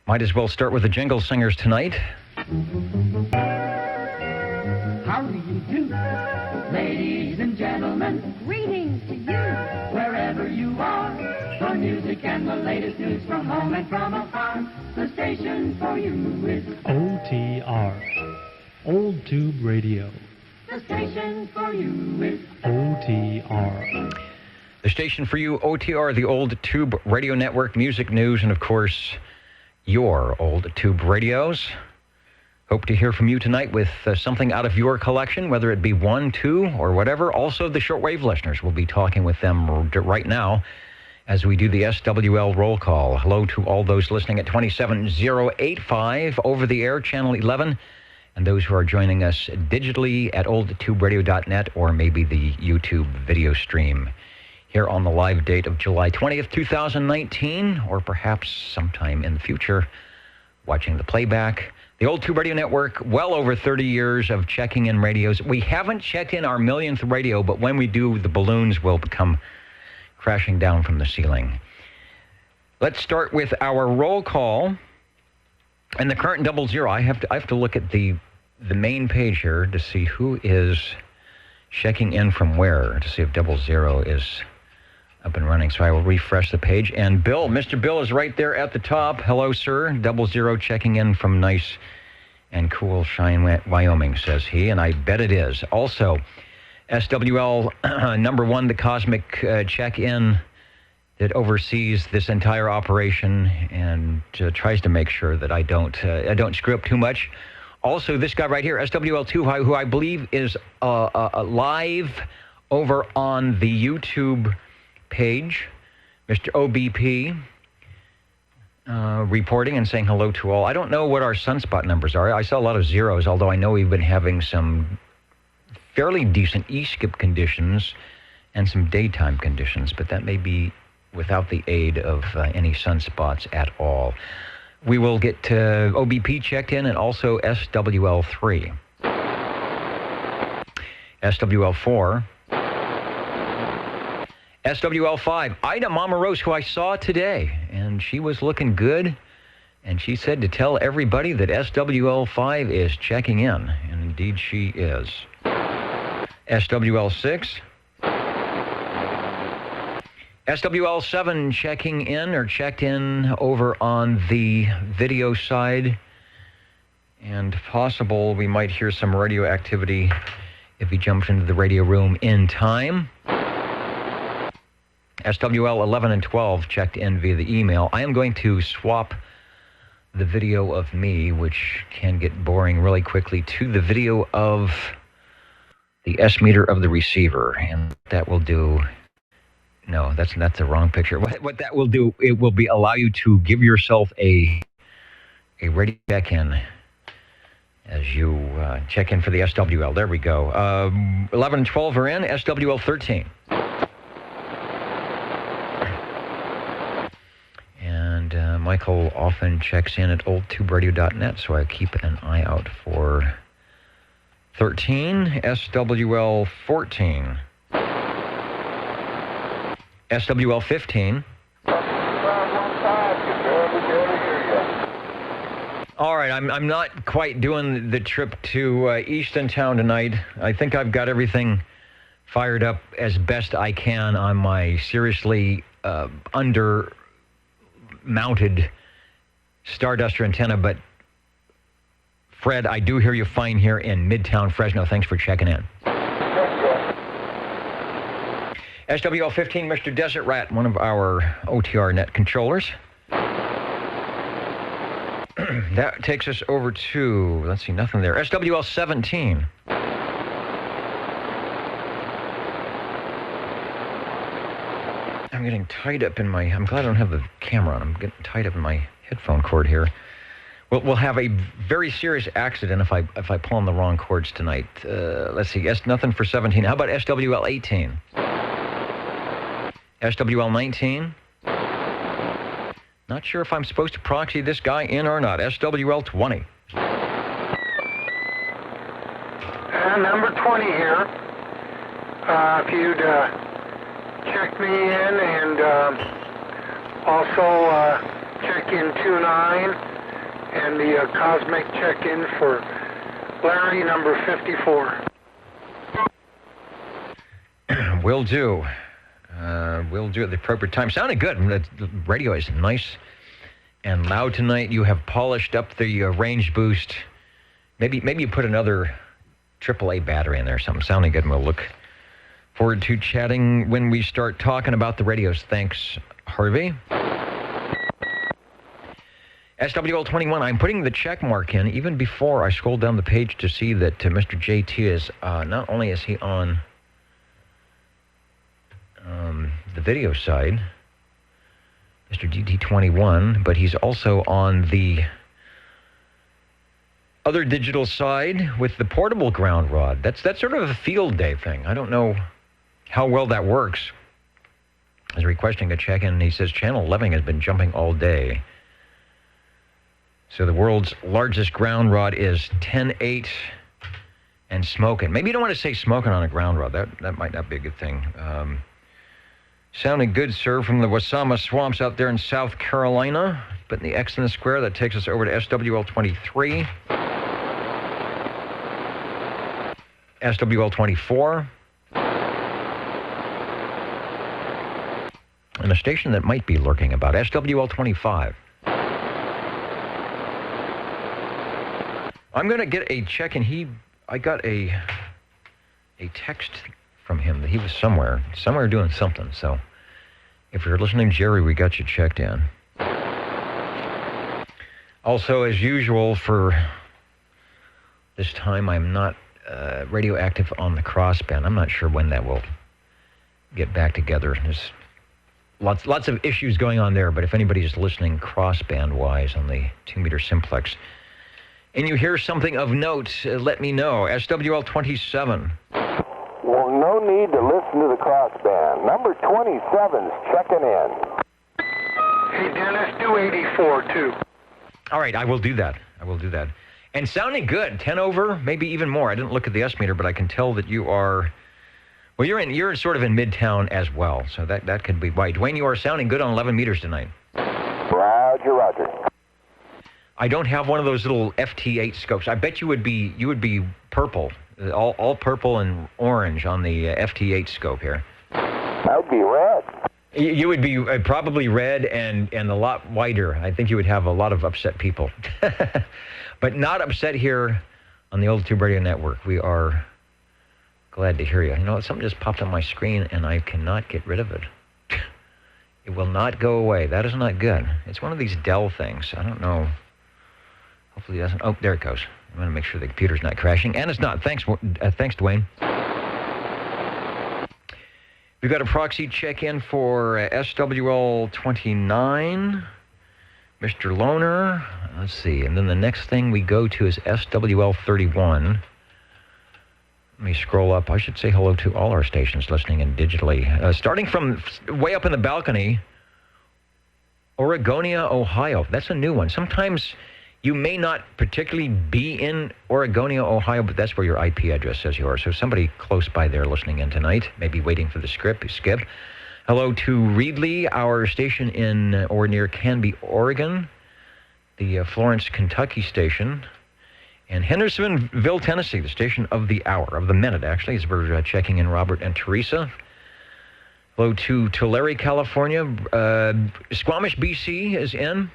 Might as well start with the jingle singers tonight. How do you do? Ladies and gentlemen, greetings to you. Wherever you are, for music and the latest news from home and from afar, the station for you is OTR, Old Tube Radio. The station for you is OTR. The station for you, OTR, the Old Tube Radio Network, music news, and of course, your Old Tube radios. Hope to hear from you tonight with something out of your collection, whether it be 1, 2, or whatever. Also, the shortwave listeners, we'll be talking with them right now as we do the SWL roll call. Hello to all those listening at 27085 over the air, channel 11, and those who are joining us digitally at oldtuberadio.net or maybe the YouTube video stream here on the live date of July 20th, 2019, or perhaps sometime in the future, watching the playback. The Old Tube Radio Network, well over 30 years of checking in radios. We haven't checked in our millionth radio, but when we do, the balloons will come crashing down from the ceiling. Let's start with our roll call. And the current 00, I have to look at the main page here to see who is checking in from where, to see if 00 is up and running. So I will refresh the page. And Bill, Mr. Bill is right there at the top. Hello, sir. 00 checking in from nice and cool Cheyenne, Wyoming, says he. And I bet it is. Also, SWL number 1, the cosmic check-in that oversees this entire operation and tries to make sure that I don't screw up too much. Also, this guy right here, SWL2, who I believe is live over on the YouTube page, Mr. OBP, reporting and saying hello to all. I don't know what our sunspot numbers are. I saw a lot of zeros, although I know we've been having some fairly decent E-skip conditions and some daytime conditions, but that may be without the aid of any sunspots at all. We will get OBP checked in and also SWL3. SWL4. SWL5, Ida Mama Rose, who I saw today, and she was looking good, and she said to tell everybody that SWL5 is checking in, and indeed she is. SWL6, SWL7 checking in or checked in over on the video side, and possible we might hear some radio activity if he jumps into the radio room in time. SWL 11 and 12 checked in via the email. I am going to swap the video of me, which can get boring really quickly, to the video of the S meter of the receiver. And that will do... No, that's the wrong picture. What that will do, it will be allow you to give yourself a radio check-in as you check in for the SWL. There we go. 11 and 12 are in. SWL 13. Michael often checks in at oldtuberadio.net, so I keep an eye out for 13, SWL 14, SWL 15. All right, I'm not quite doing the trip to Eastontown tonight. I think I've got everything fired up as best I can on my seriously under-mounted Starduster antenna, but Fred, I do hear you fine here in Midtown Fresno. Thanks for checking in. SWL 15, Mr. Desert Rat, one of our OTR net controllers. That takes us over to, let's see, nothing there. SWL 17. I'm getting tied up in my, I'm glad I don't have the camera on. I'm getting tied up in my headphone cord here. We'll have a very serious accident if I pull on the wrong cords tonight. Let's see, nothing for 17. How about SWL 18? SWL 19? Not sure if I'm supposed to proxy this guy in or not. SWL 20. Number 20 here. If you'd check me in and also check in 29 And the cosmic check-in for Larry, number 54. Will do. Will do at the appropriate time. Sounded good. The radio is nice and loud tonight. You have polished up the range boost. Maybe you put another AAA battery in there or something. Sounding good, and we'll look forward to chatting when we start talking about the radios. Thanks, Harvey. SWL21, I'm putting the check mark in even before I scroll down the page to see that Mr. JT is, not only is he on the video side, Mr. DT21, but he's also on the other digital side with the portable ground rod. That's sort of a field day thing. I don't know how well that works. He's requesting a check-in. He says channel 11 has been jumping all day. So the world's largest ground rod is 10.8 and smoking. Maybe you don't want to say smoking on a ground rod. That might not be a good thing. Sounding good, sir, from the Wasama Swamps out there in South Carolina. Putting the X in the square. That takes us over to SWL 23. SWL 24. And a station that might be lurking about, SWL 25. I'm going to get a check, and I got a text from him that he was somewhere doing something. So if you're listening, Jerry, we got you checked in. Also, as usual, for this time, I'm not radioactive on the crossband. I'm not sure when that will get back together. There's lots of issues going on there, but if anybody's listening crossband-wise on the 2-meter simplex, and you hear something of note, let me know. SWL 27. Well, no need to listen to the crossband. Number 27's checking in. Hey, Dennis, do 84, too. All right, I will do that. And sounding good, 10 over, maybe even more. I didn't look at the S-meter, but I can tell that you are, well, you're sort of in Midtown as well, so that could be why. Dwayne, you are sounding good on 11 meters tonight. Roger. I don't have one of those little FT8 scopes. I bet you would be purple, all purple and orange on the FT8 scope here. I'd be red. You would be probably red and a lot whiter. I think you would have a lot of upset people. But not upset here on the Old Tube Radio Network. We are glad to hear you. You know, something just popped on my screen, and I cannot get rid of it. It will not go away. That is not good. It's one of these Dell things. I don't know. Hopefully it doesn't. Oh, there it goes. I'm going to make sure the computer's not crashing. And it's not. Thanks, Dwayne. We've got a proxy check-in for SWL 29, Mr. Loner. Let's see. And then the next thing we go to is SWL 31. Let me scroll up. I should say hello to all our stations listening in digitally. Starting from way up in the balcony, Oregonia, Ohio. That's a new one. Sometimes you may not particularly be in Oregonia, Ohio, but that's where your IP address says you are. So somebody close by there listening in tonight, maybe waiting for the skip. Hello to Reedley, our station in or near Canby, Oregon, the Florence, Kentucky station, and Hendersonville, Tennessee, the station of the hour, of the minute, actually, as we're checking in Robert and Teresa. Hello to Tulare, California. Squamish, BC is in.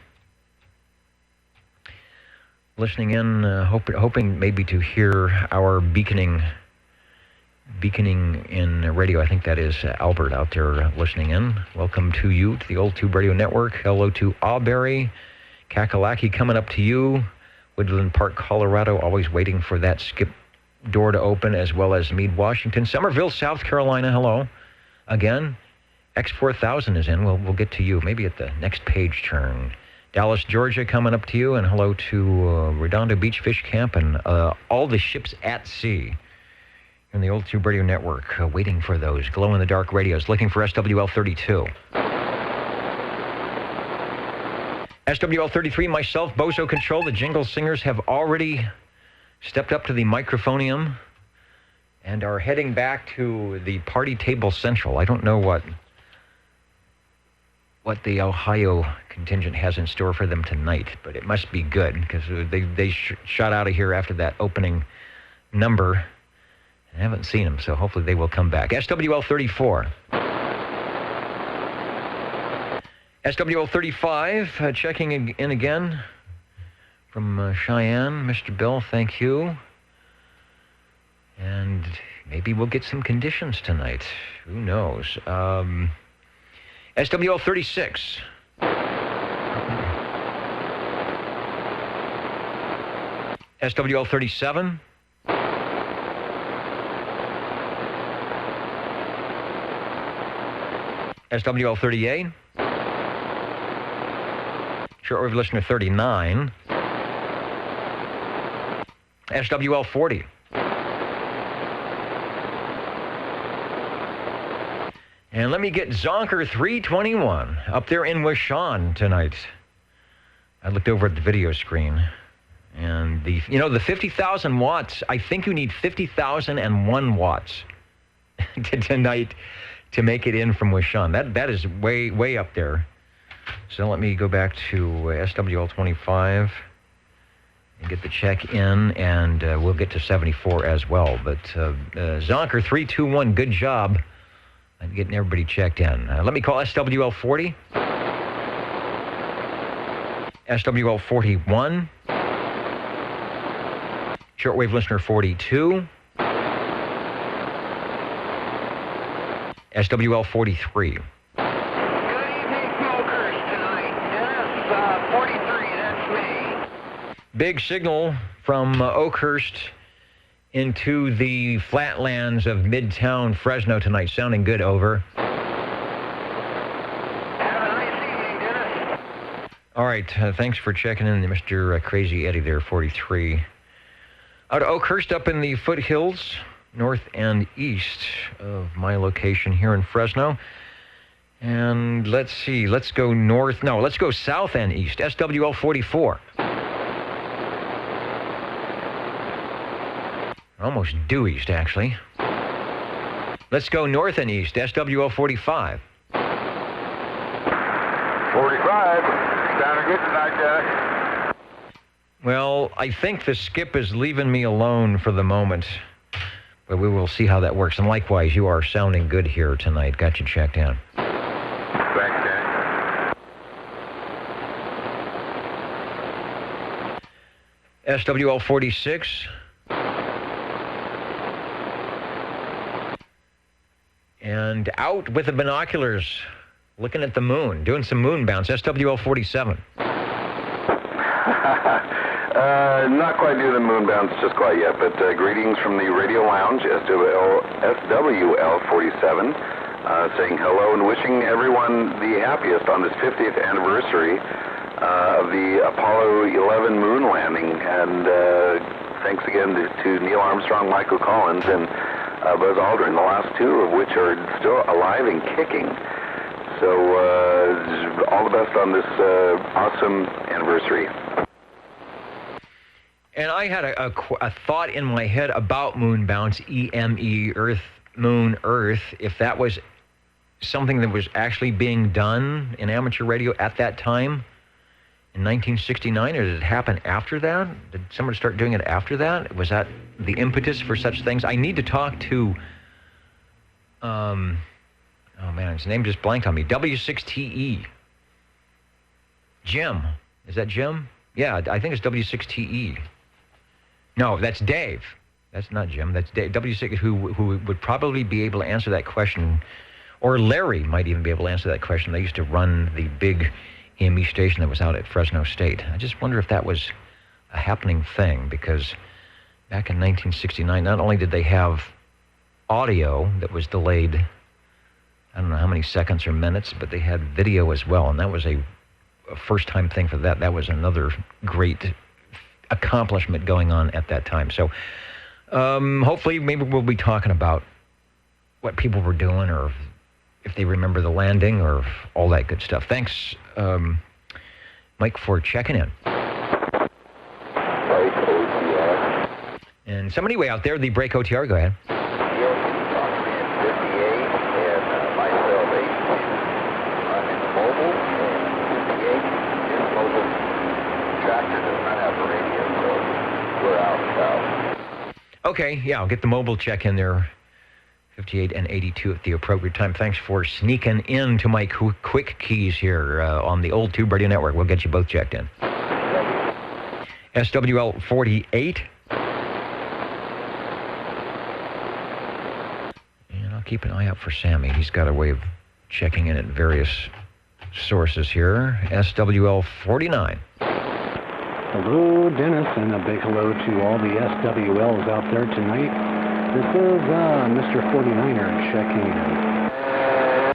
Listening in, hoping maybe to hear our beaconing in radio. I think that is Albert out there listening in. Welcome to you, to the Old Tube Radio Network. Hello to Auberry, Kakalaki coming up to you. Woodland Park, Colorado, always waiting for that skip door to open, as well as Meade, Washington. Somerville, South Carolina, hello. Again, X4000 is in. We'll get to you maybe at the next page turn. Dallas, Georgia, coming up to you, and hello to Redondo Beach Fish Camp and all the ships at sea in the Old Tube Radio Network, waiting for those glow-in-the-dark radios, looking for SWL 32. SWL 33, myself, Bozo Control, the Jingle Singers have already stepped up to the microphonium and are heading back to the Party Table Central. I don't know what what the Ohio contingent has in store for them tonight, but it must be good because they shot out of here after that opening number. I haven't seen them, so hopefully they will come back. SWL 34. SWL 35, checking in again from Cheyenne. Mr. Bill, thank you. And maybe we'll get some conditions tonight. Who knows? SWL 36. SWL 37. SWL 38. Shortwave listener 39. SWL 40. And let me get Zonker 321 up there in Washon tonight. I looked over at the video screen, and the 50,000 watts, I think you need 50,001 watts tonight to make it in from Washon. That is way, way up there. So let me go back to SWL 25 and get the check in, and we'll get to 74 as well. But Zonker 321, good job on getting everybody checked in. Let me call SWL 40. SWL 41. Shortwave listener 42. SWL 43. Big signal from Oakhurst into the flatlands of Midtown Fresno tonight. Sounding good, over. Have a nice evening, Dennis. All right, thanks for checking in, Mr. Crazy Eddie there, 43. Out of Oakhurst, up in the foothills, north and east of my location here in Fresno. And let's see, let's go south and east, SWL 44. Almost due east, actually. Let's go north and east, SWL 45. 45. Sounding good tonight, Jack. Well, I think the skip is leaving me alone for the moment, but we will see how that works. And likewise, you are sounding good here tonight. Got you checked in. Thanks, Jack. SWL 46. And out with the binoculars, looking at the moon, doing some moon bounce, SWL 47. Not quite doing the moon bounce just quite yet, but greetings from the Radio Lounge, SWL 47, saying hello and wishing everyone the happiest on this 50th anniversary of the Apollo 11 moon landing. And thanks again to Neil Armstrong, Michael Collins, and Buzz Aldrin, the last two of which are still alive and kicking. So all the best on this awesome anniversary. And I had a thought in my head about moon bounce, EME, Earth, Moon, Earth, if that was something that was actually being done in amateur radio at that time in 1969, or did it happen after that? Did someone start doing it after that? Was that the impetus for such things? I need to talk to, oh man, his name just blanked on me, W6TE. Jim. Is that Jim? Yeah, I think it's W6TE. No, that's Dave. That's not Jim. That's Dave. W6, who would probably be able to answer that question, or Larry might even be able to answer that question. They used to run the big EME station that was out at Fresno State. I just wonder if that was a happening thing, because back in 1969, not only did they have audio that was delayed, I don't know how many seconds or minutes, but they had video as well, and that was a first-time thing for that. That was another great accomplishment going on at that time. So hopefully maybe we'll be talking about what people were doing, or if they remember the landing, or all that good stuff. Thanks, Mike, for checking in. And somebody way out there, the break OTR, go ahead. Yes, 58 and my salvation. I'm in mobile. we're out. Okay, yeah, I'll get the mobile check in there. 58 and 82 at the appropriate time. Thanks for sneaking into my quick keys here on the Old Tube Radio Network. We'll get you both checked in. SWL 48. And I'll keep an eye out for Sammy. He's got a way of checking in at various sources here. SWL 49. Hello, Dennis, and a big hello to all the SWLs out there tonight. This is Mr. 49er checking in.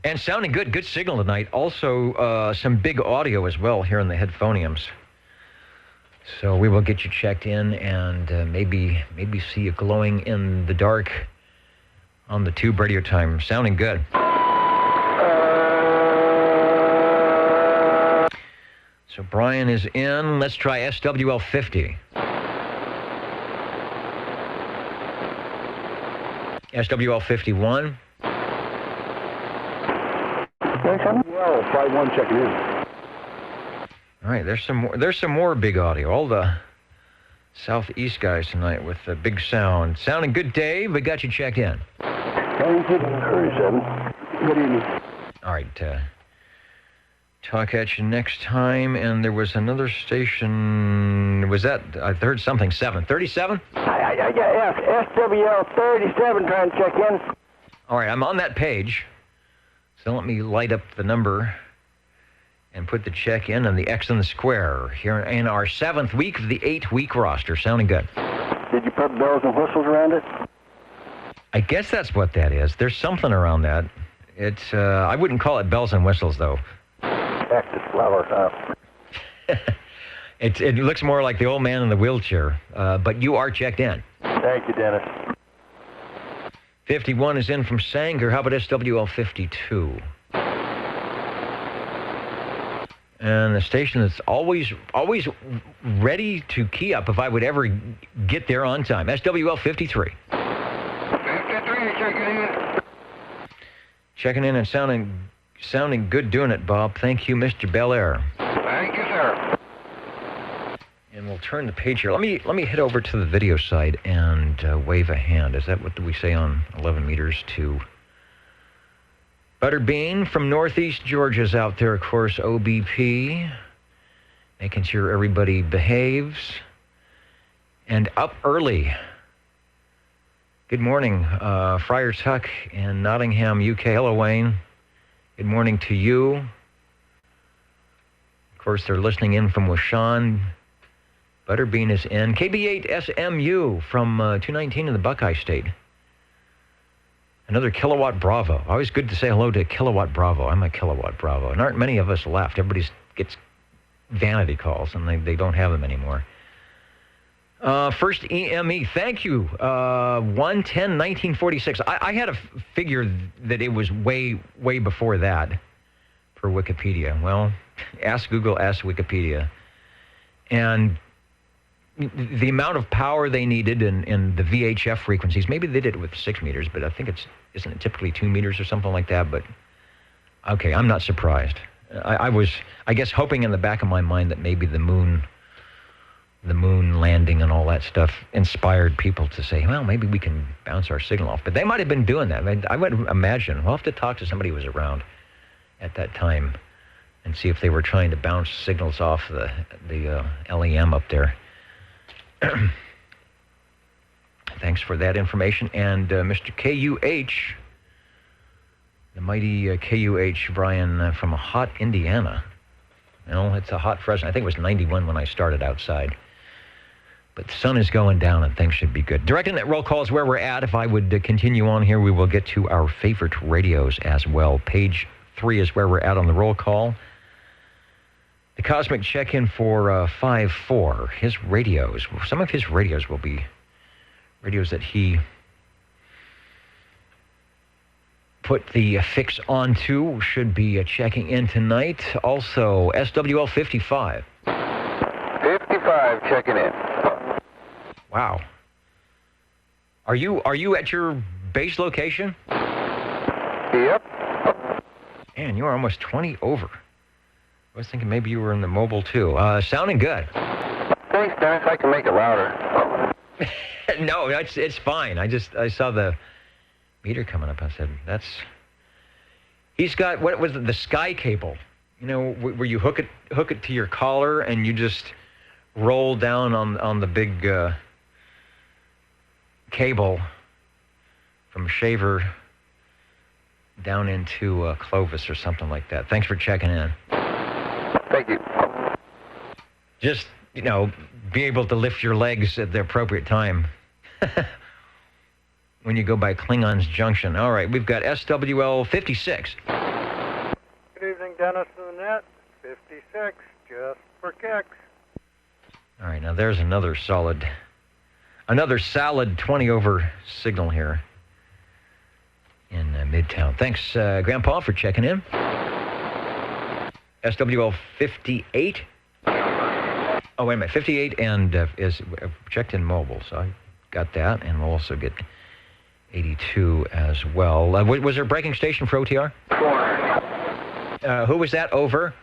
And sounding good. Good signal tonight. Also, some big audio as well here in the headphoniums. So we will get you checked in and maybe see you glowing in the dark on the Tube Radio Time. Sounding good. So Brian is in. Let's try SWL 50. SWL 51. Well, 51 checking in. All right, there's some more big audio. All the Southeast guys tonight with the big sound. Sounding good, Dave. We got you checked in. 37. Good evening. All right, talk at you next time. And there was another station. Was that, I heard something, 737? Yes, SWL 37 trying to check in. All right, I'm on that page. So let me light up the number and put the check in and the X in the square here in our 7th week of the 8-week roster. Sounding good. Did you put bells and whistles around it? I guess that's what that is. There's something around that. It's, I wouldn't call it bells and whistles, though. Cactus flower, It looks more like the old man in the wheelchair, but you are checked in. Thank you, Dennis. 51 is in from Sanger. How about SWL 52? And the station that's always ready to key up if I would ever get there on time. SWL 53. 53 checking in. Checking in and sounding good doing it, Bob. Thank you, Mr. Bel Air. Thank you, sir. And we'll turn the page here. Let me head over to the video side and wave a hand. Is that what do we say on 11 meters to Butterbean from Northeast Georgia's out there, of course, OBP, making sure everybody behaves. And up early. Good morning, Friars Huck in Nottingham, UK. Hello, Wayne. Good morning to you. Of course, they're listening in from Washan. Butterbean is in. KB8SMU from 219 in the Buckeye State. Another Kilowatt Bravo. Always good to say hello to Kilowatt Bravo. I'm a Kilowatt Bravo. And aren't many of us left. Everybody gets vanity calls, and they don't have them anymore. First EME, thank you. 1/10/1946. I had a figure that it was way before that per Wikipedia. Well, ask Google, ask Wikipedia. And the amount of power they needed in the VHF frequencies, maybe they did it with 6 meters, but I think isn't it typically 2 meters or something like that? But okay, I'm not surprised. I was, I guess, hoping in the back of my mind that maybe the moon landing and all that stuff inspired people to say, well, maybe we can bounce our signal off. But they might have been doing that. I would imagine. We'll have to talk to somebody who was around at that time and see if they were trying to bounce signals off the LEM up there. Thanks for that information. And Mr. KUH, the mighty KUH, Brian, from a hot Indiana. No, it's a hot Fresno. I think it was 91 when I started outside. But the sun is going down and things should be good. Direct internet roll call is where we're at. If I would continue on here, we will get to our favorite radios as well. Page 3 is where we're at on the roll call. The Cosmic check-in for 5-4. His radios, some of his radios will be radios that he put the fix onto, should be checking in tonight. Also, SWL 55. 55 checking in. Wow. Are you at your base location? Yep. Man, you are almost 20 over. I was thinking maybe you were in the mobile too. Sounding good. Thank Thanks, Dennis. I can make it louder. No, it's fine. I saw the meter coming up. I said, he's got, what was it, the Sky Cable, where you hook it to your collar and you just roll down on the big cable from Shaver down into Clovis or something like that. Thanks for checking in. Thank you. Just, be able to lift your legs at the appropriate time when you go by Klingon's Junction. All right, we've got SWL 56. Good evening, Dennis and Annette. 56, just for kicks. All right, now there's another solid 20 over signal here in Midtown. Thanks, Grandpa, for checking in. SWL 58. Oh, wait a minute. 58 and is checked in mobile, so I got that, and we'll also get 82 as well. Was there a breaking station for OTR? Who was that? Over?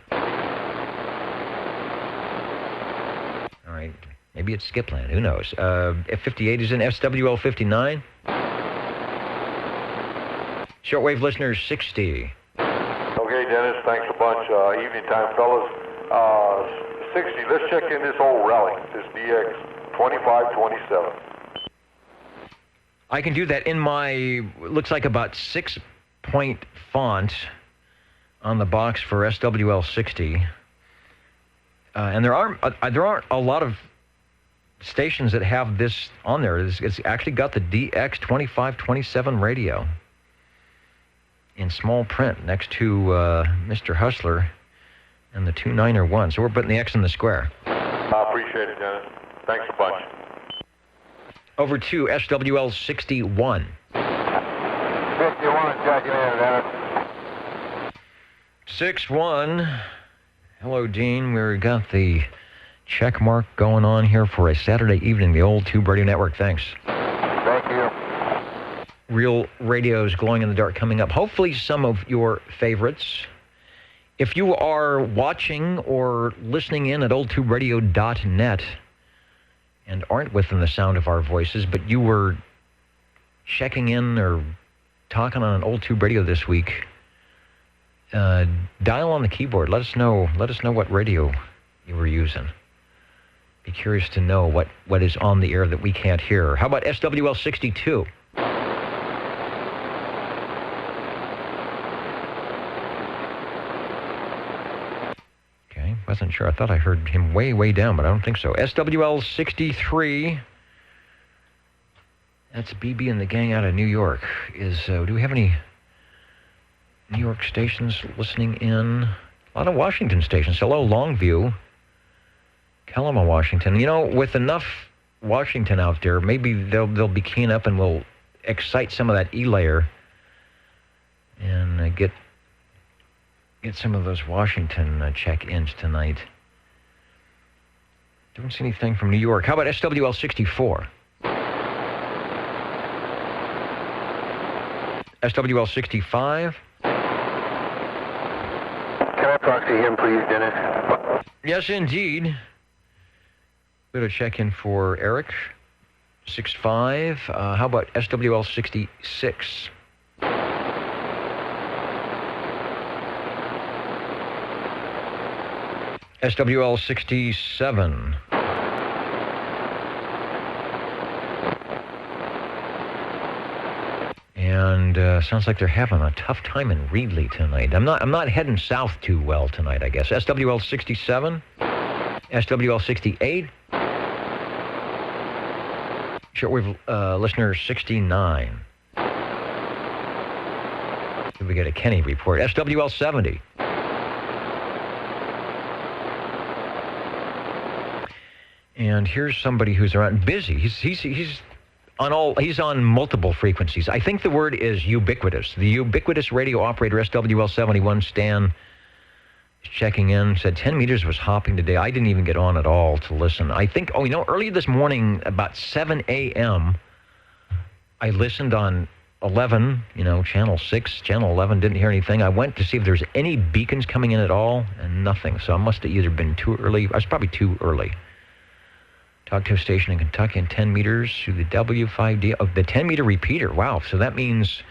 All right. Maybe it's Skipland. Who knows? F58 is in SWL 59. Shortwave listeners 60. Okay, Dennis, thanks a bunch. Evening time, fellas. 60, let's check in this old rally, this DX 2527. I can do that in my, looks like about 6-point font on the box for SWL 60. And there aren't a lot of stations that have this on there. It's actually got the DX 2527 radio in small print next to Mr. Hustler and the 291. So we're putting the X in the square. I appreciate it, Dennis. Thanks a bunch. Over to SWL 61. 51, checking in, Dennis. 61. Hello, Dean. We've got the check mark going on here for a Saturday evening, the old Tube Radio Network. Thanks. Thank you. Real radios glowing in the dark coming up. Hopefully some of your favorites. If you are watching or listening in at oldtuberadio.net and aren't within the sound of our voices, but you were checking in or talking on an old tube radio this week, dial on the keyboard. Let us know what radio you were using. Be curious to know what is on the air that we can't hear. How about SWL 62? Wasn't sure. I thought I heard him way, way down, but I don't think so. SWL 63. That's BB and the gang out of New York. Do we have any New York stations listening in? A lot of Washington stations. Hello, Longview. Kelowna, Washington. With enough Washington out there, maybe they'll be keen up and we'll excite some of that E-layer and get some of those Washington check-ins tonight. Don't see anything from New York. How about SWL 64? SWL 65? Can I talk to him, please, Dennis? Yes, indeed. Bit of check-in for Eric. 65. How about SWL 66? SWL 67. And sounds like they're having a tough time in Reedley tonight. I'm not heading south too well tonight, I guess. SWL 67. SWL 68. Shortwave listener 69. Did we get a Kenny report? SWL 70. And here's somebody who's around busy. He's on multiple frequencies. I think the word is ubiquitous. The ubiquitous radio operator SWL 71 Stan is checking in. Said 10 meters was hopping today. I didn't even get on at all to listen. I think early this morning about 7 a.m. I listened on 11, channel 6, channel 11. Didn't hear anything. I went to see if there's any beacons coming in at all, and nothing. So I must have either been too early. I was probably too early. Talk to a station in Kentucky in 10 meters through the W5D. Oh, the 10-meter repeater. Wow. So that means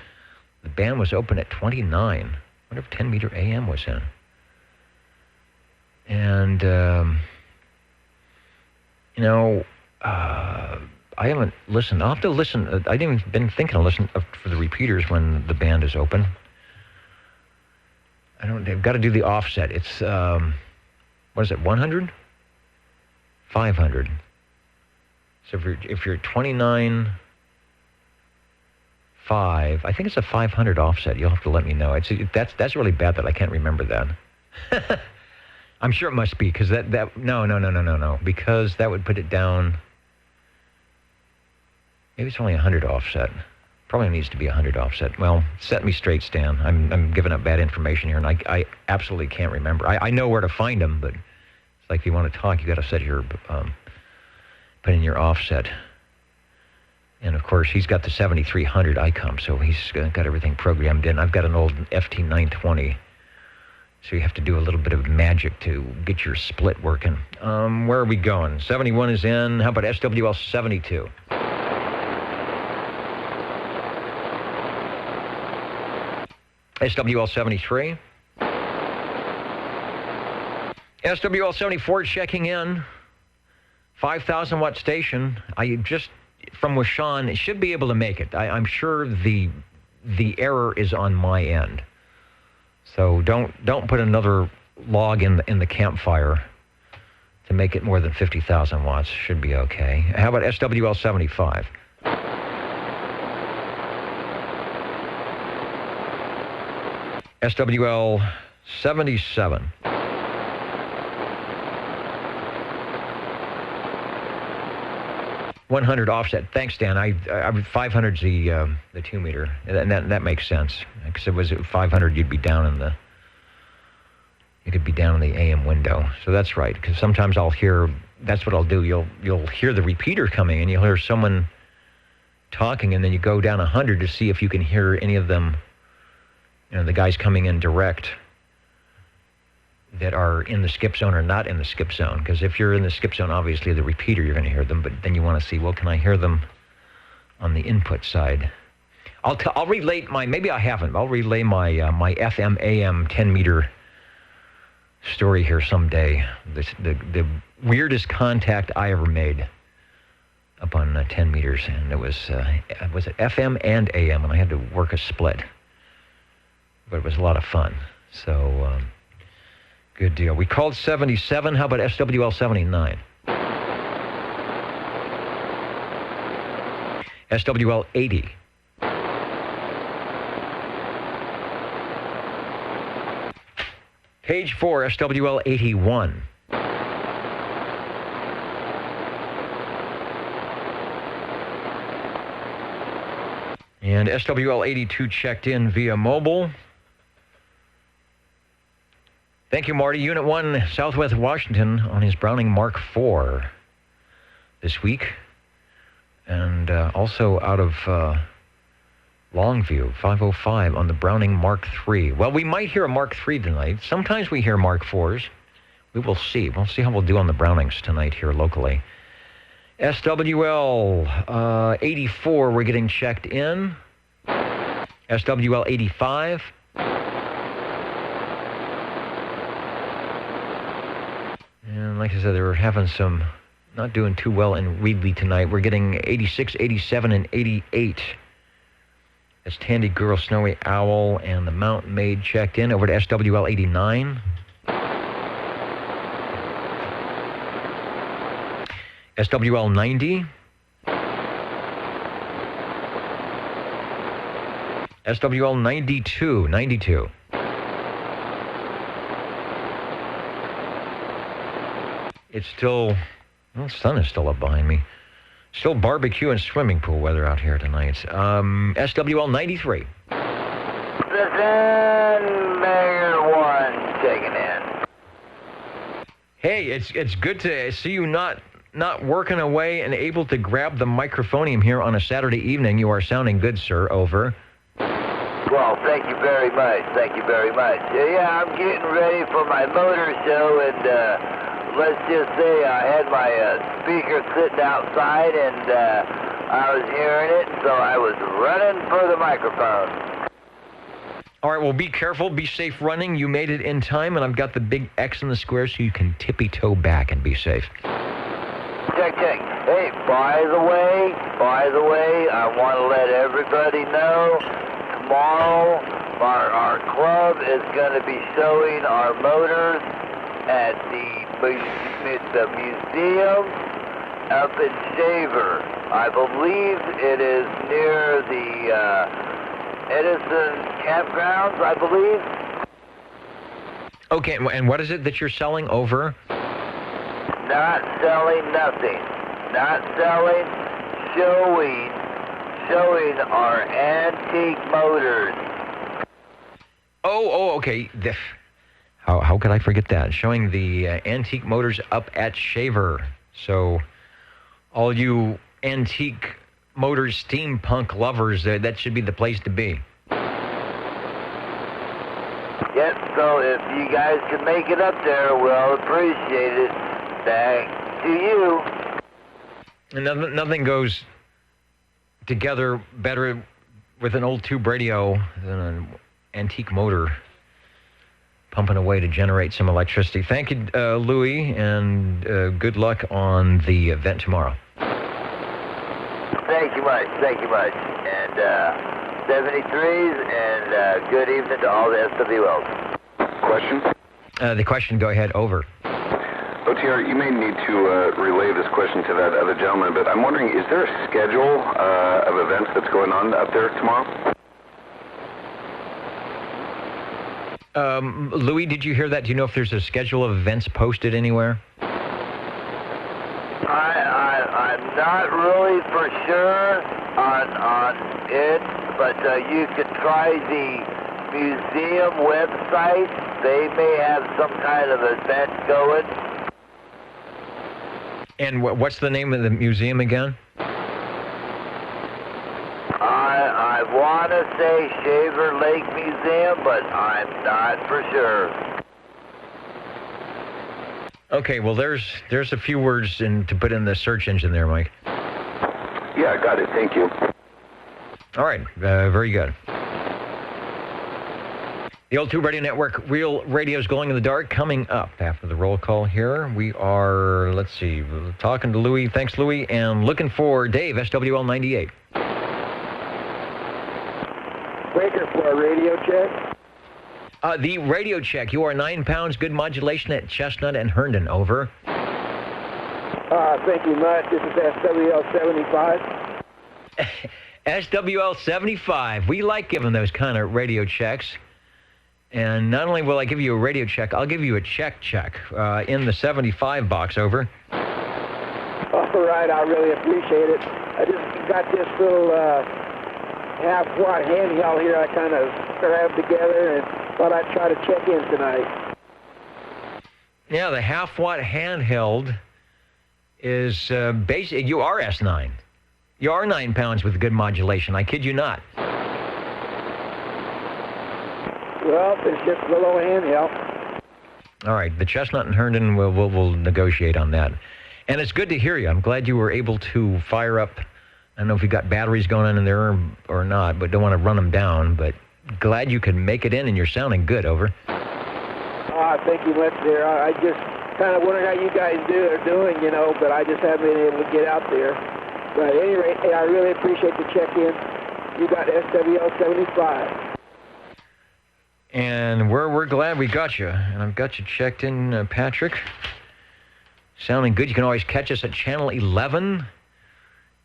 the band was open at 29. I wonder if 10-meter AM was in. And, I haven't listened. I'll have to listen. I didn't even been thinking of listening for the repeaters when the band is open. They've got to do the offset. It's, what is it, 100? 500. So if you're 29.5, I think it's a 500 offset. You'll have to let me know. That's really bad that I can't remember that. I'm sure it must be because no, because that would put it down. Maybe it's only 100 offset. Probably needs to be 100 offset. Well, set me straight, Stan. I'm giving up bad information here, and I absolutely can't remember. I know where to find them, but it's like if you want to talk, you got to set your put in your offset. And of course, he's got the 7300 ICOM, so he's got everything programmed in. I've got an old FT920, so you have to do a little bit of magic to get your split working. Where are we going? 71 is in. How about SWL 72? SWL 73. SWL 74 checking in. 5,000 watt station. I just, from Washan, it should be able to make it. I'm sure the error is on my end. So don't put another log in the campfire to make it more than 50,000 watts. Should be okay. How about SWL 75? SWL 77. $100 offset. Thanks, Dan. I 500's the 2 meter, and that makes sense. Because it was at 500, you could be down in the AM window. So that's right. Because sometimes I'll hear. That's what I'll do. You'll hear the repeater coming, and you'll hear someone talking, and then you go down 100 to see if you can hear any of them. The guys coming in direct that are in the skip zone or not in the skip zone. Because if you're in the skip zone, obviously the repeater, you're going to hear them. But then you want to see, well, can I hear them on the input side? I'll relate maybe I haven't. I'll relay my FM AM 10 meter story here someday. The weirdest contact I ever made up on 10 meters. And it was it FM and AM, and I had to work a split. But it was a lot of fun. So, good deal. We called 77. How about SWL 79? SWL 80. Page 4, SWL 81. And SWL 82 checked in via mobile. Thank you, Marty. Unit 1, Southwest Washington, on his Browning Mark IV this week. And also out of Longview, 505 on the Browning Mark III. Well, we might hear a Mark III tonight. Sometimes we hear Mark IVs. We will see. We'll see how we'll do on the Brownings tonight here locally. SWL 84, we're getting checked in. SWL 85. And like I said, they were having not doing too well in Reedley tonight. We're getting 86, 87, and 88. That's Tandy Girl, Snowy Owl, and the Mountain Maid checked in. Over to SWL 89. SWL 90. SWL 92. It's still, well, the sun is still up behind me. Still barbecue and swimming pool weather out here tonight. SWL 93. Listen, Mayor 1 taking in. Hey, it's good to see you not working away and able to grab the microphonium here on a Saturday evening. You are sounding good, sir. Over. Well, thank you very much. Yeah, I'm getting ready for my motor show and let's just say I had my speaker sitting outside, and I was hearing it, so I was running for the microphone. All right, well, be careful. Be safe running. You made it in time, and I've got the big X in the square so you can tippy-toe back and be safe. Check. Hey, by the way, I want to let everybody know tomorrow our club is going to be showing our motors at the museum up in Shaver. I believe it is near the Edison campgrounds, I believe. Okay, and what is it that you're selling over? Not selling nothing. Not selling, showing our antique motors. Oh, okay. How could I forget that? Showing the antique motors up at Shaver. So all you antique motors steampunk lovers, that should be the place to be. Yep, so if you guys can make it up there, we'll appreciate it. Thanks to you. And nothing goes together better with an old tube radio than an antique motor pumping away to generate some electricity. Thank you, Louis, and good luck on the event tomorrow. Thank you much. And 73s, and good evening to all the SWLs. Question? The question, go ahead, over. OTR, you may need to relay this question to that other gentleman, but I'm wondering, is there a schedule of events that's going on up there tomorrow? Louis, did you hear that? Do you know if there's a schedule of events posted anywhere? I'm not really for sure on it, but you could try the museum website. They may have some kind of event going. And what's the name of the museum again? I want to say Shaver Lake Museum, but I'm not for sure. Okay, well, there's a few words to put in the search engine there, Mike. Yeah, got it. Thank you. All right, very good. The Old Tube Radio Network, Real Radio's Glowing in the Dark, coming up after the roll call here. We are, let's see, talking to Louis. Thanks, Louis. And looking for Dave, SWL 98. Breaker for a radio check. The radio check. You are 9 pounds, good modulation at Chestnut and Herndon. Over. Thank you much. This is SWL 75. SWL 75. We like giving those kind of radio checks. And not only will I give you a radio check, I'll give you a check in the 75 box. Over. All right, I really appreciate it. I just got this little half-watt handheld here I kind of grabbed together and thought I'd try to check in tonight. Yeah, the half-watt handheld is basic. You are S9. You are 9 pounds with good modulation. I kid you not. Well, it's just a little handheld. All right, the Chestnut and Herndon, we'll negotiate on that. And it's good to hear you. I'm glad you were able to fire up. I don't know if you got batteries going on in there or not, but don't want to run them down. But glad you could make it in, and you're sounding good. Over. Thank you much there. I just kind of wondered how you guys are doing, but I just haven't been able to get out there. But at any rate, I really appreciate the check-in. You got SWL 75. And we're glad we got you. And I've got you checked in, Patrick. Sounding good. You can always catch us at Channel 11.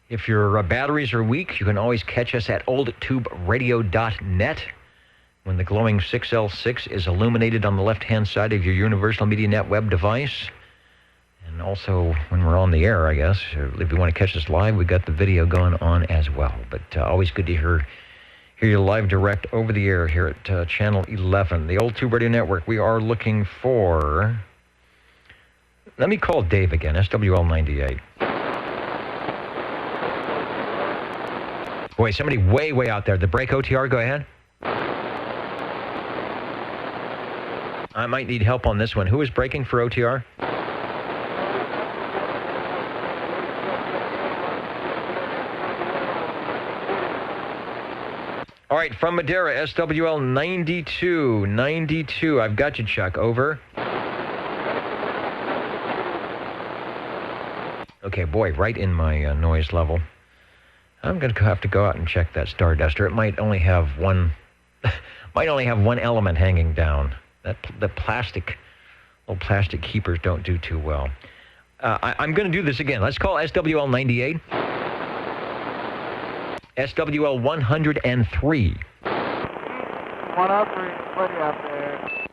If your batteries are weak, you can always catch us at oldtuberadio.net. When the glowing 6L6 is illuminated on the left-hand side of your Universal Media Net web device. And also when we're on the air, I guess. If you want to catch us live, we got the video going on as well. But always good to hear you live direct over the air here at Channel 11. The Old Tube Radio Network, we are looking for... Let me call Dave again, SWL 98. Boy, somebody way out there. The break OTR, go ahead. I might need help on this one. Who is breaking for OTR? All right, from Madera, SWL 92. 92. I've got you, Chuck. Over. Okay, boy, right in my noise level. I'm going to have to go out and check that Starduster. It might only have one element hanging down. The plastic keepers don't do too well. I'm going to do this again. Let's call SWL 98. SWL 103. 103, plenty out there.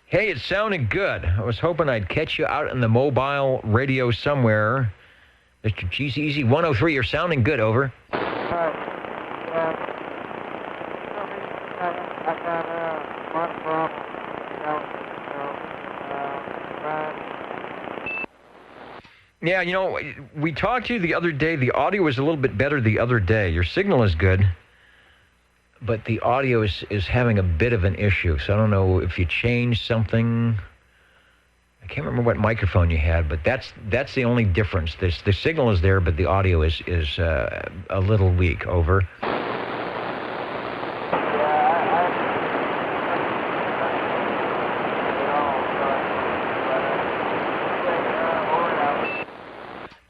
Hey, it sounded good. I was hoping I'd catch you out in the mobile radio somewhere. Mr. GCZ 103, you're sounding good, over. Yeah, you know, we talked to you the other day. The audio was a little bit better the other day. Your signal is good, but the audio is having a bit of an issue. So I don't know if you changed something. I can't remember what microphone you had, but that's the only difference. The signal is there, but the audio is a little weak. Over.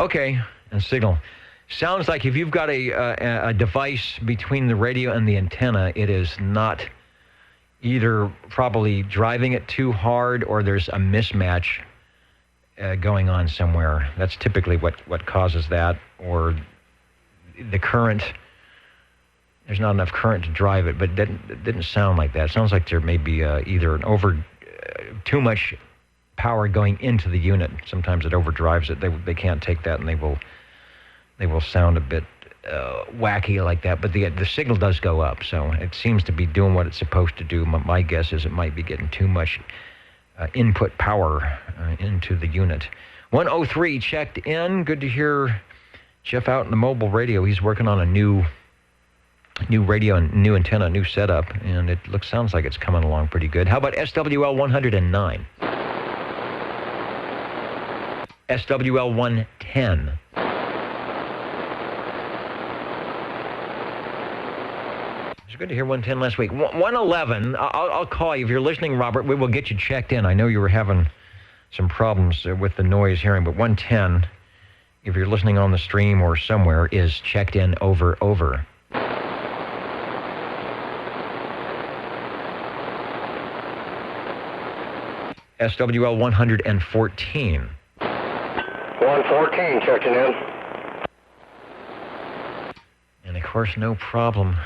Okay, and signal. Sounds like if you've got a device between the radio and the antenna, it is not either probably driving it too hard or there's a mismatch going on somewhere. That's typically what causes that, or the current. There's not enough current to drive it, but it didn't sound like that. It sounds like there may be either too much power going into the unit. Sometimes it overdrives it. They can't take that, and they will sound a bit wacky like that. But the signal does go up, so it seems to be doing what it's supposed to do. My guess is it might be getting too much input power into the unit. 103 checked in. Good to hear Jeff out in the mobile radio. He's working on a new radio and new antenna, new setup, and it sounds like it's coming along pretty good. How about SWL 109? SWL 110. It was good to hear 110 last week. 111, I'll call you. If you're listening, Robert, we will get you checked in. I know you were having some problems with the noise hearing, but 110, if you're listening on the stream or somewhere, is checked in. Over. SWL 114. 114 checking in. And of course, no problem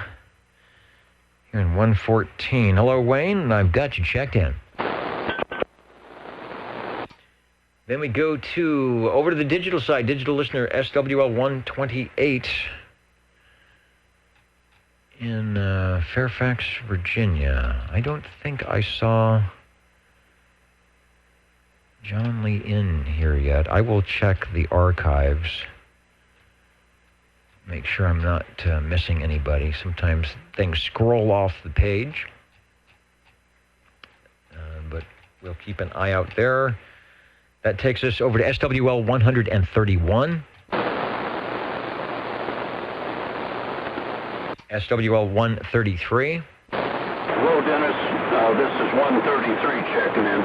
here in 114. Hello, Wayne. I've got you checked in. Then we go over to the digital side. Digital listener SWL 128 in Fairfax, Virginia. I don't think I saw John Lee in here yet. I will check the archives. Make sure I'm not missing anybody. Sometimes things scroll off the page. But we'll keep an eye out there. That takes us over to SWL 131. SWL 133. Hello, Dennis. This is 133 checking in.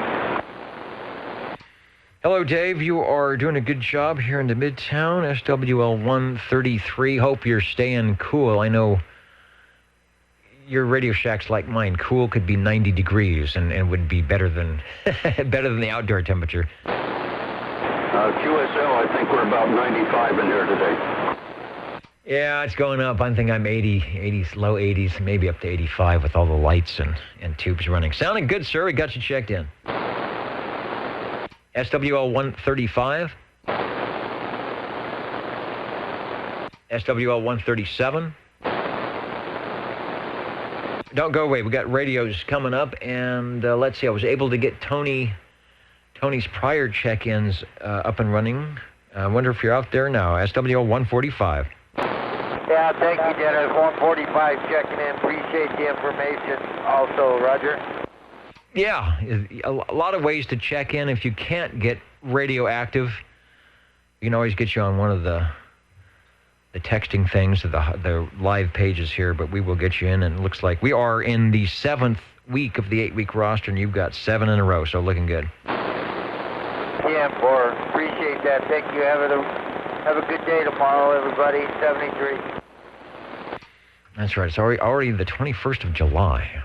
Hello, Dave. You are doing a good job here in the Midtown, SWL 133. Hope you're staying cool. I know your Radio Shack's like mine. Cool could be 90 degrees and would be better than the outdoor temperature. QSL, I think we're about 95 in here today. Yeah, it's going up. I think I'm 80s, low 80s, maybe up to 85 with all the lights and tubes running. Sounding good, sir. We got you checked in. SWL 135. SWL 137. Don't go away. We got radios coming up, and let's see. I was able to get Tony's prior check-ins up and running. I wonder if you're out there now. SWL 145. Yeah, thank you, Dennis. 145 checking in. Appreciate the information. Also, Roger. Yeah, a lot of ways to check in. If you can't get radioactive, you can always get you on one of the the texting things, the live pages here, but we will get you in, and it looks like we are in the 7th week of the 8-week roster, and you've got 7 in a row, so looking good. Yeah, Boris, appreciate that. Thank you. Have a good day tomorrow, everybody. 73. That's right. It's already the 21st of July,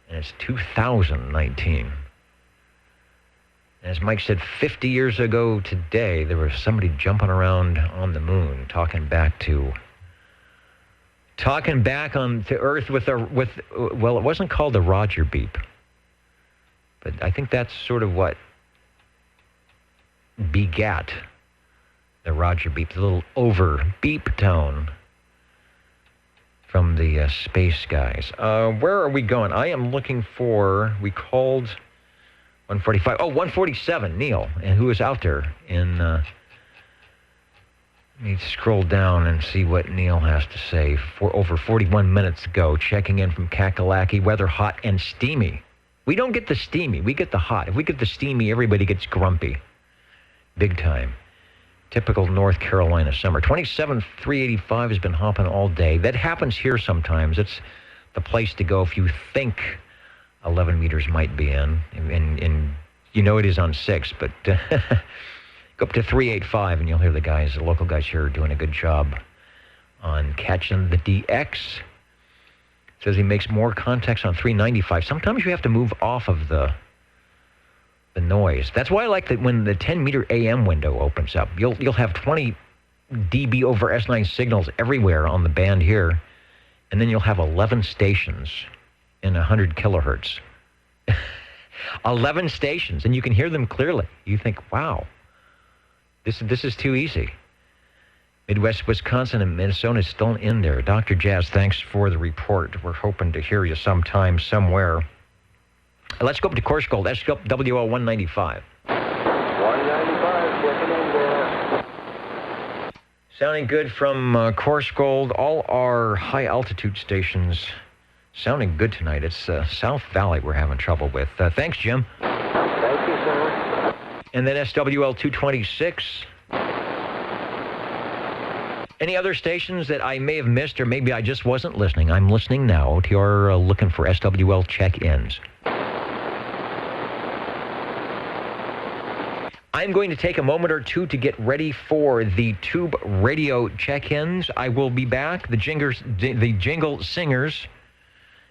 and it's 2019. As Mike said, 50 years ago today, there was somebody jumping around on the moon, talking back to Earth with well, it wasn't called the Roger beep, but I think that's sort of what begat the Roger beep, the little over beep tone from the space guys. Where are we going? I am looking for, we called 145. Oh, 147, Neil, and who is out there in, let me scroll down and see what Neil has to say. For over 41 minutes ago, checking in from Kakalaki, weather hot and steamy. We don't get the steamy, we get the hot. If we get the steamy, everybody gets grumpy. Big time. Typical North Carolina summer. 27,385 has been hopping all day. That happens here sometimes. It's the place to go if you think 11 meters might be in, and you know it is on 6, but go up to 385 and you'll hear the local guys here doing a good job on catching the DX. Says he makes more contacts on 395. Sometimes you have to move off of the noise. That's why I like that when the 10-meter AM window opens up, you'll have 20 dB over S9 signals everywhere on the band here, and then you'll have 11 stations in 100 kilohertz. 11 stations, and you can hear them clearly. You think, wow, this is too easy. Midwest Wisconsin and Minnesota is still in there. Dr. Jazz, thanks for the report. We're hoping to hear you sometime, somewhere. Let's go up to Course Gold, SWL 195. 195, checking in there. Sounding good from Course Gold. All our high-altitude stations sounding good tonight. It's South Valley we're having trouble with. Thanks, Jim. Thank you, sir. And then SWL 226. Any other stations that I may have missed, or maybe I just wasn't listening? I'm listening now. OTR looking for SWL check-ins. I'm going to take a moment or two to get ready for the Tube Radio check-ins. I will be back. The Jingle Singers,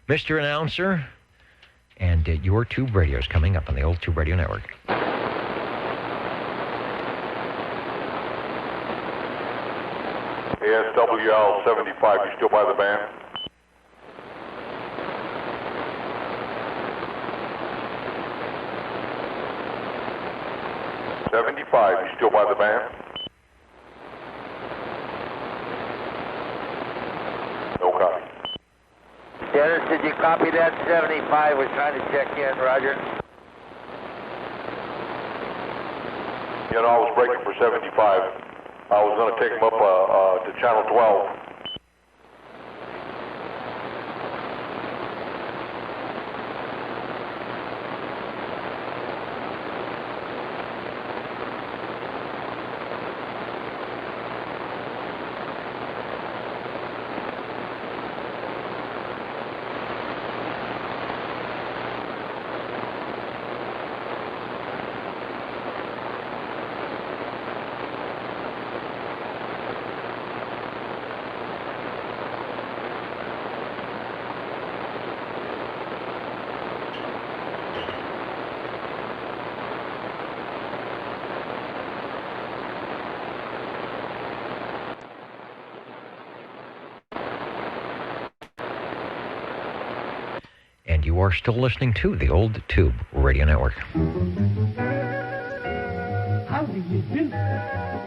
Mr. Announcer, and your Tube Radio is coming up on the old Tube Radio Network. ASWL 75, you still by the band? You still by the band? No copy. Dennis, did you copy that? 75 was trying to check in, Roger. You know, I was breaking for 75. I was going to take him up to channel 12. You are still listening to the old Tube Radio Network. How do you do?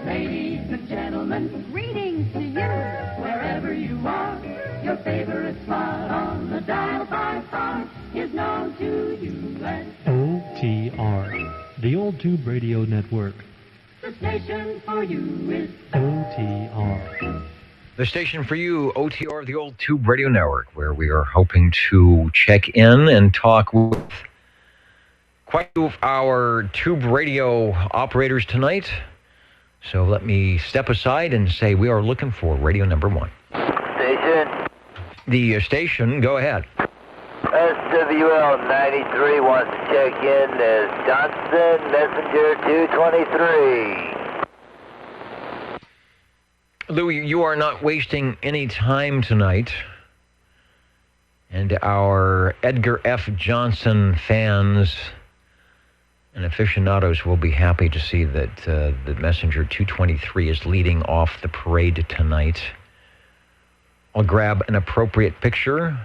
Ladies and gentlemen, greetings to you. Wherever you are, your favorite spot on the dial by far is known to you as OTR, the old Tube Radio Network. the station for you is OTR. The station for you, OTR, the old Tube Radio Network, where we are hoping to check in and talk with quite a few of our Tube Radio operators tonight. So let me step aside and say we are looking for radio number 1. Station. The station, go ahead. SWL 93 wants to check in as Johnson, Messenger 223. Louis, you are not wasting any time tonight. And our Edgar F. Johnson fans and aficionados will be happy to see that the Messenger 223 is leading off the parade tonight. I'll grab an appropriate picture,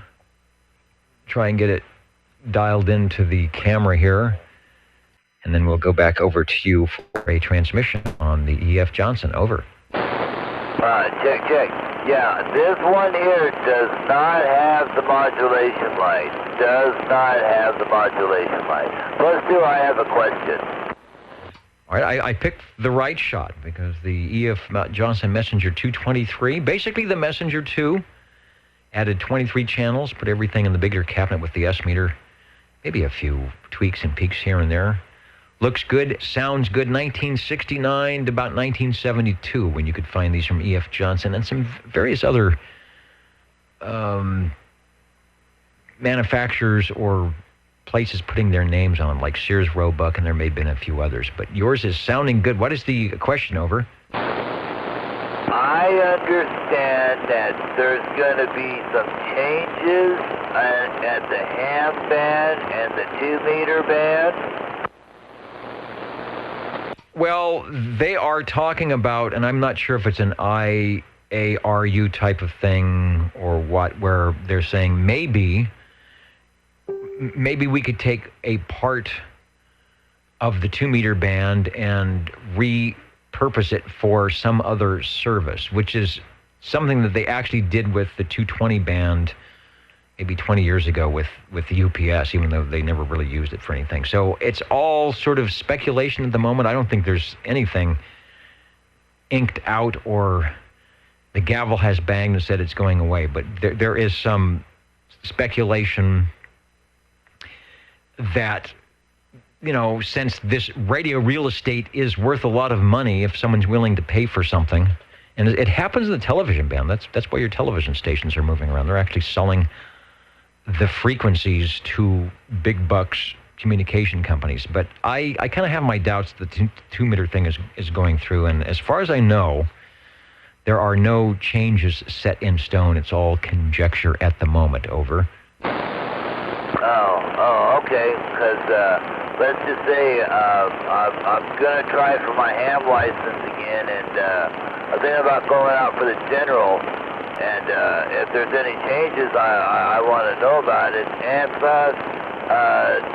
try and get it dialed into the camera here, and then we'll go back over to you for a transmission on the E.F. Johnson. Over. Check. Yeah, this one here does not have the modulation light. Plus two, I have a question. All right, I picked the right shot because the E.F. Johnson Messenger 223, basically the Messenger 2, added 23 channels, put everything in the bigger cabinet with the S-meter, maybe a few tweaks and peaks here and there. Looks good, sounds good, 1969 to about 1972 when you could find these from E.F. Johnson and some various other manufacturers or places putting their names on them, like Sears Roebuck, and there may have been a few others. But yours is sounding good. What is the question? Over. I understand that there's going to be some changes at the ham band and the 2-meter band. Well, they are talking about, and I'm not sure if it's an IARU type of thing or what, where they're saying maybe we could take a part of the 2-meter band and repurpose it for some other service, which is something that they actually did with the 220 band maybe 20 years ago with the UPS, even though they never really used it for anything. So it's all sort of speculation at the moment. I don't think there's anything inked out or the gavel has banged and said it's going away, but there is some speculation that, you know, since this radio real estate is worth a lot of money if someone's willing to pay for something, and it happens in the television band. That's why your television stations are moving around. They're actually selling the frequencies to big bucks communication companies. But I kind of have my doubts that the 2-meter thing is going through. And as far as I know, there are no changes set in stone. It's all conjecture at the moment. Over. Oh, okay. Because let's just say I'm going to try for my ham license again, and I'm thinking about going out for the general. And if there's any changes, I want to know about it. And plus,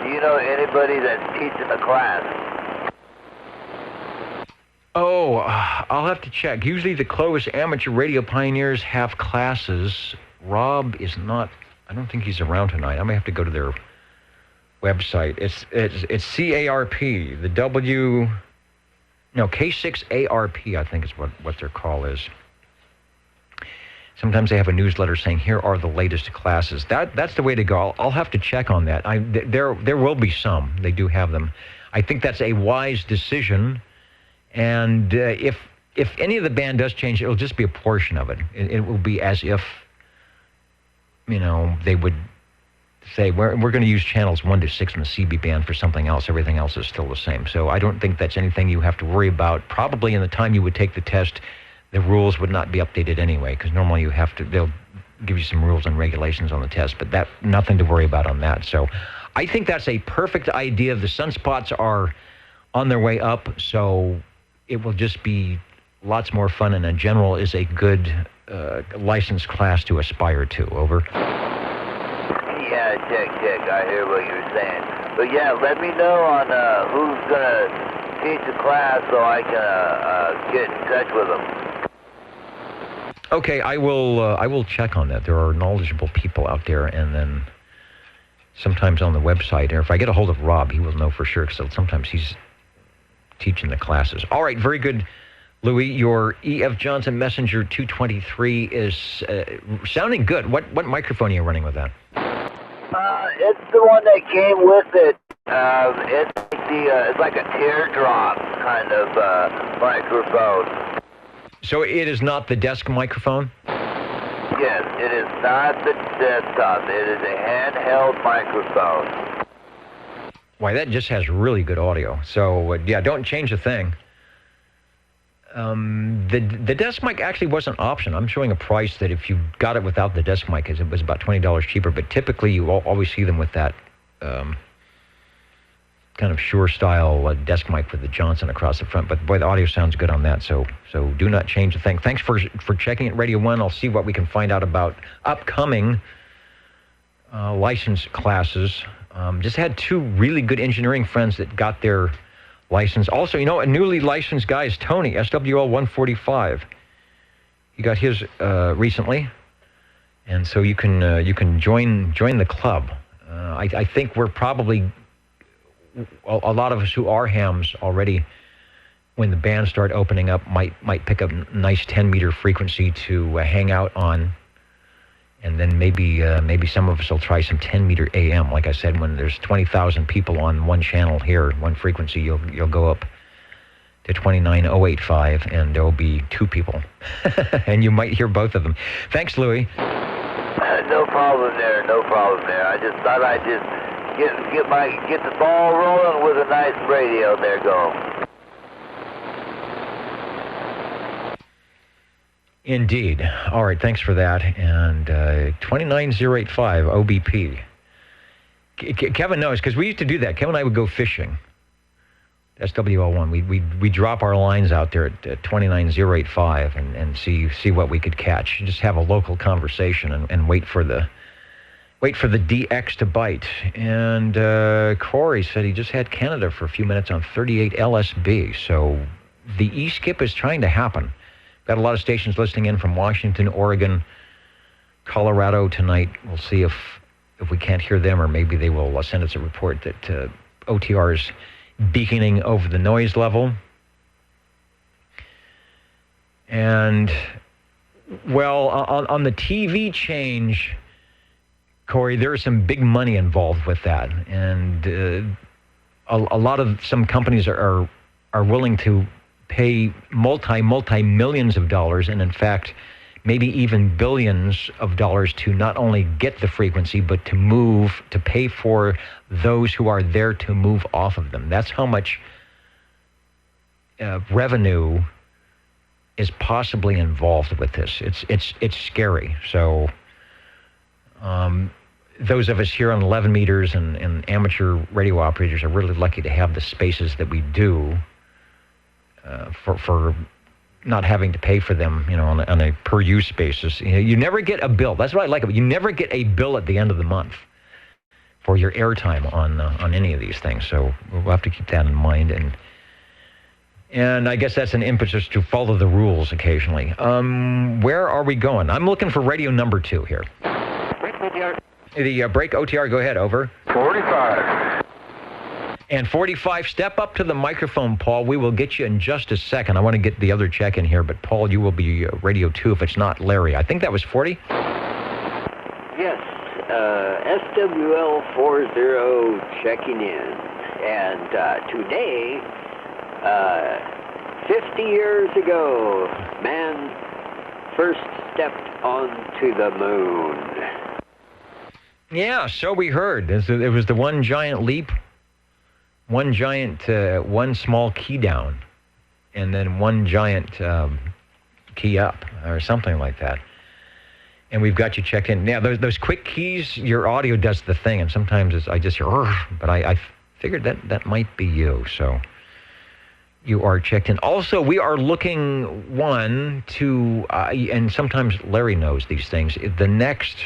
do you know anybody that's teaching the class? Oh, I'll have to check. Usually the Clovis Amateur Radio Pioneers have classes. Rob is not, I don't think he's around tonight. I may have to go to their website. It's CARP, the K6ARP, I think is what their call is. Sometimes they have a newsletter saying, here are the latest classes. That's the way to go. I'll have to check on that. There will be some. They do have them. I think that's a wise decision. And if any of the band does change, it'll just be a portion of it. It will be as if, you know, they would say, we're going to use channels 1 to 6 in the CB band for something else. Everything else is still the same. So I don't think that's anything you have to worry about. Probably in the time you would take the test, the rules would not be updated anyway, because normally they'll give you some rules and regulations on the test, but nothing to worry about on that. So I think that's a perfect idea. The sunspots are on their way up, so it will just be lots more fun, and a general is a good licensed class to aspire to. Over. Yeah, check. I hear what you're saying. But yeah, let me know on who's going to teach the class so I can get in touch with them. Okay, I will check on that. There are knowledgeable people out there, and then sometimes on the website, or if I get a hold of Rob, he will know for sure, because sometimes he's teaching the classes. All right, very good, Louis. Your E.F. Johnson Messenger 223 is sounding good. What microphone are you running with that? It's the one that came with it. It's like a teardrop. kind of microphone. So it is not the desk microphone? Yes, it is not the desktop. It is a handheld microphone. Why, that just has really good audio. So, yeah, don't change a thing. The desk mic actually was an option. I'm showing a price that if you got it without the desk mic, it was about $20 cheaper. But typically, you always see them with that kind of Shure-style desk mic with the Johnson across the front. But, boy, the audio sounds good on that. So do not change a thing. Thanks for checking at Radio 1. I'll see what we can find out about upcoming license classes. Just had two really good engineering friends that got their license. Also, a newly licensed guy is Tony, SWL 145. He got his recently, and so you can join the club. I think we're probably a lot of us who are hams already. When the bands start opening up, might pick up a nice 10-meter frequency to hang out on. And then maybe some of us will try some 10-meter AM. Like I said, when there's 20,000 people on one channel here, one frequency, you'll go up to 29,085, and there'll be two people, and you might hear both of them. Thanks, Louie. No problem there. I just thought I'd just get the ball rolling with a nice radio there going. Indeed. All right, thanks for that. And 29085 OBP. Kevin knows, because we used to do that. Kevin and I would go fishing. SWL1. We drop our lines out there at 29085 and see what we could catch. Just have a local conversation and wait for the DX to bite. And Corey said he just had Canada for a few minutes on 38 LSB. So the E-skip is trying to happen. Got a lot of stations listening in from Washington, Oregon, Colorado tonight. We'll see if we can't hear them, or maybe they will send us a report that OTR is beaconing over the noise level. And, well, on the TV change, Corey, there is some big money involved with that. And a lot of some companies are willing to pay multi-millions of dollars, and in fact, maybe even billions of dollars to not only get the frequency, but to pay for those who are there to move off of them. That's how much revenue is possibly involved with this. It's scary. So those of us here on 11 meters and amateur radio operators are really lucky to have the spaces that we do. For not having to pay for them, on a per-use basis. You never get a bill. That's what I like about it. You never get a bill at the end of the month for your airtime on any of these things. So we'll have to keep that in mind. And I guess that's an impetus to follow the rules occasionally. Where are we going? I'm looking for radio number 2 here. Break OTR. The break OTR, go ahead, over. 45. And 45, step up to the microphone, Paul. We will get you in just a second. I want to get the other check in here, but Paul, you will be radio 2 if it's not Larry. I think that was 40? Yes, SWL 40 checking in. And today, 50 years ago, man first stepped onto the moon. Yeah, so we heard. It was the one giant leap. One small key down, and then one giant key up, or something like that. And we've got you checked in. Now, those quick keys, your audio does the thing, and sometimes I just hear, but I figured that might be you, so you are checked in. Also, we are looking, and sometimes Larry knows these things, the next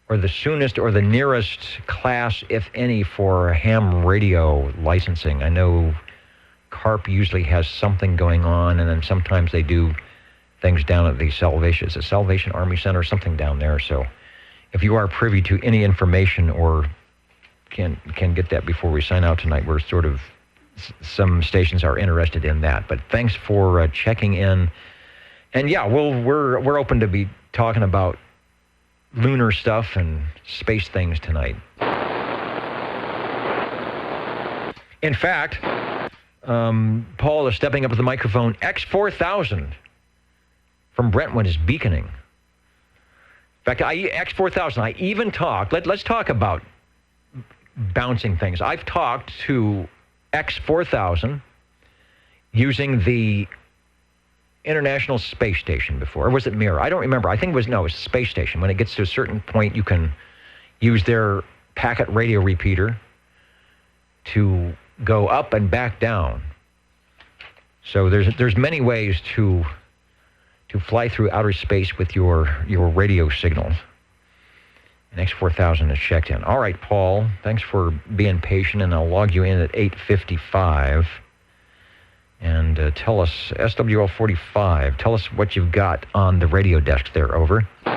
or the soonest or the nearest class, if any, for ham radio licensing. I know CARP usually has something going on, and then sometimes they do things down at the Salvation Army Center, something down there. So if you are privy to any information or can get that before we sign out tonight, we're sort of, some stations are interested in that. But thanks for checking in. And yeah, we're open to be talking about lunar stuff and space things tonight. In fact, Paul is stepping up to the microphone. X4000 from Brentwood is beaconing. In fact, X4000, I even talked, let's talk about bouncing things. I've talked to X4000 using the International Space Station before. Or was it Mir? I don't remember. I think it was the space station. When it gets to a certain point, you can use their packet radio repeater to go up and back down. So there's many ways to fly through outer space with your radio signal. And X4000 is checked in. All right, Paul, thanks for being patient, and I'll log you in at 8:55. And tell us, SWL45, tell us what you've got on the radio desk there, over. Okay,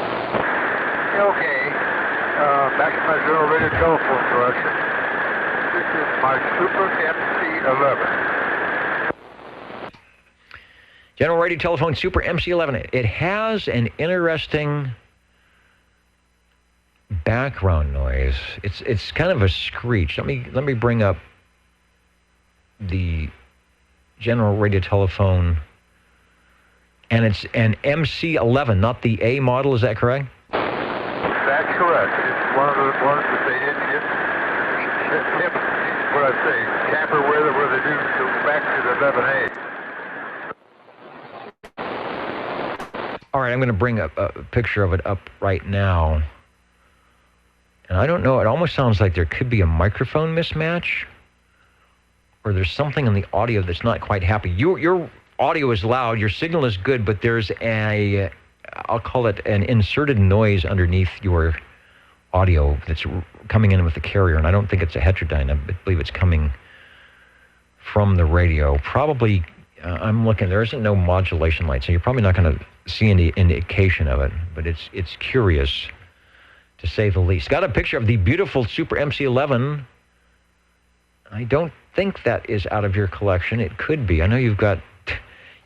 back to my general radio telephone collection. This is my Super MC11. General radio telephone Super MC11. It has an interesting background noise. It's kind of a screech. Let me bring up the general radio telephone, and it's an MC11, not the A model. Is that correct? That's correct. It's one of the ones that they didn't get hip, what I say, tamper with, where they do go back to the 11A. All right, I'm going to bring up a picture of it up right now. And I don't know, it almost sounds like there could be a microphone mismatch, or there's something in the audio that's not quite happy. Your audio is loud, your signal is good, but there's I'll call it an inserted noise underneath your audio that's coming in with the carrier, and I don't think it's a heterodyne. I believe it's coming from the radio. Probably, I'm looking, there isn't no modulation light, so you're probably not going to see any indication of it, but it's curious, to say the least. Got a picture of the beautiful Super MC11. I don't think that is out of your collection. It could be. I know you've got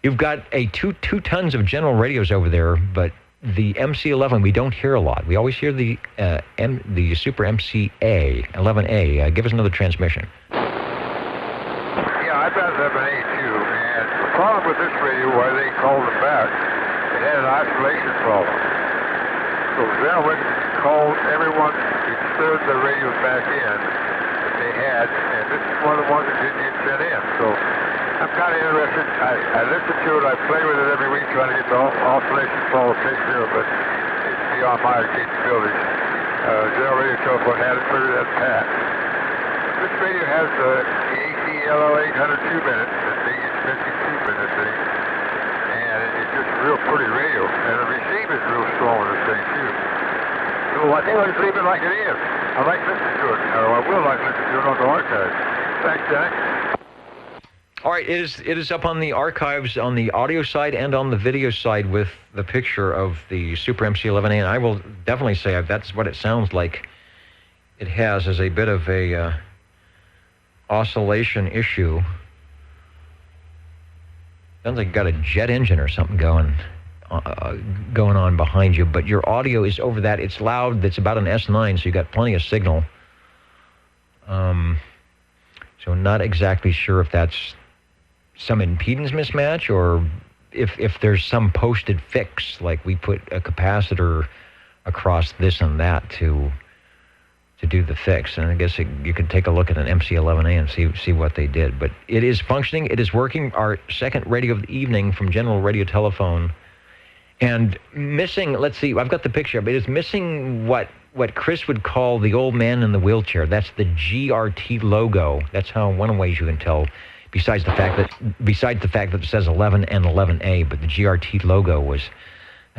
a two tons of general radios over there, but the MC11 we don't hear a lot. We always hear the Super MCA 11A. Give us another transmission. Yeah, I've got 11A too, and the problem with this radio, why they called it back, it had an oscillation problem. So then when called everyone, inserted the radios back in that they had, and this is one of the ones that didn't get sent in. So I'm kind of interested. I listen to it, I play with it every week trying to get the oscillation problem taken care of, but it's beyond my capabilities. General Radio Telephone had it figured out pat. This radio has the ACLL 802 minutes, the big expensive 2-minute thing, and it's just a real pretty radio, and the receive is real strong on this thing too. So I think I'll just leave it like it is. I like listening to it, or I will like listening to it on the archives. Thanks, Jack. All right, it is up on the archives on the audio side and on the video side with the picture of the Super MC11A, and I will definitely say that's what it sounds like. It has as a bit of a oscillation issue. Sounds like you got a jet engine or something going on behind you, but your audio is over that. It's loud. It's about an S9, so you got plenty of signal. So not exactly sure if that's some impedance mismatch or if there's some posted fix, like we put a capacitor across this and that to do the fix. And I guess you could take a look at an MC11A and see what they did. But it is functioning. It is working. Our second radio of the evening from General Radio Telephone. And missing, let's see, I've got the picture, but it's missing what Chris would call the old man in the wheelchair. That's the GRT logo. That's one of the ways you can tell, besides the fact that it says 11 and 11A, but the GRT logo was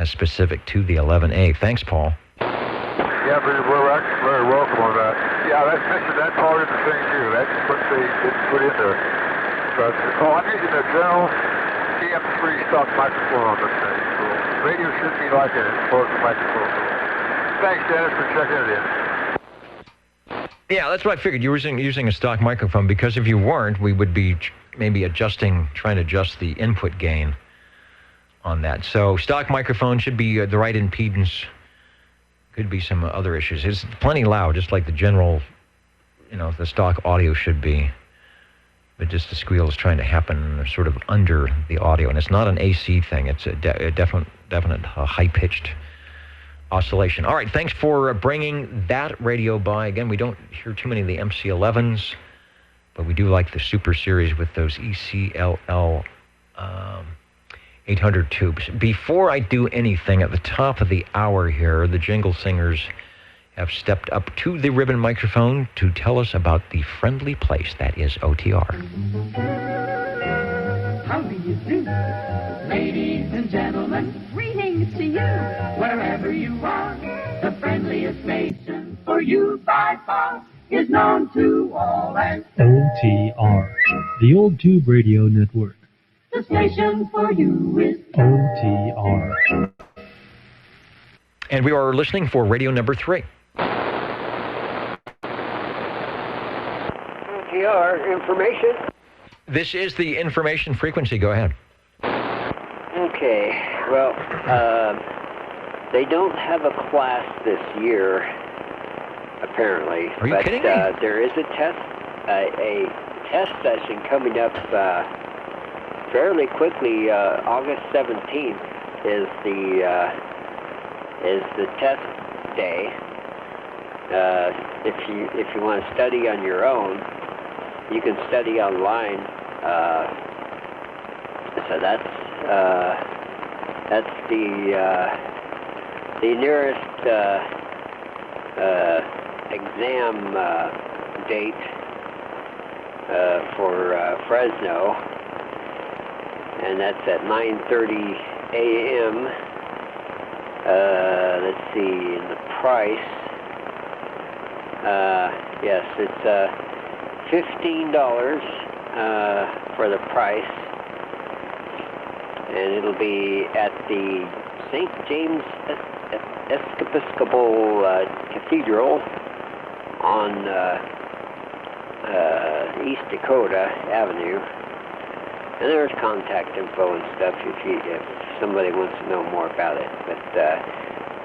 specific to the 11A. Thanks, Paul. Yeah, but we're actually very welcome on that. Yeah, that's missing that part of the thing too. That's what they didn't put in there. But I'm using a general CM3 stock microphone on this thing. So radio should be like it as far as the microphone. Thanks, Dennis, for checking it in. Yeah, that's what I figured. You were using a stock microphone, because if you weren't, we would be maybe trying to adjust the input gain on that. So stock microphone should be the right impedance. Could be some other issues. It's plenty loud, just like the general, the stock audio should be. but just the squeal is trying to happen sort of under the audio, and it's not an AC thing. It's a definite high-pitched oscillation. All right, thanks for bringing that radio by. Again, we don't hear too many of the MC11s, but we do like the Super Series with those ECLL 800 tubes. Before I do anything, at the top of the hour here, the Jingle Singers have stepped up to the ribbon microphone to tell us about the friendly place that is OTR. How do you do? Ladies and gentlemen, greetings to you. Wherever you are, the friendliest station for you by far is known to all as OTR, the Old Tube Radio Network. the station for you is OTR. And we are listening for radio number 3. OTR information. This is the information frequency. Go ahead. Okay, well, they don't have a class this year, apparently. Are you kidding me? There is a test session coming up fairly quickly. August 17th is the test day. If you want to study on your own, you can study online. So that's the nearest exam date for Fresno, and that's at 9:30 a.m. Let's see, and the price. Yes, it's $15 for the price. And it'll be at the St. James Episcopal Cathedral on East Dakota Avenue. And there's contact info and stuff if somebody wants to know more about it. But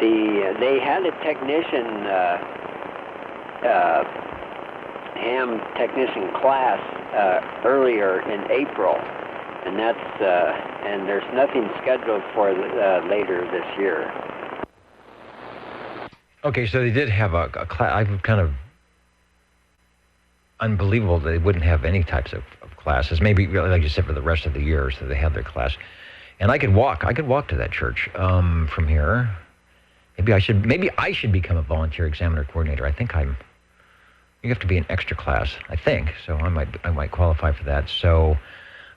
they had a technician, ham technician class earlier in April. And and there's nothing scheduled for later this year. Okay, so they did have a class. I'm kind of unbelievable they wouldn't have any types of classes. Maybe, like you said, for the rest of the year, so they have their class. And I could walk to that church from here. Maybe I should become a volunteer examiner coordinator. I think you have to be an extra class, I think. So I might qualify for that. So.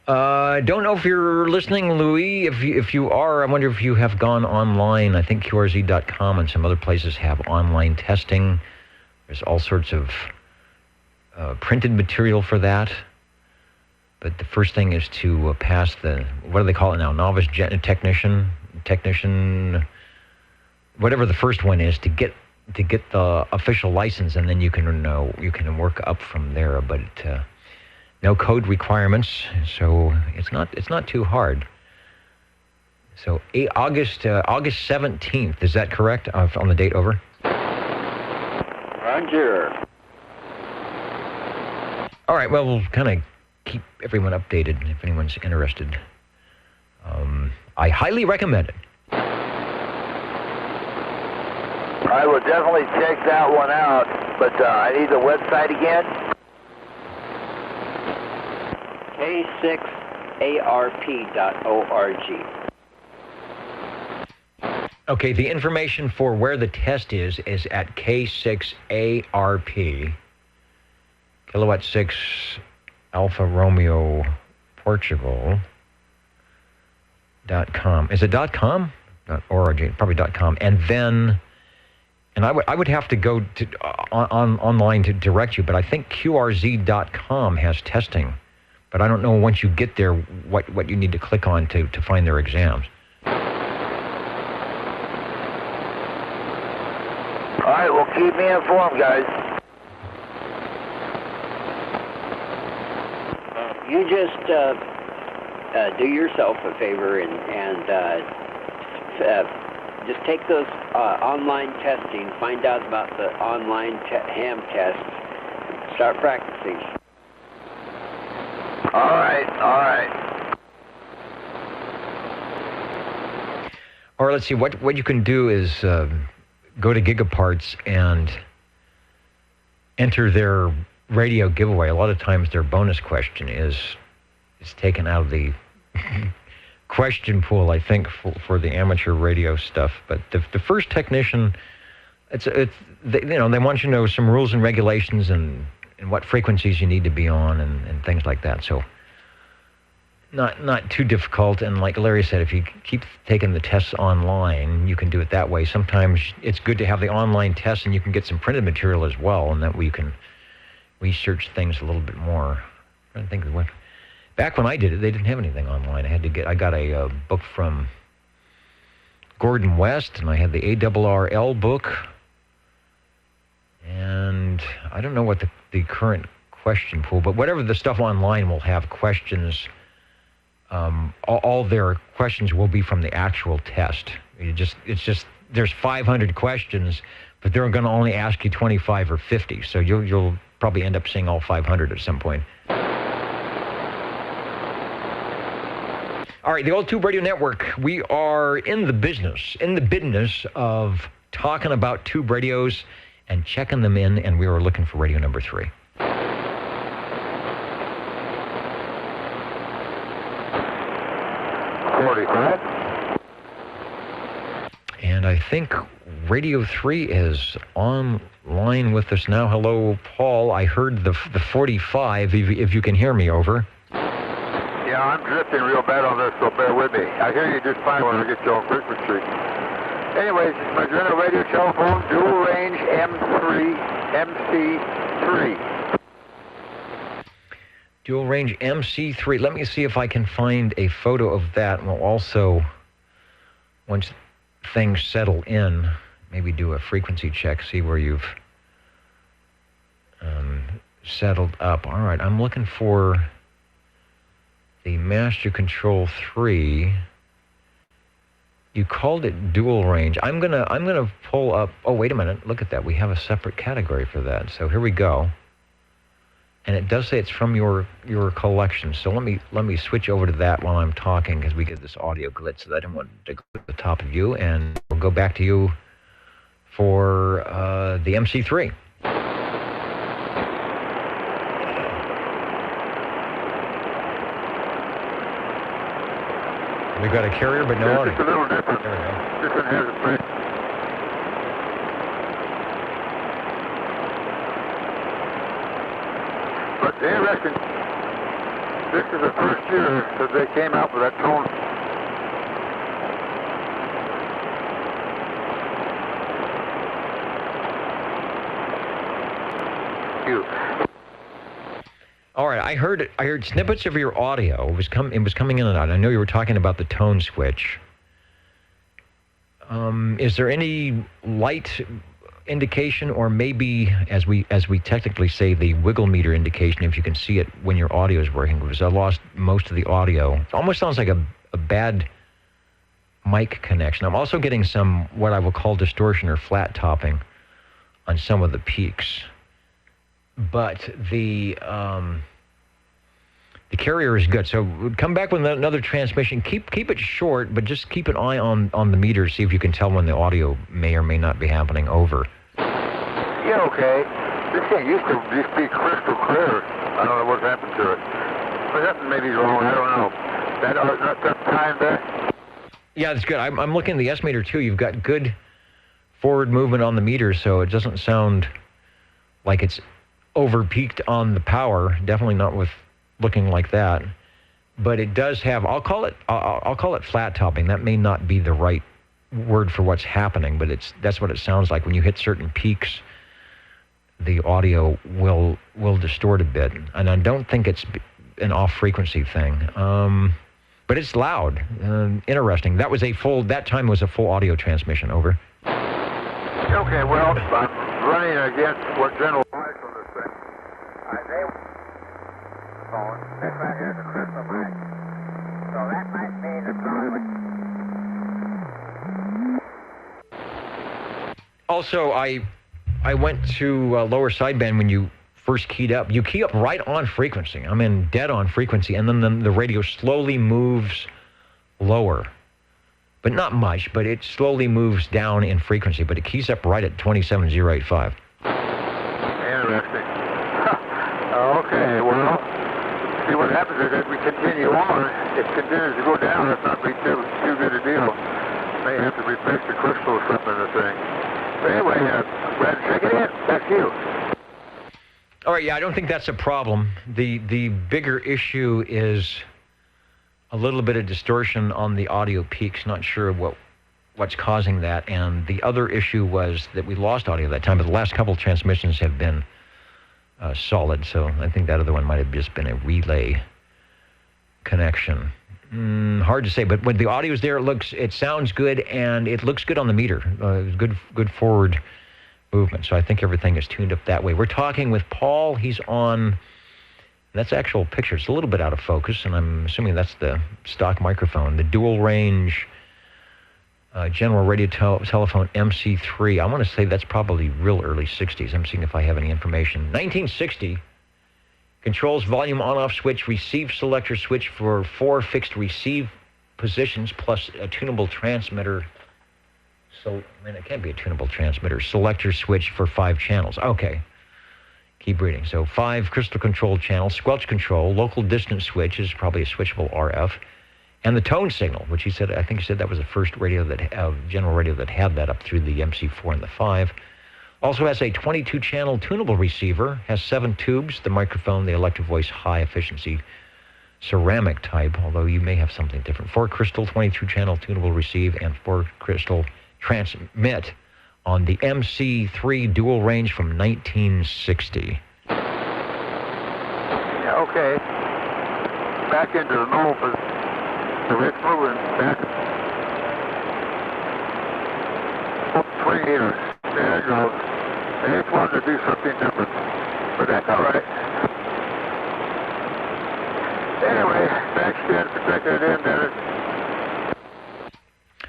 Don't know if you're listening, Louis. If you are, I wonder if you have gone online. I think QRZ.com and some other places have online testing. There's all sorts of printed material for that. But the first thing is to pass the, what do they call it now? Novice technician, whatever the first one is, to get the official license, and then you can work up from there. But no code requirements, so it's not too hard. So August 17th, is that correct? On the date, over. Roger. All right. Well, we'll kind of keep everyone updated if anyone's interested. I highly recommend it. I will definitely check that one out, but I need the website again. K6ARP.org. Okay, the information for where the test is at K6ARP, Kilowatt 6 Alpha Romeo Portugal.com. Is it .com? .org, probably .com. And then, I would have to go to online to direct you, but I think QRZ.com has testing. But I don't know once you get there what you need to click on to find their exams. All right, well, keep me informed, guys. You just do yourself a favor and just take those online testing, find out about the online ham tests, start practicing. All right. Or let's see, what you can do is go to Gigaparts and enter their radio giveaway. A lot of times their bonus question is taken out of the question pool, I think, for the amateur radio stuff. But the first technician, they want you to know some rules and regulations and what frequencies you need to be on and things like that. So not too difficult. And like Larry said, if you keep taking the tests online, you can do it that way. Sometimes it's good to have the online tests, and you can get some printed material as well, and that way you can research things a little bit more. I'm trying to think of what. Back when I did it, they didn't have anything online. I got a book from Gordon West, and I had the ARRL book. And I don't know what the current question pool, but whatever the stuff online will have questions. All their questions will be from the actual test. It's just there's 500 questions, but they're going to only ask you 25 or 50. So you'll probably end up seeing all 500 at some point. All right, the Old Tube Radio Network. We are in the business of talking about tube radios and checking them in, and we are looking for radio number 3. And I think Radio 3 is online with us now. Hello, Paul. I heard the 45, if you can hear me, over. Yeah, I'm drifting real bad on this, so bear with me. I hear you just fine when I get you on frequency. Anyways, it's my general radio telephone, dual range MC3. Dual range MC3. Let me see if I can find a photo of that. We'll also, once things settle in, maybe do a frequency check, see where you've settled up. All right, I'm looking for the Master Control 3. You called it dual range. I'm gonna pull up. Oh, wait a minute. Look at that. We have a separate category for that. So here we go. And it does say it's from your collection. So let me switch over to that while I'm talking, because we get this audio glitch, so I didn't want to go to the top of you, and we'll go back to you for the MC3. We've got a carrier, but no audio. It's a little different. There we go. This one has a print. But they reckon this is the first year that they came out with that tone. All right, I heard snippets of your audio. It was coming in and out. I know you were talking about the tone switch. Is there any light indication, or maybe, as we technically say, the wiggle meter indication, if you can see it when your audio is working? Because I lost most of the audio. It almost sounds like a bad mic connection. I'm also getting some what I will call distortion or flat topping on some of the peaks. But the carrier is good. So come back with another transmission. Keep it short, but just keep an eye on the meter. See if you can tell when the audio may or may not be happening over. Yeah, okay. This thing used to just be crystal clear. I don't know what's happened to it. But that may be wrong. I don't know. That time there. Yeah, that's good. I'm looking at the S meter too. You've got good forward movement on the meter, so it doesn't sound like it's over-peaked on the power. Definitely not with looking like that. But it does have, I'll call it flat topping. That may not be the right word for what's happening, but that's what it sounds like. When you hit certain peaks, the audio will distort a bit. And I don't think it's an off-frequency thing. But it's loud. Interesting. That time was a full audio transmission. Over. Okay, well, I'm running against what General Price on this thing. This right here is a crystal mic. So that might mean it's Also, I went to lower sideband when you first keyed up, you key up right on frequency. I'm in dead on frequency, and then the radio slowly moves lower. But not much, but it slowly moves down in frequency, but it keys up right at 27085. Interesting. Okay, well, see what happens is as we continue on, it continues to go down. It's not too good a deal. May have to replace the crystal or something in the thing. But anyway, Brad, check it in. Back to you. All right, yeah, I don't think that's a problem. The bigger issue is a little bit of distortion on the audio peaks. Not sure what's causing that. And the other issue was that we lost audio that time, but the last couple of transmissions have been solid. So I think that other one might have just been a relay connection. Hard to say, but when the audio is there, it sounds good, and it looks good on the meter. Good forward movement. So I think everything is tuned up that way. We're talking with Paul. He's on. That's actual picture. It's a little bit out of focus, and I'm assuming that's the stock microphone, the dual range General Radio Telephone MC3. I want to say that's probably real early 60s. I'm seeing if I have any information. 1960. Controls volume on-off switch, receive selector switch for 4 fixed receive positions, plus a tunable transmitter. So, it can't be a tunable transmitter. Selector switch for 5 channels. Okay. Keep reading. So 5 crystal control channels, squelch control, local distance switch is probably a switchable RF, and the tone signal, which I think he said that was the first radio general radio that had that up through the MC4 and the 5. Also has a 22-channel tunable receiver, has 7 tubes, the microphone, the Electro Voice high efficiency ceramic type, although you may have something different. 4 crystal, 22-channel tunable receive, and 4 crystal transmit on the MC3 dual range from 1960. Yeah, okay. Back into the normal position. So it's moving back. 28. There it goes. I just wanted to do something different, but that's all right. Anyway, thanks again for checking it in, Dennis.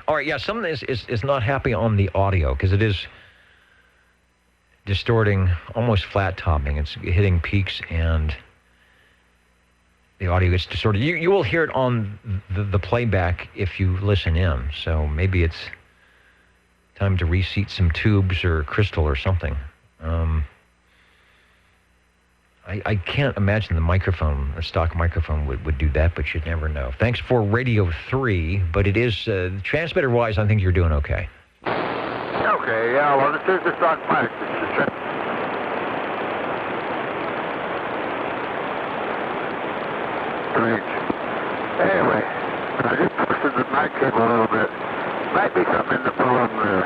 All right, yeah, something is not happy on the audio because it is distorting, almost flat topping. It's hitting peaks and the audio gets distorted. You will hear it on the playback if you listen in, so maybe it's time to reseat some tubes or crystal or something. I can't imagine the microphone, a stock microphone, would do that, but you'd never know. Thanks for Radio 3, but it is, transmitter-wise, I think you're doing okay. Okay, yeah, well, this is the stock mic. Strange. Anyway, I just twisted the mic cable a little bit. Might be something in the problem there.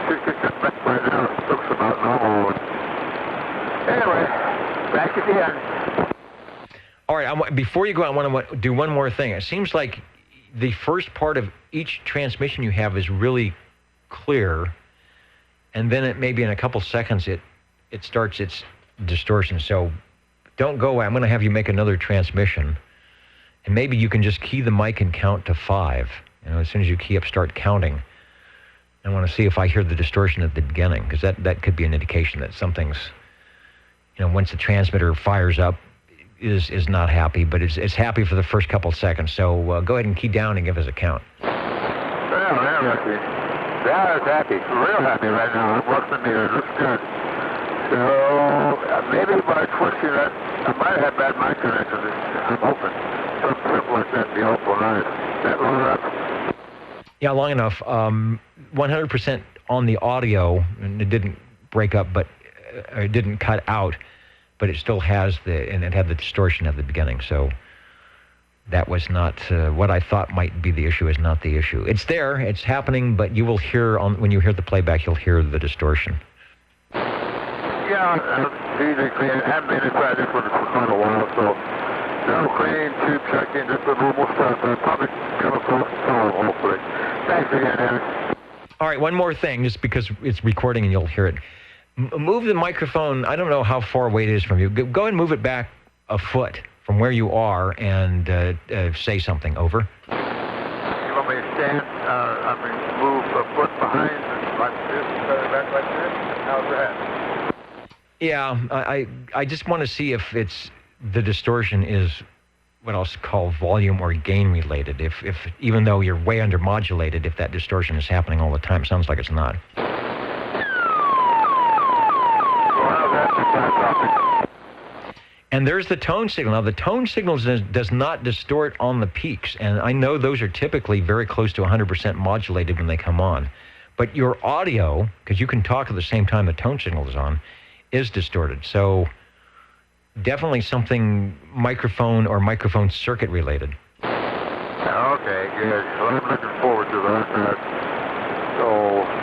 Just get back right now. It looks about normal. Anyway, back again. All right, before you go, I want to do one more thing. It seems like the first part of each transmission you have is really clear, and then it maybe in a couple seconds it starts its distortion. So don't go away. I'm going to have you make another transmission, and maybe you can just key the mic and count to 5. As soon as you key up, start counting. I want to see if I hear the distortion at the beginning, because that could be an indication that something's, once the transmitter fires up, is not happy, but it's happy for the first couple seconds. So go ahead and key down and give us a count. Well, happy. Yeah, it's happy. Real happy right now. I'm working the meter. It looks good. So maybe by twisting that, I might have bad mic connection. I'm hoping something simple like that be helpful. Nice. That long up. Yeah, long enough. 100% on the audio, and it didn't break up, but it didn't cut out, but it still has and it had the distortion at the beginning. So that was not what I thought might be the issue. Is not the issue. It's there, it's happening, but you will hear when you hear the playback, you'll hear the distortion. Yeah, easy clean. I haven't been inside this one for quite a while, so no clean, tube checking, just the normal stuff. I'll probably come across the phone, hopefully. Thanks again, Eric. All right, one more thing, just because it's recording and you'll hear it. Move the microphone. I don't know how far away it is from you. Go and move it back a foot from where you are and say something. Over. You want me to stand? Move a foot behind like this, back like this? How's that? Yeah, I just want to see if the distortion is what I'll call volume or gain related. If even though you're way under modulated, if that distortion is happening all the time, sounds like it's not. And there's the tone signal. Now, the tone signal does not distort on the peaks, and I know those are typically very close to 100% modulated when they come on. But your audio, because you can talk at the same time the tone signal is on, is distorted. So definitely something microphone or microphone circuit related. Okay, good. Well, I'm looking forward to that. So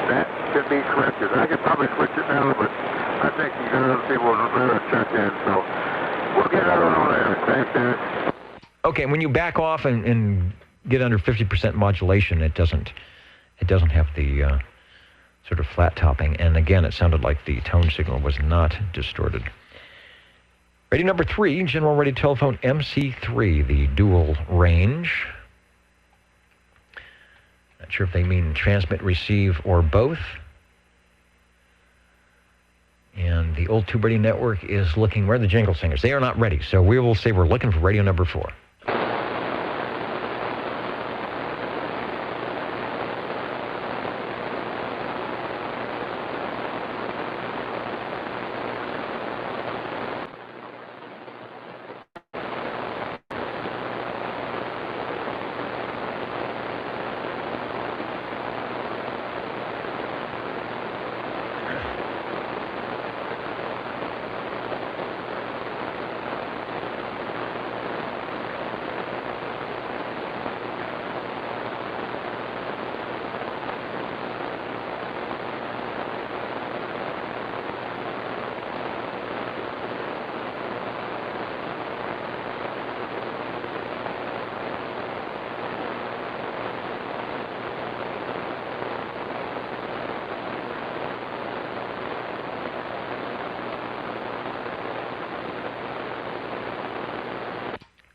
that could be corrected. I could probably switch it now, but I think you got other people to check in, so we'll get out on there. Thanks, Dennis. Okay, when you back off and get under 50% modulation, it doesn't have the sort of flat topping. And again, it sounded like the tone signal was not distorted. Radio number 3, General Radio Telephone MC3, the dual range. Not sure if they mean transmit, receive, or both. And the Old Tube Radio Network is looking, where are the Jingle Singers? They are not ready, so we will say we're looking for radio number 4.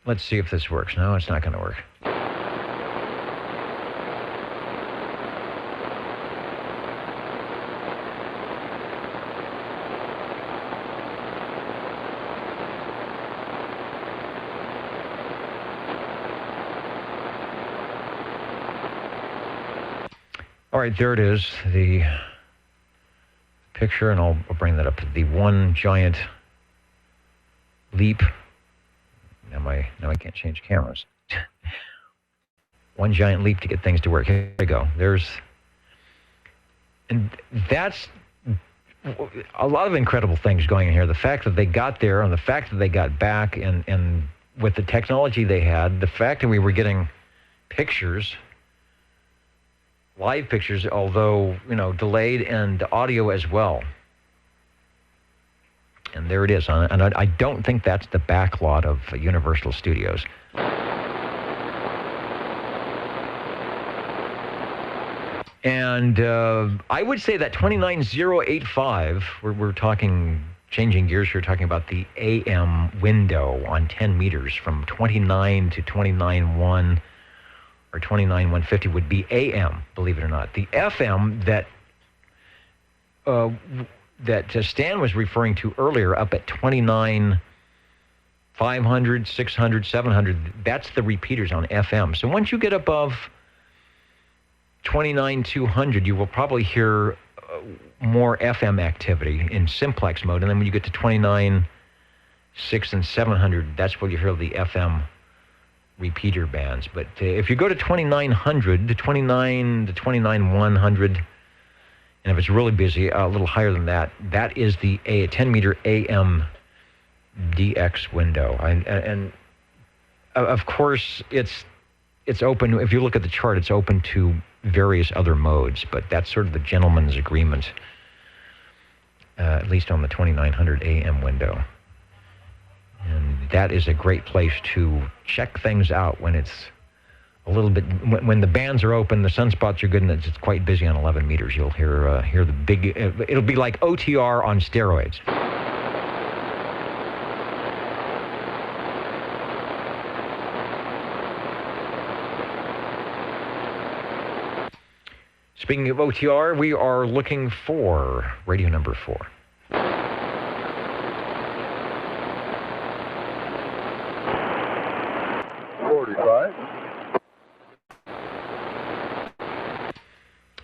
Let's see if this works. No, it's not going to work. All right, there it is, the picture, and I'll bring that up. The one giant leap. Now I can't change cameras. One giant leap to get things to work. Here we go. And that's a lot of incredible things going on here. The fact that they got there and the fact that they got back and with the technology they had, the fact that we were getting pictures, live pictures, although, delayed, and audio as well. And there it is. And I don't think that's the back lot of Universal Studios. And I would say that 29085, we're talking, changing gears here, talking about the AM window on 10 meters from 29 to 29.1 or 29.150 would be AM, believe it or not. The FM that Stan was referring to earlier, up at 29,500, 600, 700, that's the repeaters on FM. So once you get above 29,200, you will probably hear more FM activity in simplex mode. And then when you get to 29,600 and 700, that's where you hear the FM repeater bands. But if you go to 2900 to 29 to 29,100, and if it's really busy, a little higher than that, that is the 10-meter AM DX window. And of course, it's open. If you look at the chart, it's open to various other modes, but that's sort of the gentleman's agreement, at least on the 2900 AM window. And that is a great place to check things out when it's a little bit, when the bands are open, the sunspots are good, and it's quite busy on 11 meters. You'll hear the big, it'll be like OTR on steroids. Speaking of OTR, we are looking for radio number 4.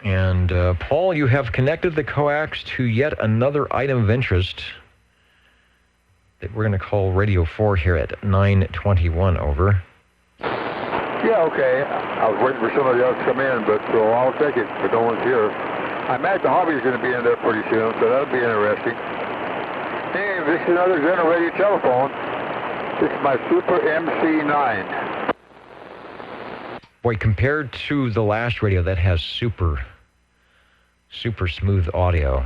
And Paul, you have connected the coax to yet another item of interest that we're going to call Radio 4 here at 9:21. Over. Yeah, okay. I was waiting for somebody else to come in, but so I'll take it, but no one's here. I imagine Hobby's going to be in there pretty soon, so that'll be interesting. Hey, this is another General Radio telephone. This is my Super MC9. Boy, compared to the last radio that has super smooth audio,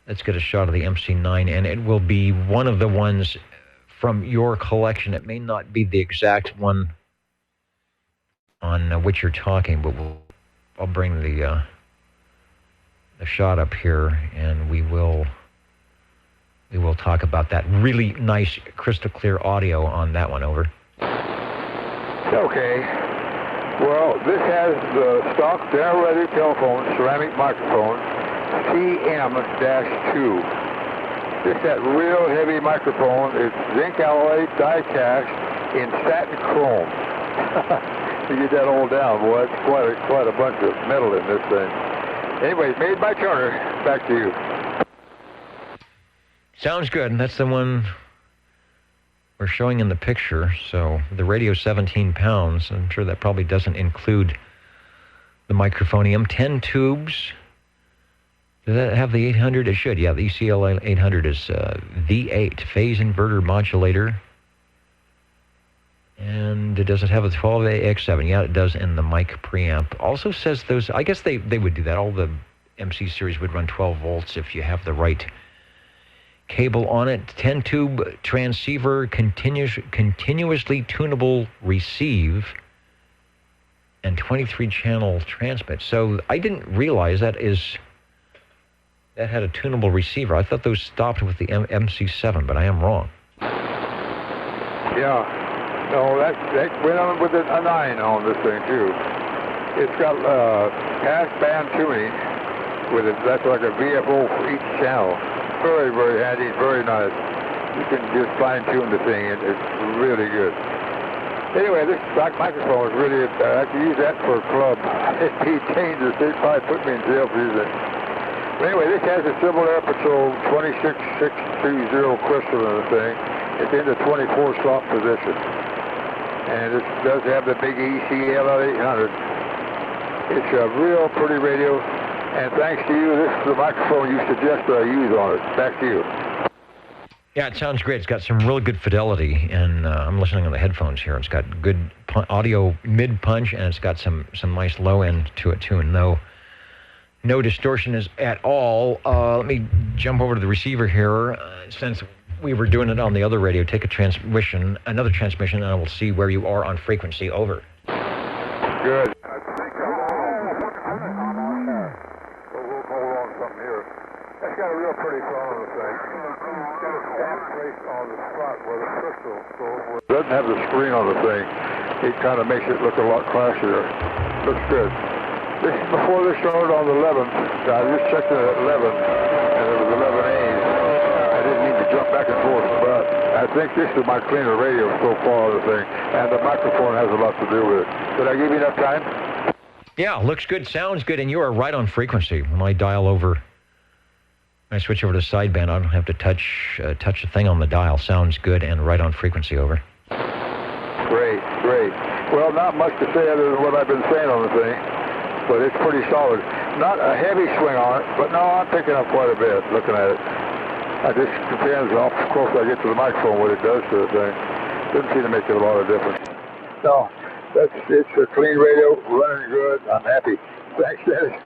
let's get a shot of the MC9, and it will be one of the ones from your collection. It may not be the exact one on which you're talking, but I'll bring the shot up here, and we will talk about that. Really nice, crystal clear audio on that one. Over. Okay. Well, this has the stock General Radio telephone ceramic microphone CM-2. Just that real heavy microphone. It's zinc alloy die cast in satin chrome. You get that all down, boy. It's quite a bunch of metal in this thing. Anyway, made by Turner. Back to you. Sounds good. That's the one we're showing in the picture. So the radio's 17 pounds. I'm sure that probably doesn't include the microphonium. 10 tubes. Does that have the 800? It should. Yeah, the ECL 800 is V8 phase inverter modulator. And does it have a 12AX7? Yeah, it does in the mic preamp. Also says those, I guess they would do that. All the MC series would run 12 volts if you have the right cable on it. 10-tube transceiver, continuously tunable receive, and 23-channel transmit. So I didn't realize that had a tunable receiver. I thought those stopped with the MC7, but I am wrong. Yeah. No, that went on with a 9 on this thing, too. It's got pass band tuning with it. That's like a VFO for each channel. Very, very handy, very nice. You can just fine-tune the thing, and it's really good. Anyway, this stock microphone is really, I could use that for a club. If he changes, they'd probably put me in jail for using it. But anyway, this has a Civil Air Patrol 26620 crystal in the thing. It's in the 24 slot position. And it does have the big ECL 800. It's a real pretty radio. And thanks to you, this is the microphone you suggest that I use on it. Back to you. Yeah, it sounds great. It's got some really good fidelity, and I'm listening on the headphones here. It's got good audio mid-punch, and it's got some nice low end to it, too, and no distortion at all. Let me jump over to the receiver here. Since we were doing it on the other radio, take another transmission, and I will see where you are on frequency. Over. Good. That's got a real pretty phone on the thing. It's got a stamp placed on the spot where the crystal goes. It doesn't have the screen on the thing. It kind of makes it look a lot classier. Looks good. This is before they started on the 11th. I just checked it at 11, and it was 11A's. I didn't need to jump back and forth, but I think this is my cleaner radio so far on the thing, and the microphone has a lot to do with it. Did I give you enough time? Yeah, looks good, sounds good, and you are right on frequency. When I dial over, I switch over to sideband, I don't have to touch the thing on the dial. Sounds good and right on frequency. Over. Great. Well, not much to say other than what I've been saying on the thing, but it's pretty solid. Not a heavy swing on it, but no, I'm picking up quite a bit looking at it. It just depends how close I get to the microphone, what it does to the thing. Doesn't seem to make it a lot of difference. No, it's a clean radio, running good. I'm happy. Thanks, Dennis.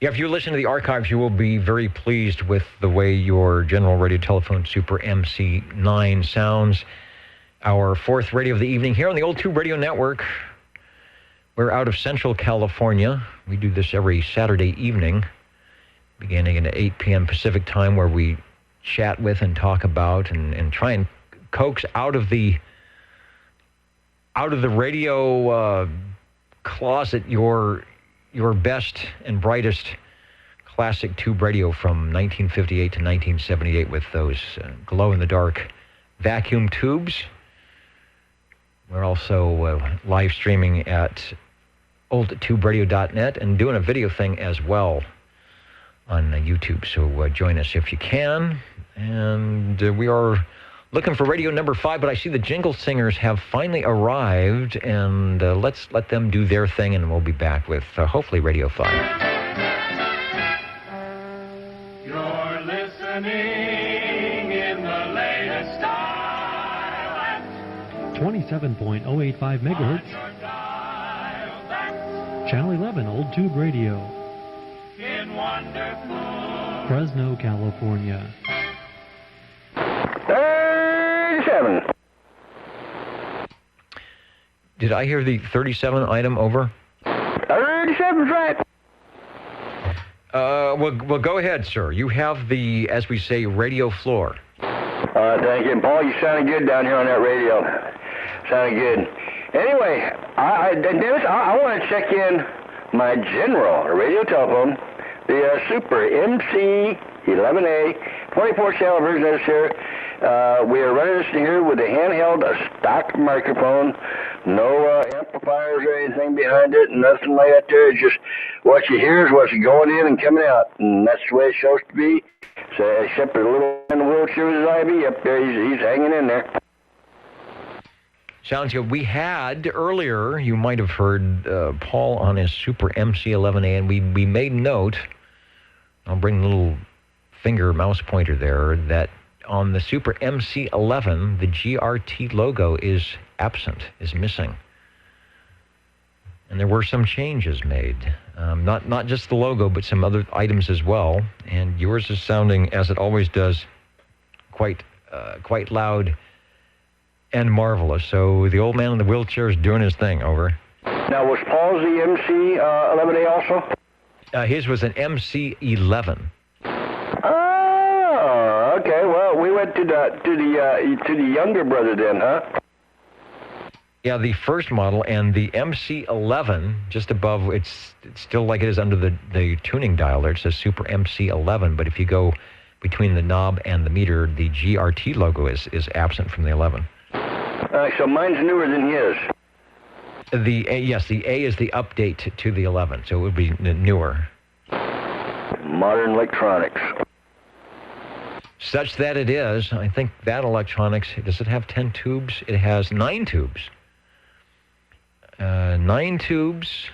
Yeah, if you listen to the archives, you will be very pleased with the way your General Radio Telephone Super MC9 sounds. Our fourth radio of the evening here on the Old Tube Radio Network. We're out of Central California. We do this every Saturday evening, beginning at 8 p.m. Pacific time, where we chat with and talk about and try and coax out of the radio closet your best and brightest classic tube radio from 1958 to 1978 with those glow-in-the-dark vacuum tubes. We're also live streaming at oldtuberadio.net, and doing a video thing as well on YouTube. So join us if you can. And we are looking for radio number 5, but I see the Jingle Singers have finally arrived, and let's let them do their thing, and we'll be back with hopefully Radio 5. You're listening in the latest style. 27.085 megahertz. Channel 11, Old Tube Radio. In wonderful Fresno, California. 37. Did I hear the 37 item over? 37's right. Well, go ahead, sir. You have the, as we say, radio floor. Thank you. And Paul, you sounded good down here on that radio. Sounded good. Anyway, Dennis, I want to check in my general radio telephone, the Super MC11A 24-channel version of this here. We are running this here with a handheld stock microphone, no amplifiers or anything behind it, nothing like that there. It's just what you hear is what's going in and coming out, and that's the way it's supposed to be. So, except for the little in the wheelchair with his IV up there, he's hanging in there. Sounds good. We had earlier, you might have heard Paul on his Super MC11A, and we made note, I'll bring the little finger mouse pointer there, that on the Super MC11, the GRT logo is absent, is missing. And there were some changes made. Not just the logo, but some other items as well. And yours is sounding, as it always does, quite loud and marvelous. So the old man in the wheelchair is doing his thing. Over. Now, was Paul's the MC11A also? His was an MC11. Oh, okay. Well, we went to the younger brother then, huh? Yeah, the first model, and the MC11 just above, it's still like it is under the tuning dial there. It says Super MC11, but if you go between the knob and the meter, the GRT logo is absent from the 11. So mine's newer than his. Yes, the A is the update to the 11, so it would be newer. Modern electronics. Such that it is. I think that electronics, does it have 10 tubes? It has 9 tubes. 9 tubes.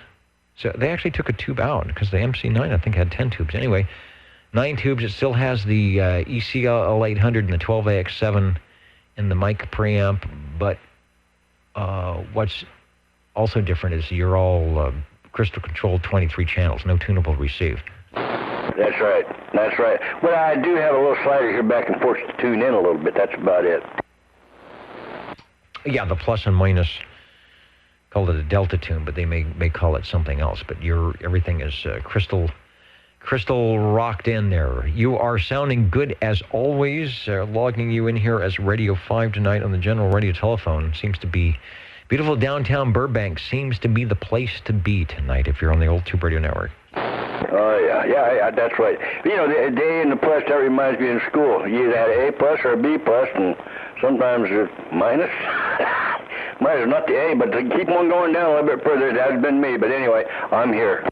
So they actually took a tube out because the MC9, I think, had 10 tubes. Anyway, 9 tubes. It still has the ECL 800 and the 12AX7 and the mic preamp, but what's also different is you're all crystal controlled 23 channels, no tunable receive. That's right. That's right. Well, I do have a little slider here back and forth to tune in a little bit. That's about it. Yeah, the plus and minus, call it a delta tune, but they may call it something else. But everything is crystal rocked in there. You are sounding good as always. Logging you in here as Radio 5 tonight on the general radio telephone. Seems to be beautiful downtown Burbank. Seems to be the place to be tonight if you're on the Old Tube Radio Network. Oh, yeah, that's right. You know, the A and the plus, that reminds me in school. You either had an A plus or a B plus, and sometimes a minus. Minus not the A, but to keep on going down a little bit further, that has been me. But anyway, I'm here.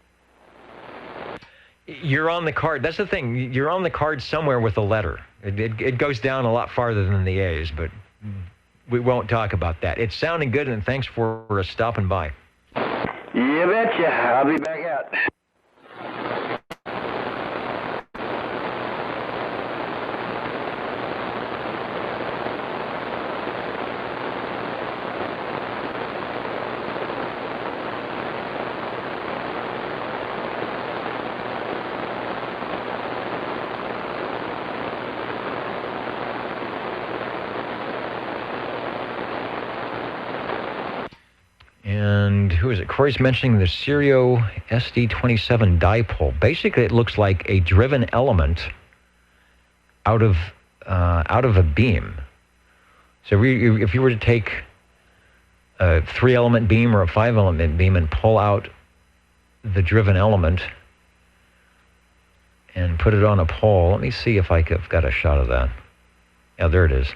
You're on the card. That's the thing. You're on the card somewhere with a letter. It goes down a lot farther than the A's, but we won't talk about that. It's sounding good, and thanks for stopping by. You betcha. I'll be back out. And who is it? Corey's mentioning the Sirio SD27 dipole. Basically, it looks like a driven element out of a beam. So if you were to take a 3-element beam or a 5-element beam and pull out the driven element and put it on a pole, let me see if I've got a shot of that. Yeah, there it is.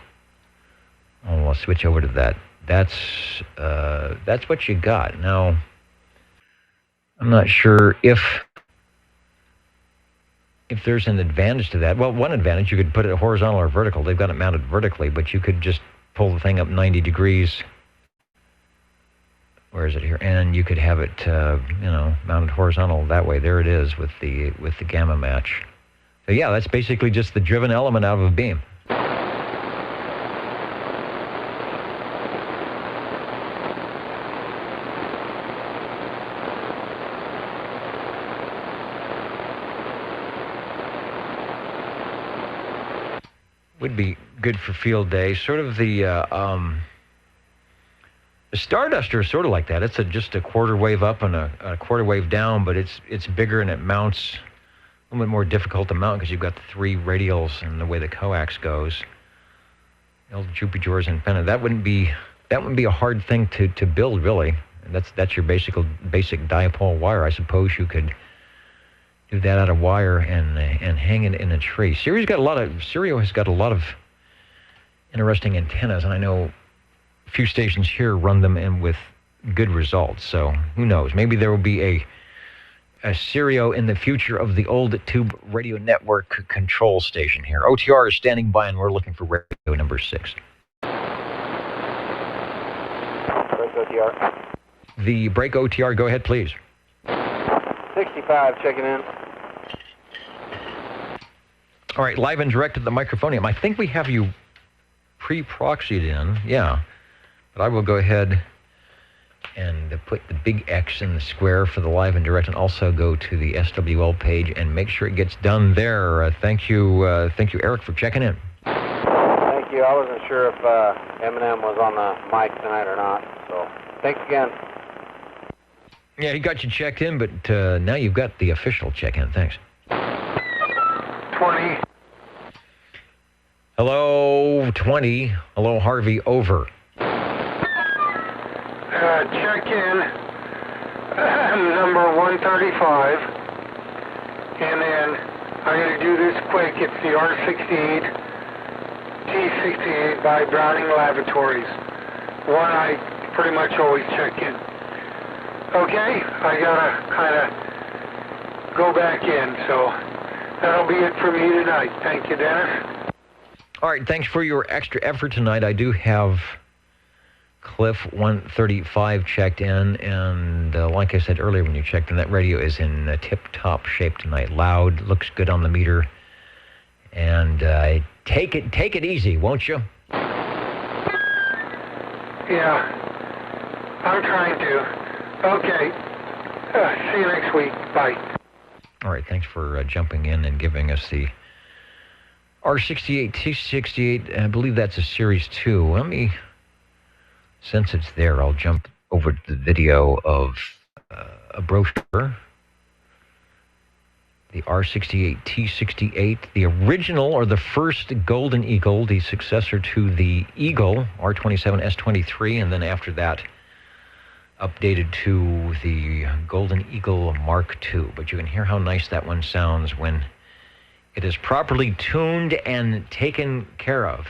I'll switch over to that. That's what you got. Now, I'm not sure if there's an advantage to that. Well, one advantage, you could put it horizontal or vertical. They've got it mounted vertically, but you could just pull the thing up 90 degrees. Where is it here? And you could have it, mounted horizontal that way. There it is with the gamma match. So yeah, that's basically just the driven element out of a beam. Would be good for field day. Sort of the Starduster is sort of like that. It's just a quarter wave up and a quarter wave down, but it's bigger and it mounts a little bit more difficult to mount because you've got the 3 radials and the way the coax goes. The old Jupiter's antenna. That wouldn't be a hard thing to build, really. And that's your basic dipole wire. I suppose you could do that out of wire and hang it in a tree. Stereo has got a lot of interesting antennas, and I know a few stations here run them in with good results. So who knows? Maybe there will be a stereo in the future of the old tube radio network control station here. OTR is standing by, and we're looking for radio number 6. Break OTR. The break OTR, go ahead, please. 65 checking in. All right, live and direct at the microphonium. I think we have you pre-proxied in, yeah. But I will go ahead and put the big X in the square for the live and direct, and also go to the SWL page and make sure it gets done there. Thank you, Eric, for checking in. Thank you. I wasn't sure if Eminem was on the mic tonight or not, so thanks again. Yeah, he got you checked in, but now you've got the official check-in. Thanks. 20. Hello, 20. Hello, Harvey, over. Check in number 135, and then I'm going to do this quick. It's the R68 T68 by Browning Laboratories. One I pretty much always check in. Okay, I gotta kind of go back in, so that'll be it for me tonight. Thank you, Dennis. All right, thanks for your extra effort tonight. I do have Cliff 135 checked in, and like I said earlier when you checked in, that radio is in tip-top shape tonight. Loud, looks good on the meter, and take it easy, won't you? Yeah, I'm trying to. Okay, see you next week. Bye. All right, thanks for jumping in and giving us the R68 T68. I believe that's a Series 2. Let me... Since it's there, I'll jump over to the video of a brochure. The R68 T68, the original or the first Golden Eagle, the successor to the Eagle, R27 S23, and then after that, updated to the Golden Eagle Mark II. But you can hear how nice that one sounds when it is properly tuned and taken care of.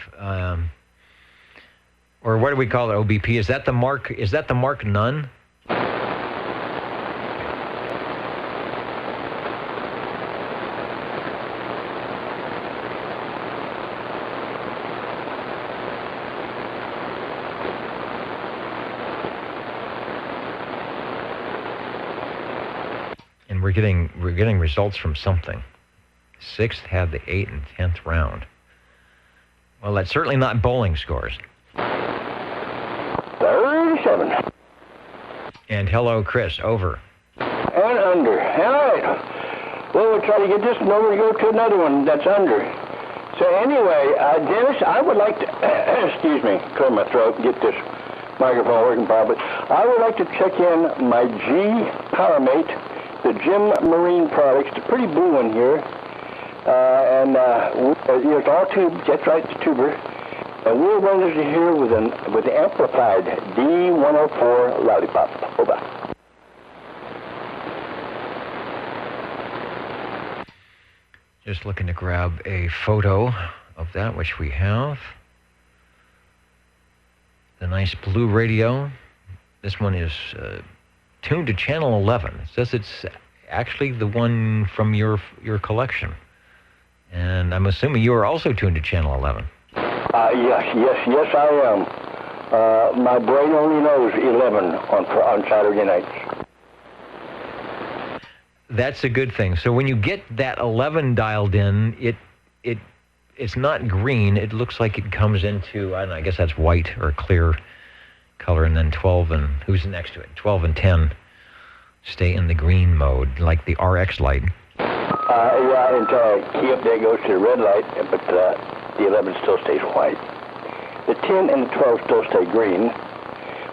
Or what do we call it, OBP? Is that the Mark None? And we're getting results from something. 6th had the 8th and 10th round. Well, that's certainly not bowling scores. 37. And hello, Chris, over. And under. All right. Well, we'll try to get this one over and go to another one that's under. So anyway, Dennis, I would like to, excuse me, clear my throat and get this microphone working properly. I would like to check in my G PowerMate, the Jim Marine products. It's a pretty blue one here. It's all tube, that's right, the tuber. And we're running this here with an amplified D104 lollipop. Over. Just looking to grab a photo of that, which we have. The nice blue radio. This one is tuned to channel 11. It says it's actually the one from your collection. And I'm assuming you are also tuned to channel 11. Yes, I am. My brain only knows 11 on Saturday nights. That's a good thing. So when you get that 11 dialed in, it's not green. It looks like it comes into, I don't know, I guess that's white or clear color, and then 12 and, who's next to it? 12 and 10 stay in the green mode, like the RX light. Yeah, until key up there goes to the red light, but the 11 still stays white. The 10 and the 12 still stay green.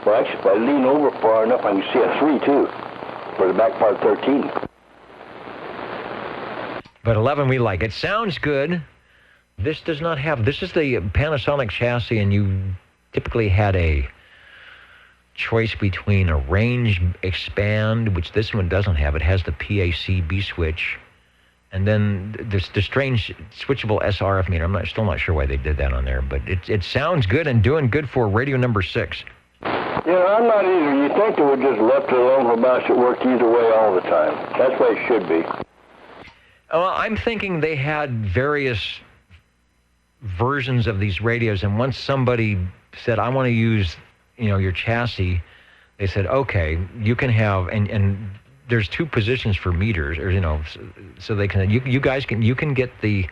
Well, actually, if I lean over far enough, I can see a 3, too, for the back part of 13. But 11 we like. It sounds good. This does not have, this is the Panasonic chassis, and you typically had a choice between a range expand, which this one doesn't have. It has the PAC-B switch, and then there's the strange switchable SRF meter. Still not sure why they did that on there, but it sounds good and doing good for radio number 6. I'm not either. You think they would just left it alone for about it worked either way all the time. That's the way it should be. Well, I'm thinking they had various versions of these radios, and once somebody said, I want to use, your chassis, they said, okay, you can have, and there's 2 positions for meters, or, so they can, you guys can get the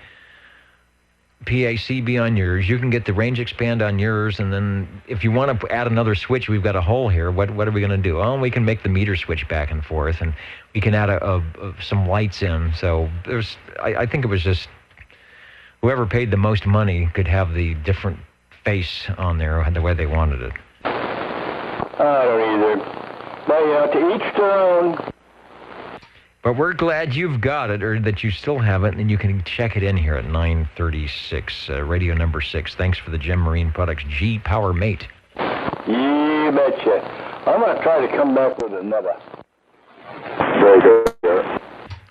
PAC-B on yours, you can get the range expand on yours, and then if you want to add another switch, we've got a hole here. What are we going to do? Oh, we can make the meter switch back and forth, and we can add some lights in. So I think it was just whoever paid the most money could have the different face on there the way they wanted it. I don't either. But to each their own. But we're glad you've got it, or that you still have it, and you can check it in here at 936, radio number 6. Thanks for the Gem Marine Products G-Power Mate. You betcha. I'm going to try to come back with another. Very good.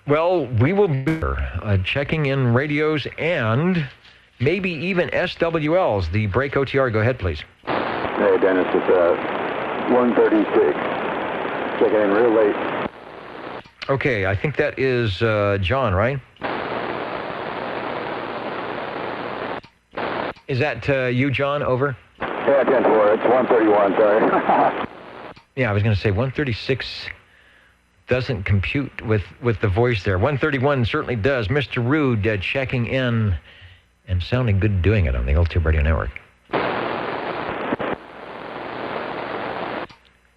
Well, we will be checking in radios and maybe even SWLs, the break OTR. Go ahead, please. Hey, Dennis, it's 136. Checking in real late. Okay, I think that is John, right? Is that you, John? Over? Yeah, 10-4. It's 131, sorry. Yeah, I was going to say 136 doesn't compute with the voice there. 131 certainly does. Mr. Rude checking in and sounding good doing it on the Old Tube Radio Network.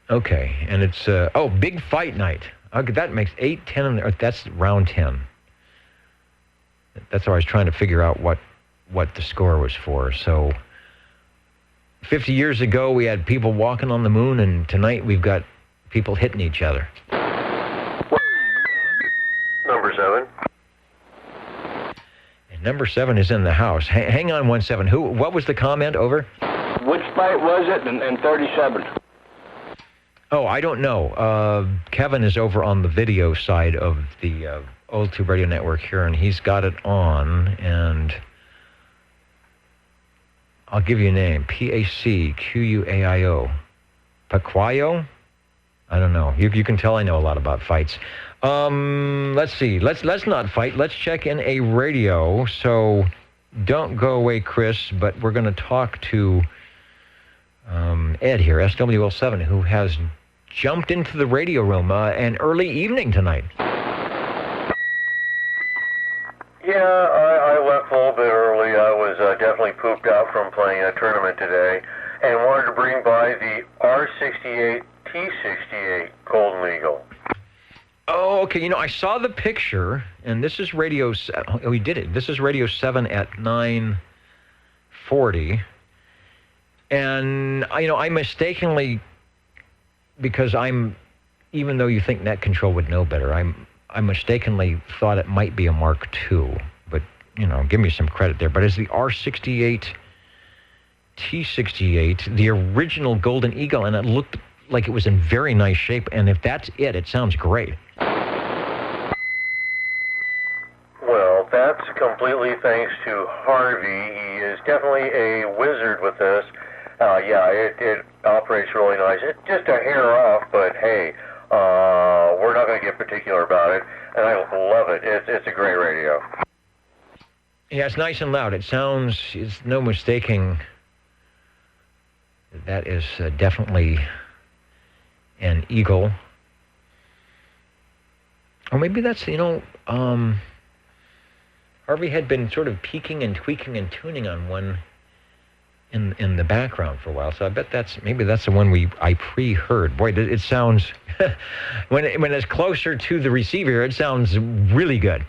Okay, and it's, big fight night. Okay, that makes 8, 10, that's round 10. That's what I was trying to figure out what the score was for. So 50 years ago, we had people walking on the moon, and tonight we've got people hitting each other. Number 7. And number 7 is in the house. Hang on 17. What was the comment? Over? Which fight was it in 37? Oh, I don't know. Kevin is over on the video side of the Old Tube Radio Network here, and he's got it on, and I'll give you a name. P-A-C-Q-U-A-I-O. Paquayo? I don't know. You can tell I know a lot about fights. Let's see. Let's not fight. Let's check in a radio. So don't go away, Chris, but we're going to talk to Ed here, SWL7, who has jumped into the radio room an early evening tonight. Yeah, I left a little bit early. I was definitely pooped out from playing a tournament today, and wanted to bring by the R68 T68 Golden Eagle. Oh, okay. I saw the picture, and this is radio. We did it. This is radio 7 at 9:40, and I mistakenly, because even though you think Net Control would know better, I mistakenly thought it might be a Mark II, but give me some credit there. But it's the R68 T68, the original Golden Eagle, and it looked like it was in very nice shape. And if that's it sounds great. Well, that's completely thanks to Harvey. He is definitely a wizard with this. It operates really nice. It's just a hair off, but hey, We're not going to get particular about it, and I love it. It's a great radio. Yeah, it's nice and loud. It sounds, it's no mistaking, that is definitely an Eagle. Or maybe that's, Harvey had been sort of peaking and tweaking and tuning on one in the background for a while. So I bet maybe that's the one I pre-heard. Boy, it sounds, when it's closer to the receiver, it sounds really good.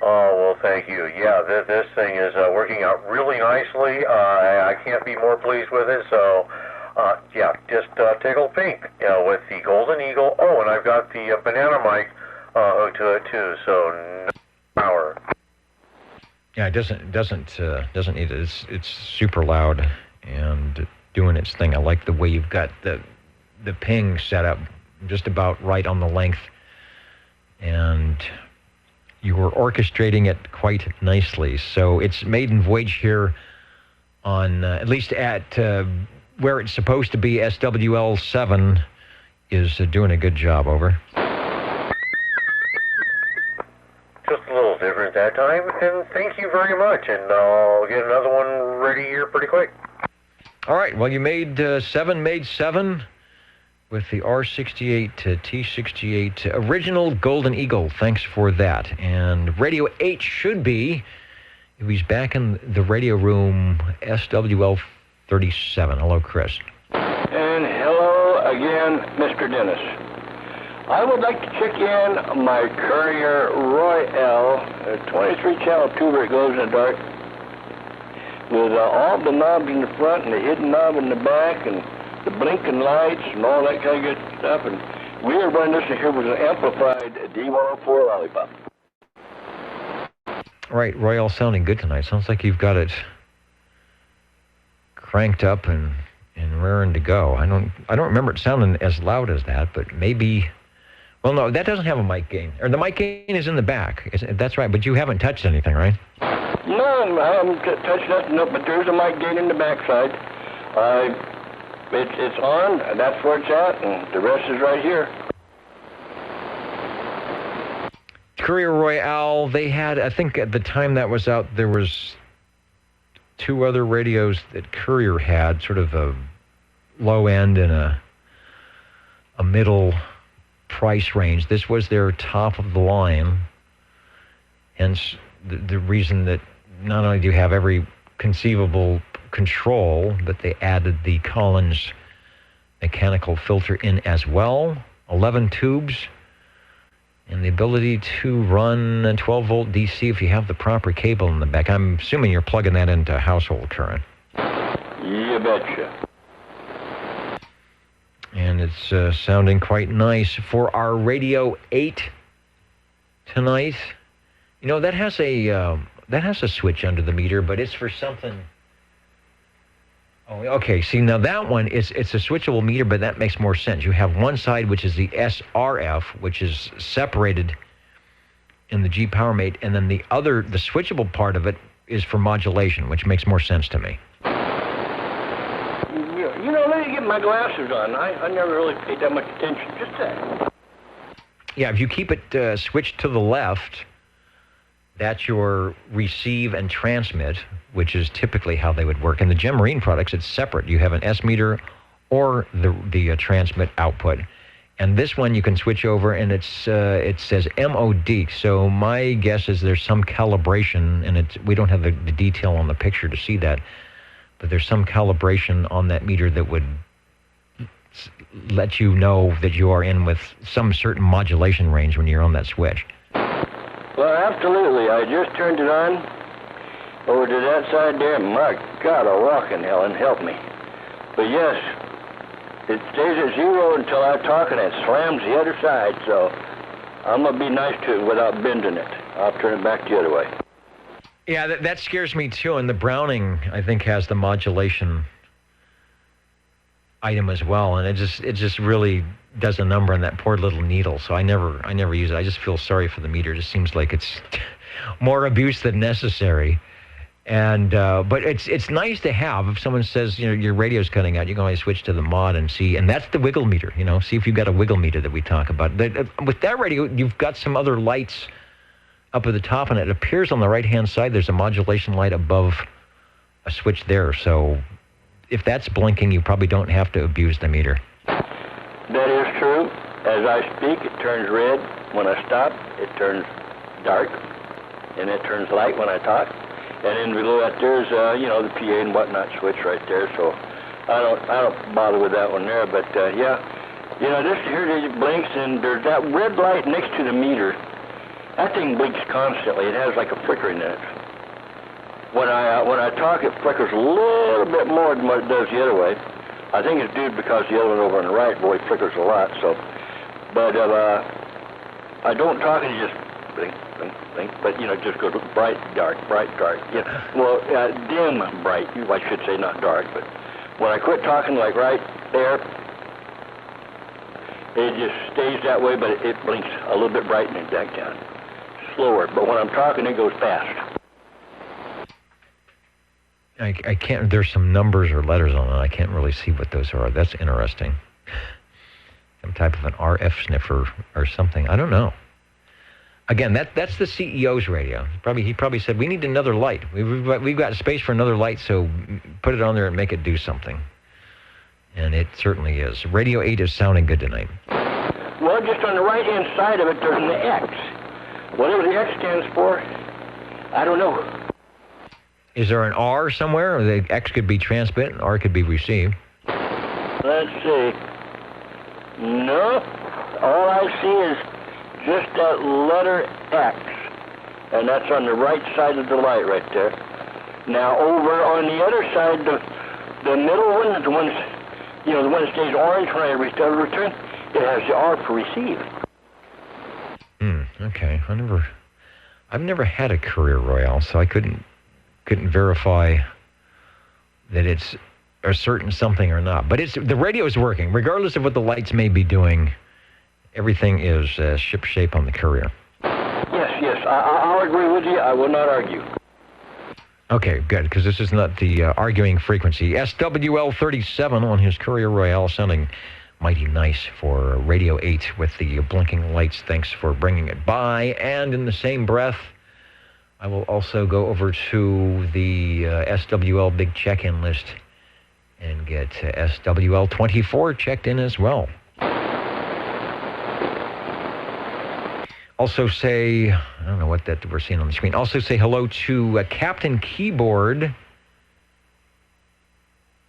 Oh, well, thank you. Yeah, this thing is working out really nicely. I can't be more pleased with it. So, yeah, just tickle pink with the Golden Eagle. Oh, and I've got the banana mic hooked to it, too. So, no power. Yeah, it doesn't need it. It's super loud and doing its thing. I like the way you've got the ping set up just about right on the length, and you were orchestrating it quite nicely. So it's maiden voyage here on, at least at where it's supposed to be, SWL7 is doing a good job, over. Just a little different that time, and thank you very much, and I'll get another one ready here pretty quick. All right, well, you made seven with the R68 to T68 original Golden Eagle. Thanks for that. And Radio 8 should be, if he's back in the radio room, SWL 37. Hello, Chris. And hello again, Mr. Dennis. I would like to check in my Courier Royale 23 channel tuber. It glows in the dark with all the knobs in the front and the hidden knob in the back and the blinking lights and all that kind of good stuff. And we are running this here with an amplified D104 Lollipop. Right, Royale sounding good tonight. Sounds like you've got it cranked up and raring to go. I don't remember it sounding as loud as that, but maybe. Well, no, that doesn't have a mic gain. Or the mic gain is in the back. That's right, but you haven't touched anything, right? No, I haven't touched nothing, no, but there's a mic gain in the backside. It's on, and that's where it's at, and the rest is right here. Courier Royale, they had, I think at the time that was out, there was two other radios that Courier had, sort of a low end and a middle price range. This was their top of the line, hence the reason that not only do you have every conceivable control, but they added the Collins mechanical filter in as well, 11 tubes, and the ability to run a 12-volt DC if you have the proper cable in the back. I'm assuming you're plugging that into household current. You betcha. And it's sounding quite nice. For our Radio 8 tonight, that has a switch under the meter, but it's for something. Oh, okay. See, now that one it's a switchable meter, but that makes more sense. You have one side which is the SRF, which is separated in the G PowerMate, and then the switchable part of it is for modulation, which makes more sense to me. Let me get my glasses on. I never really paid that much attention. Just that. Yeah, if you keep it switched to the left, that's your receive and transmit, which is typically how they would work. In the Gem Marine products, it's separate. You have an S meter or the transmit output. And this one you can switch over, and it says MOD. So my guess is there's some calibration, and we don't have the detail on the picture to see that, but there's some calibration on that meter that would let you know that you are in with some certain modulation range when you're on that switch. Well, absolutely. I just turned it on over to that side there. My God, a rockin' hell, and help me. But yes, it stays at 0 until I talk, and it slams the other side, so I'm going to be nice to it without bending it. I'll turn it back the other way. Yeah, that scares me too, and the Browning, I think, has the modulation item as well, and it just really does a number on that poor little needle, so I never use it. I just feel sorry for the meter. It just seems like it's more abuse than necessary. And but it's nice to have. If someone says, you know, your radio's cutting out, you can always switch to the mod and see. And that's the wiggle meter, you know. See if you've got a wiggle meter that we talk about. With that radio, you've got some other lights up at the top, and it appears on the right-hand side there's a modulation light above a switch there. So if that's blinking, you probably don't have to abuse the meter. That is true. As I speak, it turns red. When I stop, it turns dark, and it turns light when I talk. And then below that, there's you know, the PA and whatnot switch right there. So I don't bother with that one there. But yeah, you know, this here it blinks, and there's that red light next to the meter. That thing blinks constantly. It has like a flicker in it. When I talk, it flickers a little bit more than what it does the other way. I think it's due because the other one over on the right, boy, flickers a lot. So, but I don't talk, and it just blink, blink, blink. But you know, it just goes bright, dark, bright, dark. Yeah, well, dim, bright. I should say not dark. But when I quit talking, like right there, it just stays that way. But it blinks a little bit bright and then back down, slower. But when I'm talking, it goes fast. I can't, there's some numbers or letters on it. I can't really see what those are. That's interesting. Some type of an RF sniffer or something. I don't know. Again, that's the CEO's radio. He probably said, we need another light. We've got space for another light, so put it on there and make it do something. And it certainly is. Radio 8 is sounding good tonight. Well, just on the right-hand side of it, there's an X. Whatever the X stands for, I don't know. Is there an R somewhere? Or the X could be transmit and R could be receive. Let's see. No. All I see is just that letter X. And that's on the right side of the light right there. Now, over on the other side, the middle one, the one, you know, the one that stays orange when I return, it has the R for receive. Okay. I've never had a Courier Royale, so I couldn't verify that it's a certain something or not. But the radio is working. Regardless of what the lights may be doing, everything is ship-shape on the Courier. Yes, I'll agree with you. I will not argue. Okay, good, because this is not the arguing frequency. SWL 37 on his Courier Royale, sounding mighty nice for Radio 8 with the blinking lights. Thanks for bringing it by. And in the same breath, I will also go over to the SWL big check-in list and get SWL 24 checked in as well. Also say, I don't know what that we're seeing on the screen. Also say hello to Captain Keyboard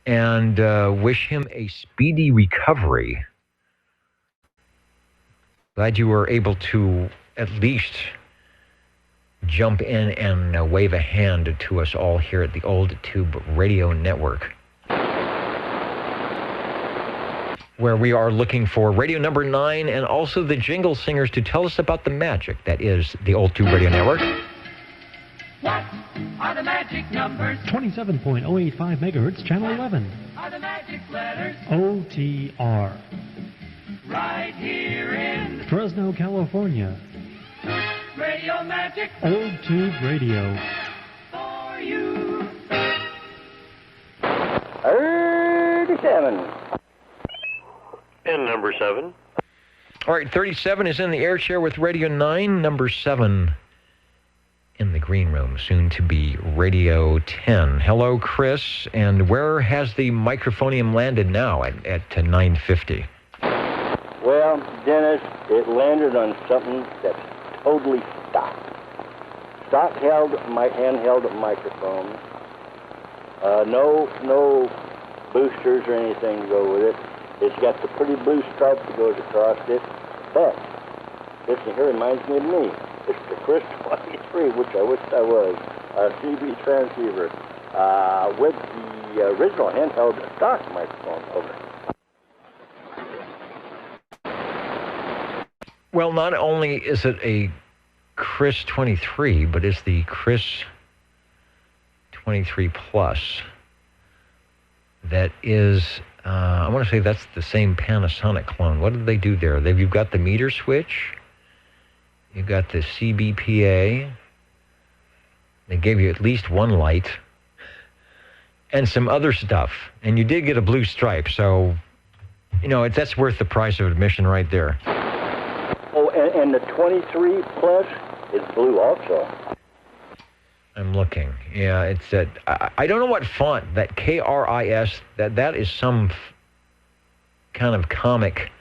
and wish him a speedy recovery. Glad you were able to at least jump in and wave a hand to us all here at the Old Tube Radio Network, where we are looking for radio number 9 and also the jingle singers to tell us about the magic that is the Old Tube Radio Network. What are the magic numbers? 27.085 megahertz, channel 11. Are the magic letters? OTR. Right here in Fresno, California. Radio Magic. Old Tube Radio. For you. 37. And number 7. All right, 37 is in the air chair with Radio 9. Number 7 in the green room, soon to be Radio 10. Hello, Chris. And where has the microphonium landed now at 9:50? Well, Dennis, it landed on something that's totally stock. Stock handheld microphone. No boosters or anything to go with it. It's got the pretty blue stripe that goes across it. But this here reminds me of me. It's the Chris 23, which I wish I was, a CB transceiver with the original handheld stock microphone over it. Well, not only is it a Chris 23, but it's the Chris 23 Plus. That is, I want to say that's the same Panasonic clone. What did they do there? You've got the meter switch. You've got the CBPA. They gave you at least one light and some other stuff. And you did get a blue stripe, so, that's worth the price of admission right there. Oh, and the 23 plus is blue also. I'm looking. Yeah, it's I don't know what font, that KRIS, that is some kind of comic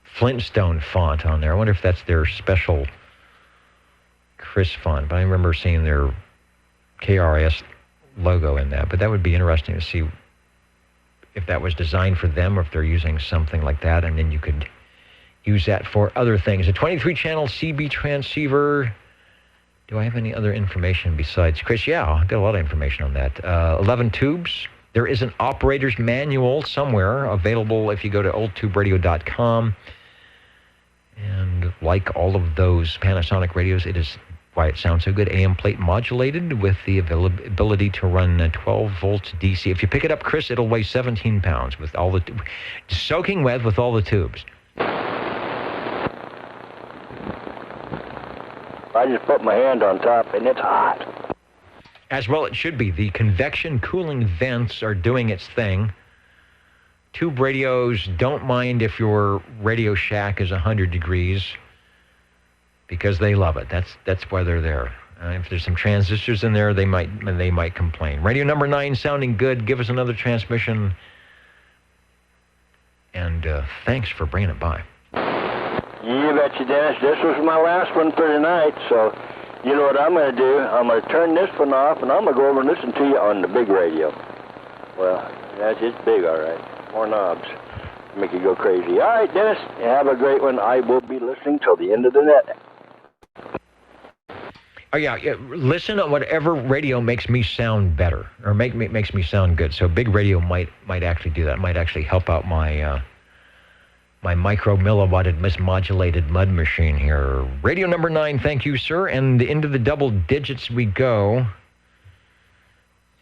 Flintstone font on there. I wonder if that's their special Chris font, but I remember seeing their KRIS logo in that. But that would be interesting to see if that was designed for them or if they're using something like that, and then you could use that for other things. A 23-channel CB transceiver. Do I have any other information besides Chris? Yeah, I've got a lot of information on that. 11 tubes. There is an operator's manual somewhere available if you go to oldtuberadio.com. And like all of those Panasonic radios, it is why it sounds so good. AM plate modulated with the ability to run 12 volts DC. If you pick it up, Chris, it'll weigh 17 pounds with all the soaking wet with all the tubes. I just put my hand on top and it's hot. As well it should be. The convection cooling vents are doing its thing. Tube radios don't mind if your Radio Shack is 100 degrees because they love it. That's why they're there. If there's some transistors in there, they might complain. Radio number 9 sounding good. Give us another transmission. And thanks for bringing it by. You betcha, Dennis. This was my last one for tonight, so you know what I'm going to do? I'm going to turn this one off, and I'm going to go over and listen to you on the big radio. Well, it's big, all right. More knobs. Make you go crazy. All right, Dennis, have a great one. I will be listening till the end of the net. Oh, yeah. Listen to whatever radio makes me sound better or makes me sound good. So big radio might actually do that. It might actually help out my my micro-milliwatted mismodulated mud machine here. Radio number 9, thank you, sir. And into the double digits we go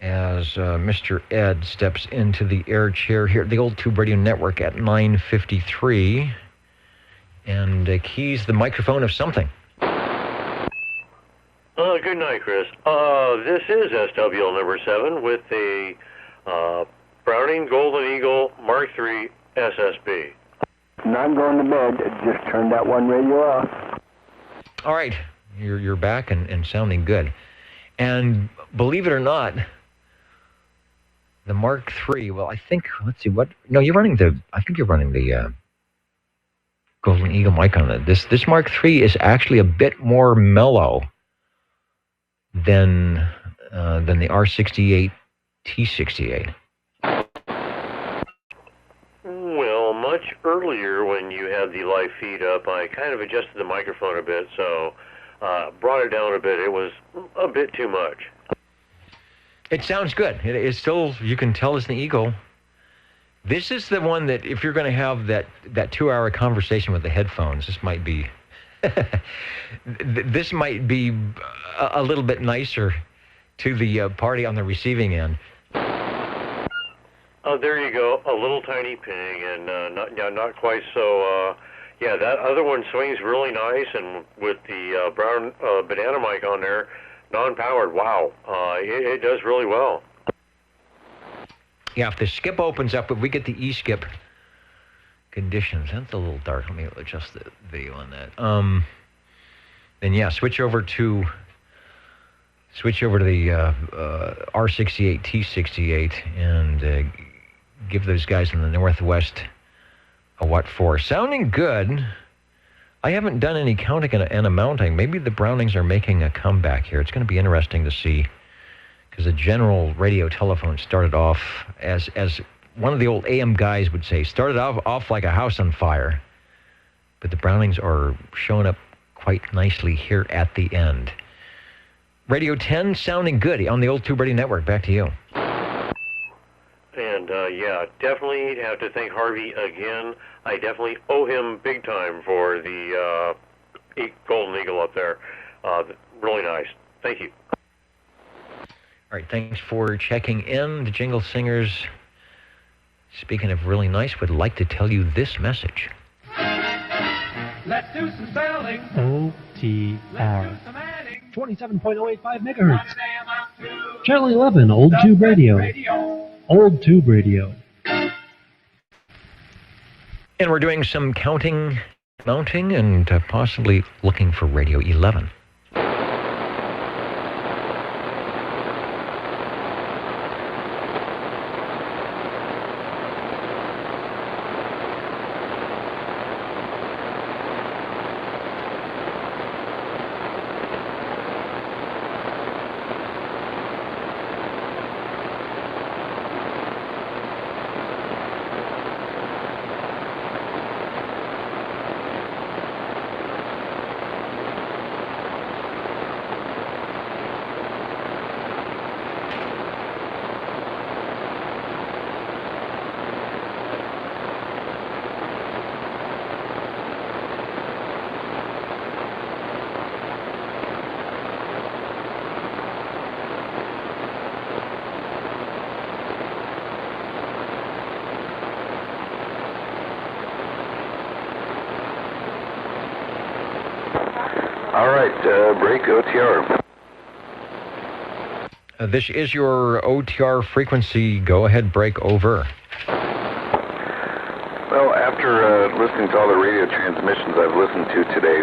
as Mr. Ed steps into the air chair here at the Old Tube Radio Network at 9:53 and keys the microphone of something. Good night, Chris. This is SWL number 7 with a Browning Golden Eagle Mark III SSB. And I'm going to bed. Just turned that one radio off. All right. You're back and sounding good. And believe it or not, the Mark III, well, I think, let's see, I think you're running the Golden Eagle mic on it. This Mark III is actually a bit more mellow than the R68 T68. Well, much earlier when you had the live feed up, I kind of adjusted the microphone a bit, so brought it down a bit. It was a bit too much. It sounds good. It's still, you can tell it's the Eagle. This is the one that if you're going to have that 2-hour conversation with the headphones, this might be a little bit nicer to the party on the receiving end. Oh, there you go. A little tiny ping, and not quite so. That other one swings really nice, and with the brown banana mic on there, non-powered. Wow, it does really well. Yeah, if the skip opens up, if we get the E-skip conditions, that's a little dark. Let me adjust the video on that. Then yeah, switch over to the R68 T68 and give those guys in the Northwest a what for. Sounding good. I haven't done any counting and amounting. Maybe the Brownings are making a comeback here. It's going to be interesting to see, because the general radio telephone started off as one of the old AM guys would say, started off like a house on fire. But the Brownings are showing up quite nicely here at the end. Radio 10 sounding good on the Old Tube Radio Network. Back to you. And definitely have to thank Harvey again. I definitely owe him big time for the Golden Eagle up there. Really nice. Thank you. All right, thanks for checking in. The Jingle Singers, speaking of really nice, would like to tell you this message. Let's do some spelling. OTR. 27.085 megahertz. Channel 11, Old Tube Radio. Old Tube Radio. And we're doing some mounting, and possibly looking for Radio 11. All right, break OTR. This is your OTR frequency. Go ahead, break over. Well, after listening to all the radio transmissions I've listened to today,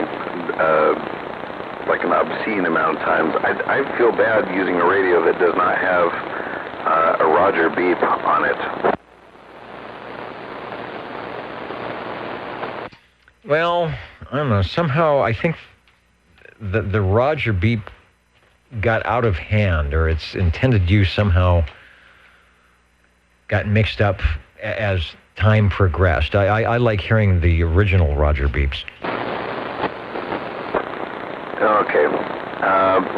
like an obscene amount of times, I feel bad using a radio that does not have a Roger beep on it. Well, I don't know. Somehow, I think the Roger beep got out of hand, or its intended use somehow got mixed up as time progressed. I like hearing the original Roger beeps. Okay.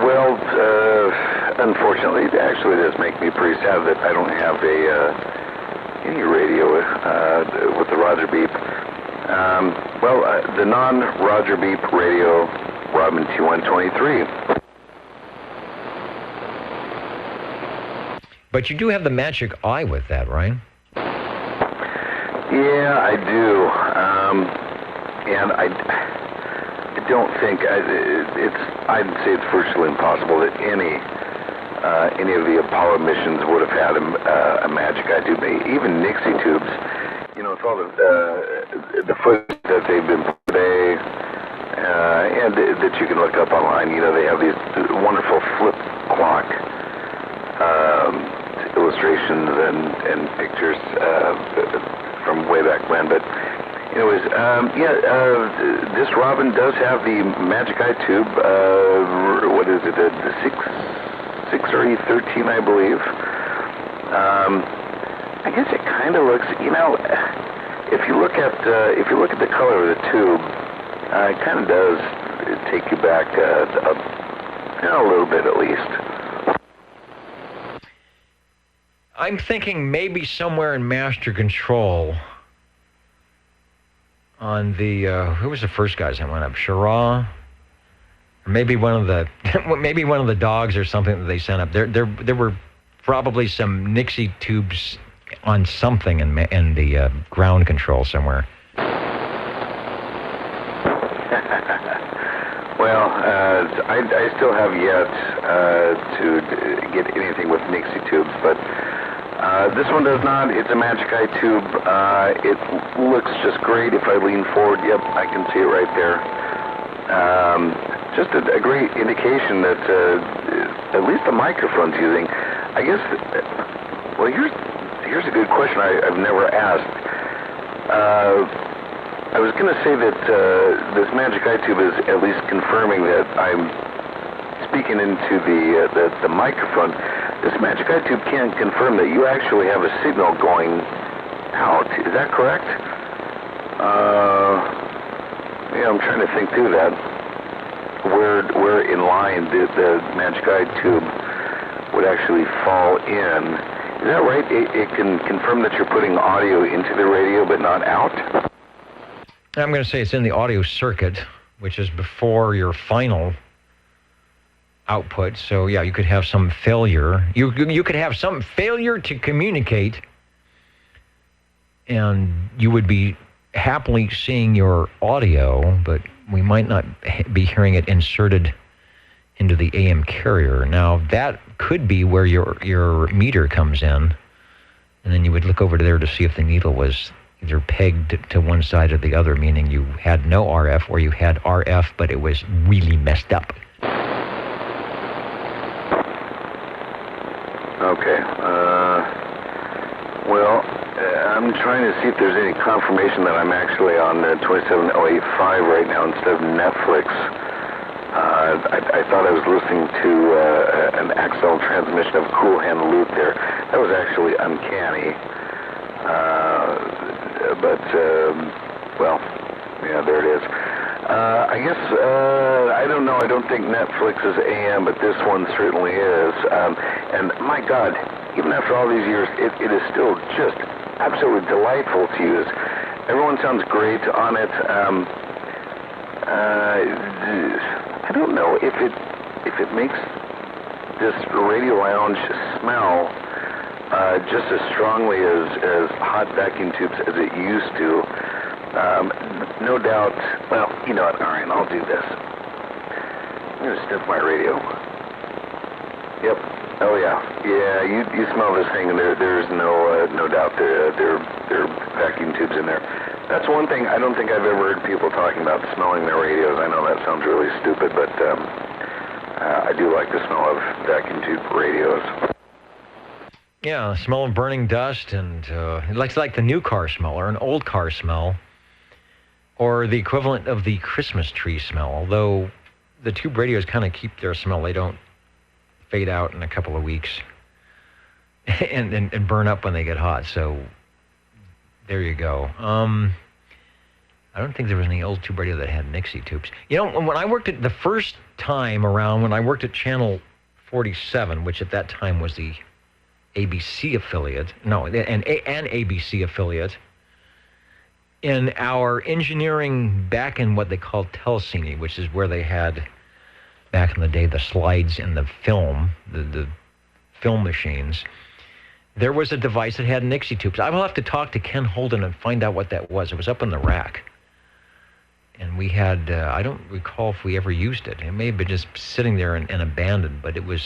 Well, unfortunately, it actually does make me pretty sad that I don't have any radio with the Roger beep. The non-Roger beep radio, Robin T123. But you do have the magic eye with that, right? Yeah, I do. And I don't think I'd say it's virtually impossible that any of the Apollo missions would have had a magic eye tube. Even Nixie tubes, with all the footage that they've been today, and that you can look up online. They have these wonderful flip clock illustrations and pictures from way back when. But anyways, this Robin does have the magic eye tube. What is it? The 6 or E13, I believe. I guess it kind of looks. If you look at the color of the tube, it kind of does take you back a little bit at least. I'm thinking maybe somewhere in Master Control on the who was the first guys that went up? Shara? Or maybe one of the dogs or something that they sent up. There were probably some Nixie tubes on something in the ground control somewhere. Well, I still have yet to get anything with Nixie tubes, but this one does not. It's a magic eye tube. It looks just great if I lean forward. Yep, I can see it right there. Just a great indication that at least the microphone's using. I guess, well, here's a good question I've never asked. I was going to say that this magic eye tube is at least confirming that I'm speaking into the microphone. This magic eye tube can confirm that you actually have a signal going out. Is that correct? Yeah, I'm trying to think through that. Where in line the magic eye tube would actually fall in. Is that right? It can confirm that you're putting audio into the radio but not out? I'm going to say it's in the audio circuit, which is before your final output. So, yeah, you could have some failure. You could have some failure to communicate, and you would be happily seeing your audio, but we might not be hearing it inserted into the AM carrier. Now, that could be where your meter comes in, and then you would look over there to see if the needle was either pegged to one side or the other, meaning you had no RF, or you had RF, but it was really messed up. Okay. Well, I'm trying to see if there's any confirmation that I'm actually on 27085 right now instead of Netflix. I thought I was listening to an Axel transmission of Cool Hand Luke there. That was actually uncanny. Well, yeah, there it is. I guess, I don't know, I don't think Netflix is AM, but this one certainly is. And my God, even after all these years, it is still just absolutely delightful to use. Everyone sounds great on it. I don't know if it makes this radio lounge smell just as strongly as hot vacuum tubes as it used to. No doubt. Well, you know what? All right, I'll do this. I'm gonna sniff my radio. Yep. Oh yeah. Yeah. You smell this thing, and there's no doubt there are vacuum tubes in there. That's one thing I don't think I've ever heard people talking about, smelling their radios. I know that sounds really stupid, but I do like the smell of vacuum tube radios. Yeah, the smell of burning dust, and it's like the new car smell or an old car smell, or the equivalent of the Christmas tree smell. Although the tube radios kind of keep their smell, they don't fade out in a couple of weeks and burn up when they get hot. So there you go. I don't think there was any old tube radio that had Nixie tubes. You know, when I worked at the first time around, when I worked at Channel 47, which at that time was the ABC affiliate, an ABC affiliate, in our engineering back in what they called telecine, which is where they had, back in the day, the slides in the film, the film machines, there was a device that had Nixie tubes. I will have to talk to Ken Holden and find out what that was. It was up in the rack. And we had, I don't recall if we ever used it. It may have been just sitting there and abandoned, but it was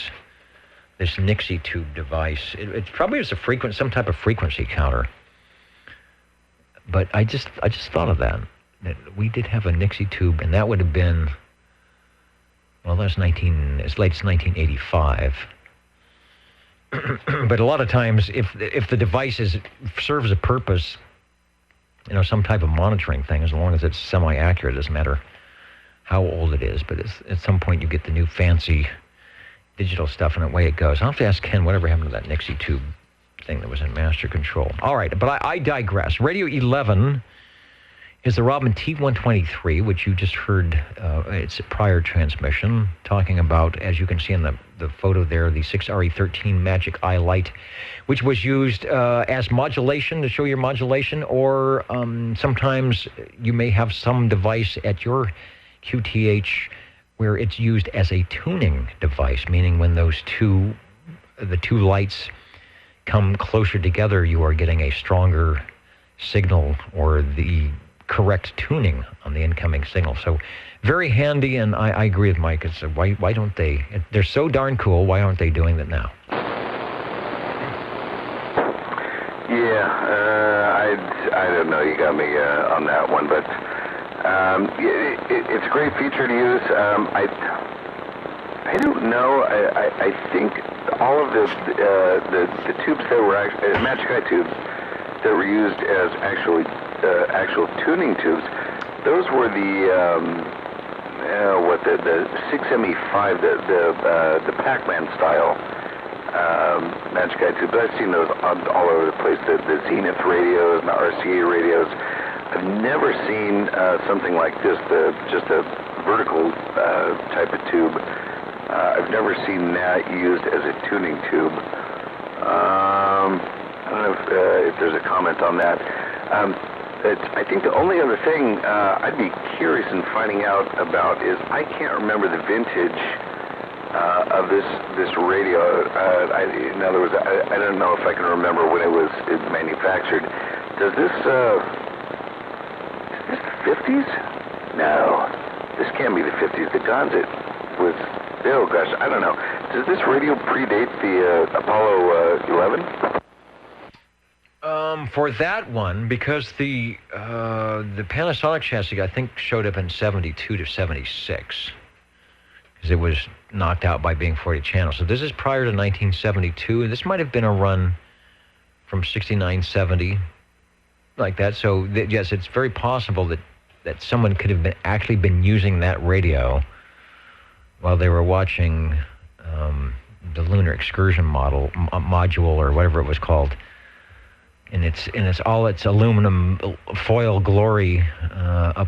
this Nixie tube device. It probably was some type of frequency counter. But I just thought of that we did have a Nixie tube, and that would have been, well, that's as late as 1985. But a lot of times, if the device serves a purpose, some type of monitoring thing, as long as it's semi-accurate, it doesn't matter how old it is. But at some point, you get the new fancy digital stuff, and away it goes. I'll have to ask Ken whatever happened to that Nixie tube thing that was in master control. All right, but I digress. Radio 11 is the Robin T123, which you just heard its prior transmission, talking about, as you can see in the photo there, the 6RE13 Magic Eye light, which was used as modulation, to show your modulation, or sometimes you may have some device at your QTH where it's used as a tuning device, meaning when the two lights come closer together, you are getting a stronger signal, or the correct tuning on the incoming signal. So very handy, and I agree with Mike. It's why don't they? They're so darn cool. Why aren't they doing that now? Yeah, I don't know. You got me on that one, but it's a great feature to use. I don't know. I think all of the tubes that were actually Magic Eye tubes that were used as actual tuning tubes, those were the 6ME5, the Pac-Man style Magic Eye tubes. I've seen those all over the place. The Zenith radios and the RCA radios. I've never seen something like this. Just a vertical type of tube. I've never seen that used as a tuning tube. I don't know if there's a comment on that. I think the only other thing I'd be curious in finding out about is, I can't remember the vintage of this radio. In other words, I don't know if I can remember when it was manufactured. Is this the 50s? No, this can't be the 50s. The Gonzit was Oh, gosh, I don't know. Does this radio predate the Apollo 11? For that one, because the Panasonic chassis, I think, showed up in 72 to 76, because it was knocked out by being 40 channels. So this is prior to 1972, and this might have been a run from 69, 70, like that. So, yes, it's very possible that someone could have actually been using that radio while they were watching the Lunar Excursion module, or whatever it was called. And it's all its aluminum foil glory up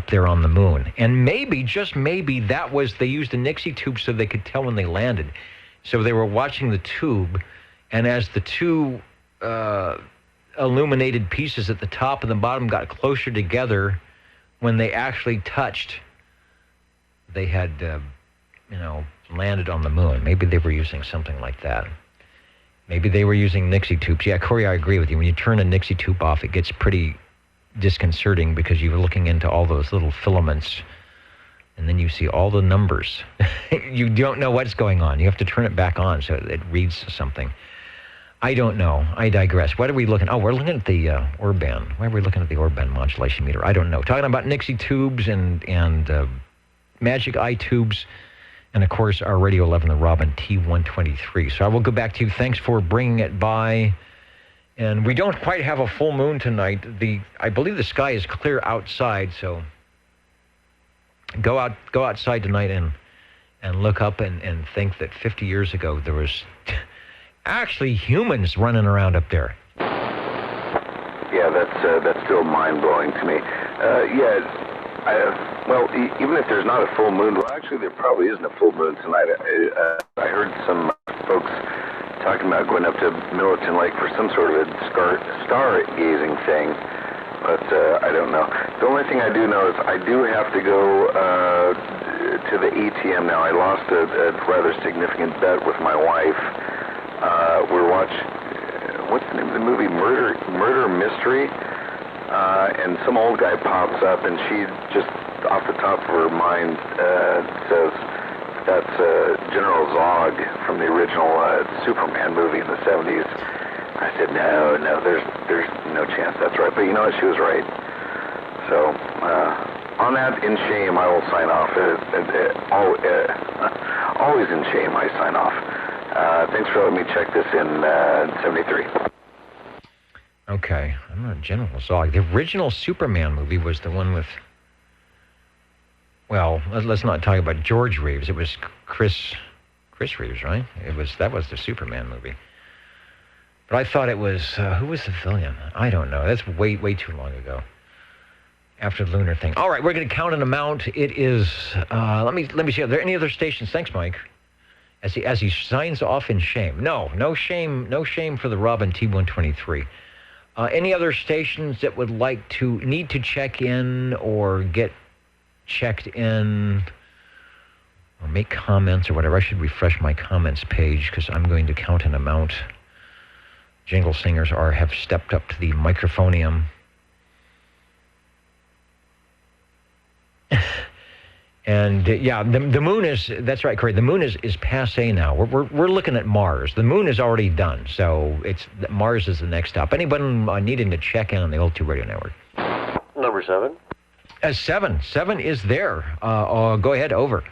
there on the moon. And maybe, just maybe, they used a Nixie tube so they could tell when they landed. So they were watching the tube, and as the two illuminated pieces at the top and the bottom got closer together, when they actually touched, they had, landed on the moon. Maybe they were using something like that. Maybe they were using Nixie tubes. Yeah, Corey, I agree with you. When you turn a Nixie tube off, it gets pretty disconcerting because you're looking into all those little filaments, and then you see all the numbers. You don't know what's going on. You have to turn it back on so it reads something. I don't know. I digress. What are we looking? Oh, we're looking at the Orban. Why are we looking at the Orban modulation meter? I don't know. Talking about Nixie tubes and Magic Eye tubes, and, of course, our Radio 11, the Robin T123. So I will go back to you. Thanks for bringing it by. And we don't quite have a full moon tonight. I believe the sky is clear outside, so go outside tonight and look up and think that 50 years ago there was actually humans running around up there. Yeah, that's still mind-blowing to me. Even if there's not a full moon, well, actually there probably isn't a full moon tonight. I heard some folks talking about going up to Millerton Lake for some sort of a star-gazing thing, but I don't know. The only thing I do know is I do have to go to the ATM now. I lost a rather significant bet with my wife. We're watching, what's the name of the movie? Murder Mystery. And some old guy pops up, and she just, off the top of her mind, says, that's General Zog from the original Superman movie in the 70s. I said, no, there's no chance that's right. But you know what? She was right. So, on that, in shame, I will sign off. Always in shame, I sign off. Thanks for letting me check this in 73. Okay, I'm not General Zog. The original Superman movie was the one with, well, let's not talk about George Reeves. It was Chris Reeves, right? That was the Superman movie. But I thought it was, who was the villain? I don't know. That's way too long ago. After the lunar thing. All right, we're going to count an amount. It is, let me see. Are there any other stations? Thanks, Mike. As he signs off in shame. No shame for the Robin T123. Any other stations that would need to check in or get checked in or make comments or whatever? I should refresh my comments page because I'm going to count an amount. Jingle singers have stepped up to the microphonium. And the moon is, that's right, Corey, the moon is passé now. We're looking at Mars. The moon is already done, so Mars is the next stop. Anyone needing to check in on the Old Tube Radio Network? Number 7. 7 is there. Go ahead, over.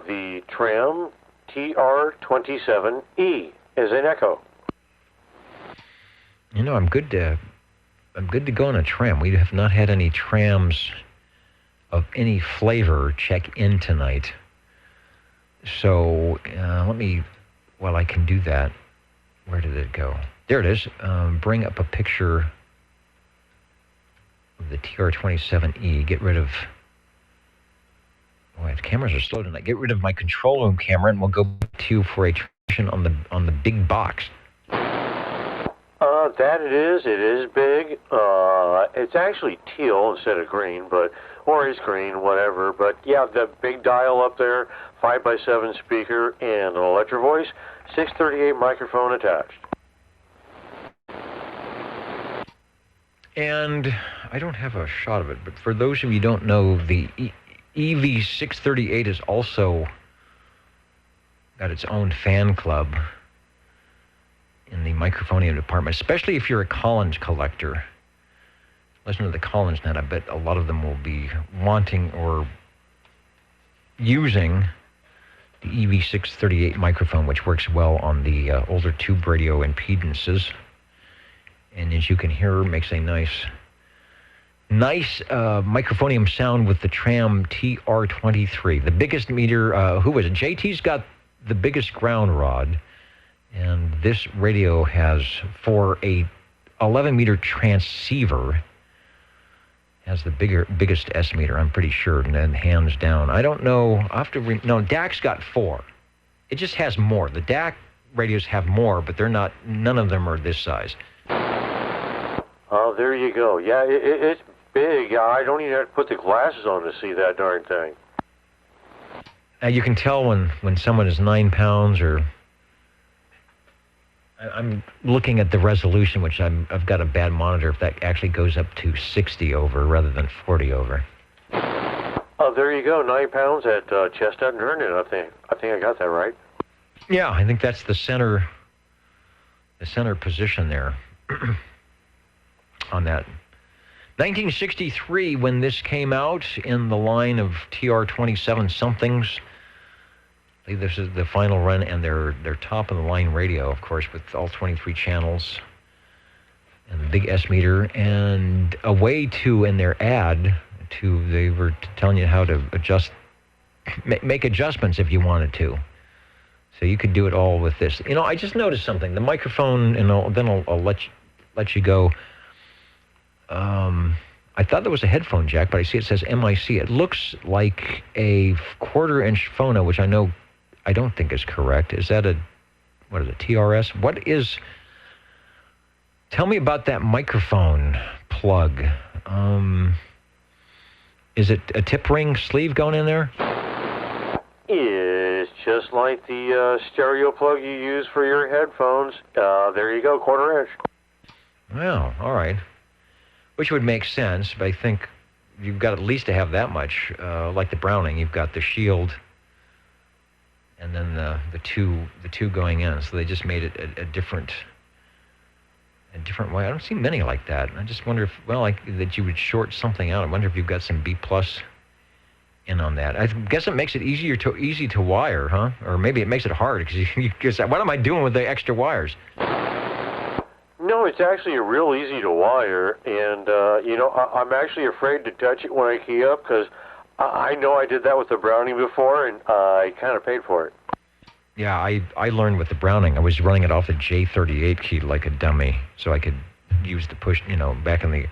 The tram TR27E is in Echo. I'm good to go on a tram. We have not had any trams of any flavor check in tonight. So while I can do that, where did it go? There it is. Bring up a picture of the TR27E. Get rid of, the cameras are slow tonight. Get rid of my control room camera, and we'll go to you for a transition on the big box. That it is big. It's actually teal instead of green, or is green, whatever. But yeah, the big dial up there, 5x7 speaker, and an Electro Voice, 638 microphone attached. And I don't have a shot of it, but for those of you who don't know, the EV638 has also got its own fan club in the microphonium department, especially if you're a Collins collector. Listen to the Collins Net. I bet a lot of them will be wanting or using the EV638 microphone, which works well on the older tube radio impedances. And as you can hear, makes a nice microphonium sound with the Tram TR23. The biggest meter, who was it? JT's got the biggest ground rod. And this radio has, for a 11-meter transceiver, has the biggest S meter, I'm pretty sure, and then hands down. I don't know. I have to no, DAC's got 4. It just has more. The DAC radios have more, but they're not. None of them are this size. Oh, there you go. Yeah, it's big. I don't even have to put the glasses on to see that darn thing. You can tell when someone is 9 pounds or. I'm looking at the resolution, which I've got a bad monitor, if that actually goes up to 60 over rather than 40 over. Oh, there you go, 9 pounds at Chestnut and Herndon, I think I got that right. Yeah, I think that's the center position there on that. 1963, when this came out in the line of TR-27 somethings. I believe this is the final run, and their top-of-the-line radio, of course, with all 23 channels and the big S meter, and a way to, in their ad, they were telling you how to make adjustments if you wanted to. So you could do it all with this. You know, I just noticed something. The microphone, and then I'll let you go. I thought there was a headphone jack, but I see it says MIC. It looks like a 1/4-inch phono, which I don't think is correct. Is that what is it, TRS? Tell me about that microphone plug. Is it a tip ring sleeve going in there? It's just like the stereo plug you use for your headphones. There you go, 1/4-inch. Well, all right. Which would make sense, but I think you've got at least to have that much. Like the Browning, you've got the shield and then the two going in. So they just made it a different way. I don't see many like that. I just wonder if, that you would short something out. I wonder if you've got some B+ in on that. I guess it makes it easy to wire, huh? Or maybe it makes it hard because what am I doing with the extra wires? No, it's actually real easy to wire, and I'm actually afraid to touch it when I key up because I know I did that with the Browning before, and I kind of paid for it. Yeah, I learned with the Browning. I was running it off the J38 key like a dummy, so I could use the push, back in the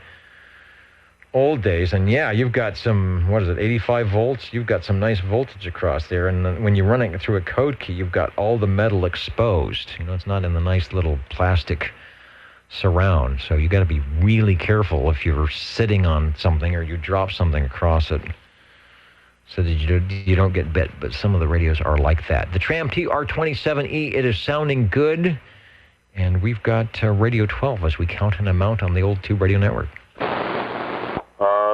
old days. And yeah, you've got some, 85 volts? You've got some nice voltage across there, and when you're running it through a code key, you've got all the metal exposed. It's not in the nice little plastic surround, so you got to be really careful if you're sitting on something or you drop something across it, so that you don't get bit. But some of the radios are like that. The Tram TR-27E, it is sounding good, and we've got Radio 12 as we count an amount on the old Tube Radio Network.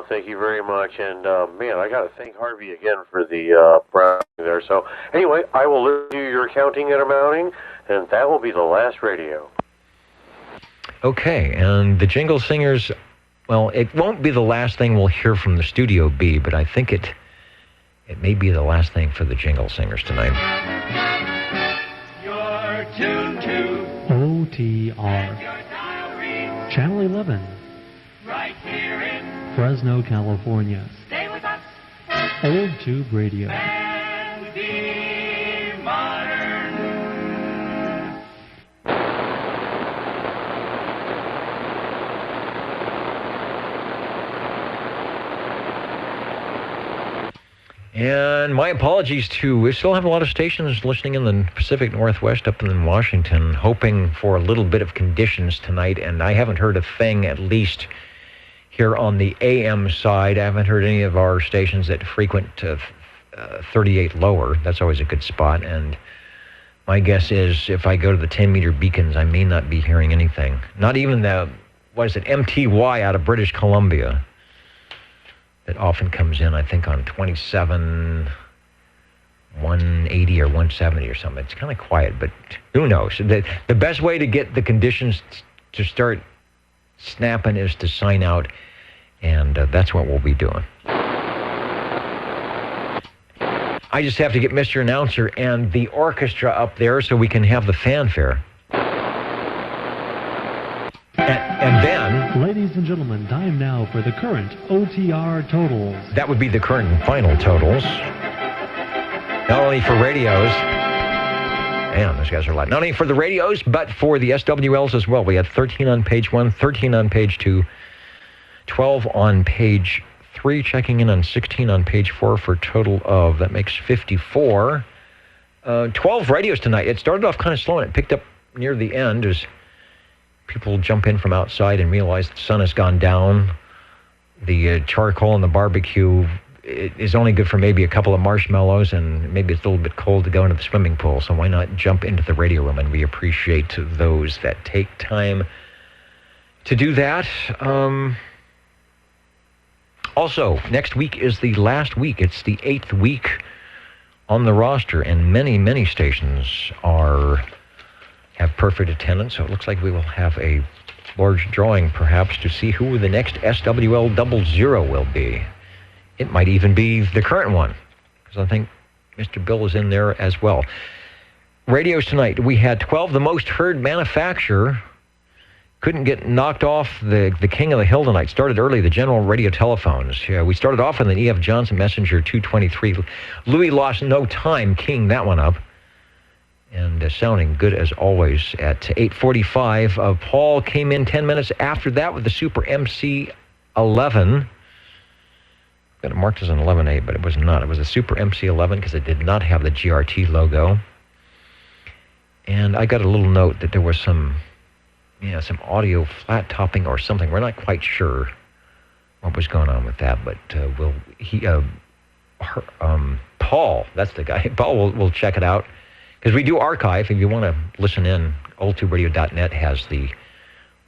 Thank you very much, and man, I got to thank Harvey again for the Browning there. So anyway, I will leave you your counting and amounting, and that will be the last radio. Okay, and the Jingle Singers, well, it won't be the last thing we'll hear from the Studio B, but I think it may be the last thing for the Jingle Singers tonight. You're tuned to OTR, Channel 11, right here in Fresno, California. Stay with us Old Tube Radio. and be modern. And my apologies to, we still have a lot of stations listening in the Pacific Northwest up in Washington, hoping for a little bit of conditions tonight, and I haven't heard a thing, at least here on the AM side. I haven't heard any of our stations that frequent 38 lower. That's always a good spot, and my guess is if I go to the 10-meter beacons, I may not be hearing anything. Not even the, MTY out of British Columbia. that often comes in, I think, on 27, 180 or 170 or something. It's kind of quiet, but who knows? The best way to get the conditions to start snapping is to sign out, and that's what we'll be doing. I just have to get Mr. Announcer and the orchestra up there so we can have the fanfare. And then... Ladies and gentlemen, time now for the current OTR totals. That would be the current and final totals. Not only for radios... Damn, those guys are loud. Not only for the radios, but for the SWLs as well. We had 13 on page 1, 13 on page 2, 12 on page 3, checking in on 16 on page 4 for a total of, that makes 54. 12 radios tonight. It started off kind of slow, and it picked up near the end as people jump in from outside and realize the sun has gone down. The charcoal and the barbecue is only good for maybe a couple of marshmallows, and maybe it's a little bit cold to go into the swimming pool, so why not jump into the radio room? And we appreciate those that take time to do that. Also, next week is the last week. It's the 8th week on the roster, and many, many stations have perfect attendance, so it looks like we will have a large drawing, perhaps, to see who the next SWL 00 will be. It might even be the current one, because I think Mr. Bill is in there as well. Radios tonight, we had 12. The most heard manufacturer couldn't get knocked off the king of the hill tonight. Started early, the General Radio telephones. We started off with an E.F. Johnson Messenger 223. Louis lost no time keying that one up. And sounding good as always at 8:45. Paul came in 10 minutes after that with the Super MC11. Got it marked as an 11A, but it was not. It was a Super MC11 because it did not have the GRT logo. And I got a little note that there was some audio flat topping or something. We're not quite sure what was going on with that, but Paul, that's the guy. Paul will check it out, because we do archive. If you want to listen in, oldtuberadio.net has the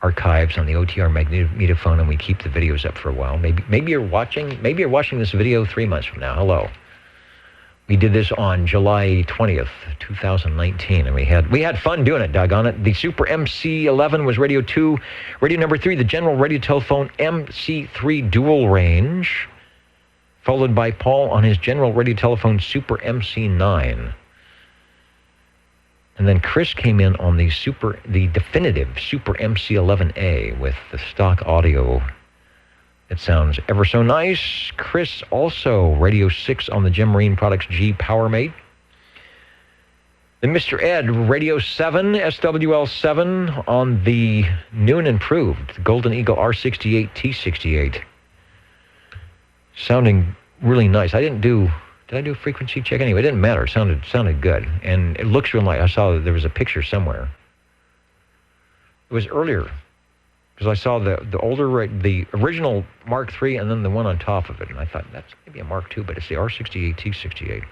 archives on the OTR magnetophone, and we keep the videos up for a while. Maybe you're watching this video 3 months from now. Hello. We did this on July 20th, 2019, and we had fun doing it, doggone it. The Super MC11 was radio 2. Radio number 3, the General Radio Telephone MC3 dual range, followed by Paul on his General Radio Telephone Super MC9. And then Chris came in on the definitive Super MC11A with the stock audio. It sounds ever so nice. Chris also Radio 6 on the Jim Marine Products G PowerMate. Then Mr. Ed, Radio 7, SWL7 on the new and improved Golden Eagle R68 T68. Sounding really nice. Did I do a frequency check? Anyway, it didn't matter. It sounded good. And it looks real nice. I saw that there was a picture somewhere. It was earlier, because I saw the original Mark III and then the one on top of it. And I thought, that's maybe a Mark II, but it's the R68 T68.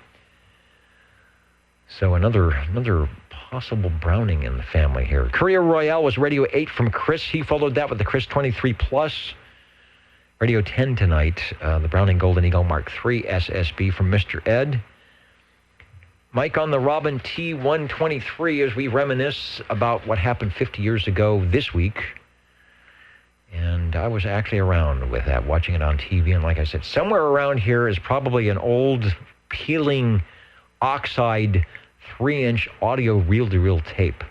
So another possible Browning in the family here. Courier Royale was Radio 8 from Chris. He followed that with the Chris 23 Plus. Radio 10 tonight, the Browning Golden Eagle Mark III SSB from Mr. Ed. Mike on the Robin T123 as we reminisce about what happened 50 years ago this week. And I was actually around with that, watching it on TV. And like I said, somewhere around here is probably an old peeling oxide 3-inch audio reel-to-reel tape.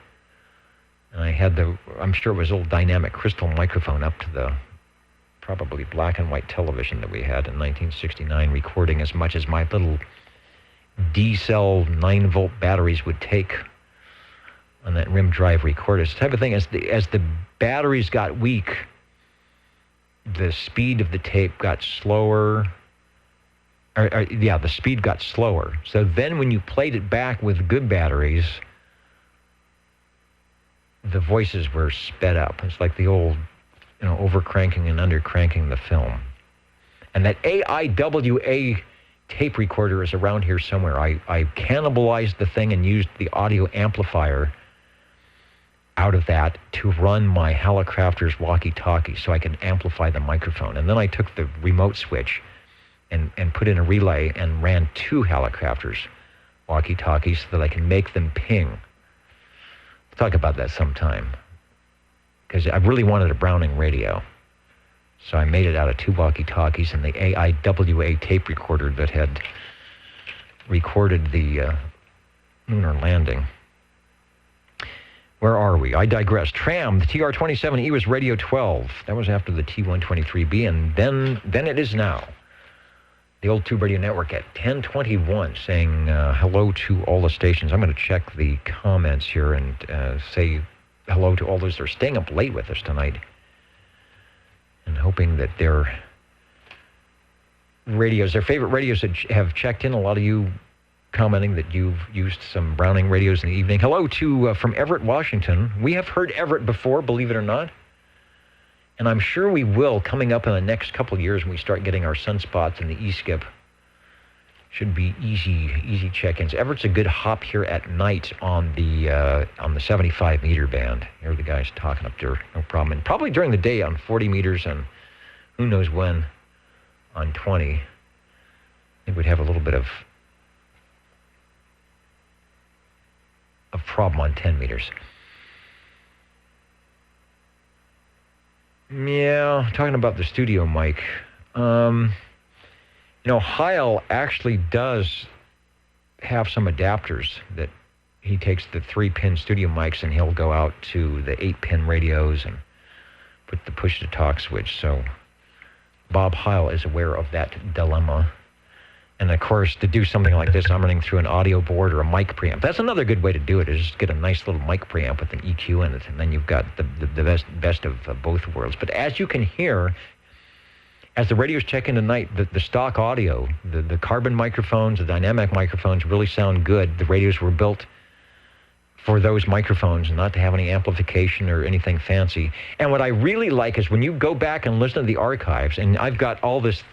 And I had I'm sure it was old dynamic crystal microphone up to the probably black and white television that we had in 1969, recording as much as my little D-cell 9-volt batteries would take on that rim drive recorder. It's the type of thing, as the batteries got weak, the speed of the tape got slower. The speed got slower. So then when you played it back with good batteries, the voices were sped up. It's like the old over-cranking and under-cranking the film. And that AIWA tape recorder is around here somewhere. I cannibalized the thing and used the audio amplifier out of that to run my Hallicrafters walkie-talkie so I could amplify the microphone. And then I took the remote switch and put in a relay and ran 2 Hallicrafters walkie-talkies so that I can make them ping. We'll talk about that sometime, because I really wanted a Browning radio. So I made it out of 2 walkie-talkies and the AIWA tape recorder that had recorded the lunar landing. Where are we? I digress. Tram, the TR-27E was Radio 12. That was after the T-123B, and then it is now. The Old Tube Radio Network at 10:21, saying hello to all the stations. I'm going to check the comments here and say hello to all those that are staying up late with us tonight, and hoping that their radios, their favorite radios that have checked in. A lot of you commenting that you've used some Browning radios in the evening. Hello to from Everett, Washington. We have heard Everett before, believe it or not. And I'm sure we will coming up in the next couple of years when we start getting our sunspots in the E-skip. Should be easy check-ins. Everett's a good hop here at night on the 75 meter band. Here are the guys talking up there, no problem. And probably during the day on 40 meters and who knows when on 20. I think we'd have a little bit of problem on 10 meters. Yeah, talking about the studio mic. Heil actually does have some adapters that he takes the 3-pin studio mics and he'll go out to the 8-pin radios and put the push-to-talk switch. So Bob Heil is aware of that dilemma. And of course, to do something like this, I'm running through an audio board or a mic preamp. That's another good way to do it, is just get a nice little mic preamp with an EQ in it, and then you've got the best of both worlds. But as you can hear, as the radios check in tonight, the stock audio, the carbon microphones, the dynamic microphones really sound good. The radios were built for those microphones, not to have any amplification or anything fancy. And what I really like is when you go back and listen to the archives, and I've got all this,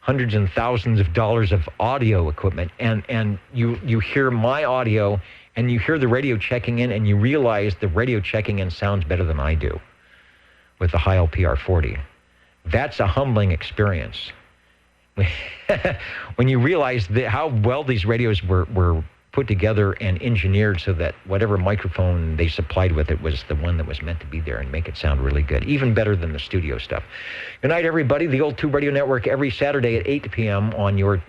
hundreds and thousands of dollars of audio equipment, and you hear my audio, and you hear the radio checking in, and you realize the radio checking in sounds better than I do with the Heil PR40. That's a humbling experience. When you realize how well these radios were put together and engineered so that whatever microphone they supplied with it was the one that was meant to be there and make it sound really good, even better than the studio stuff. Good night, everybody. The Old Tube Radio Network every Saturday at 8 p.m. on your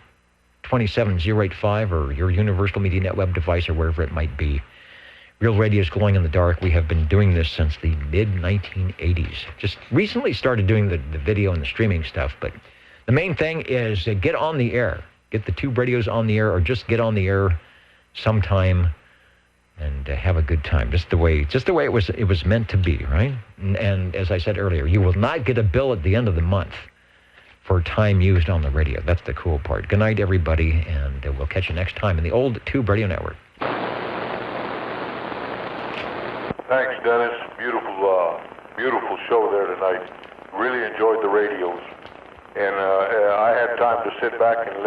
27085 or your Universal Media Net web device or wherever it might be. Real Radio is glowing in the dark. We have been doing this since the mid-1980s. Just recently started doing the video and the streaming stuff, but the main thing is get on the air. Get the tube radios on the air, or just get on the air sometime and have a good time, just the way it was meant to be, right? And as I said earlier, you will not get a bill at the end of the month for time used on the radio. That's the cool part. Good night, everybody, and we'll catch you next time in the Old Tube Radio Network. Thanks, Dennis. Beautiful show there tonight. Really enjoyed the radios, and I had time to sit back and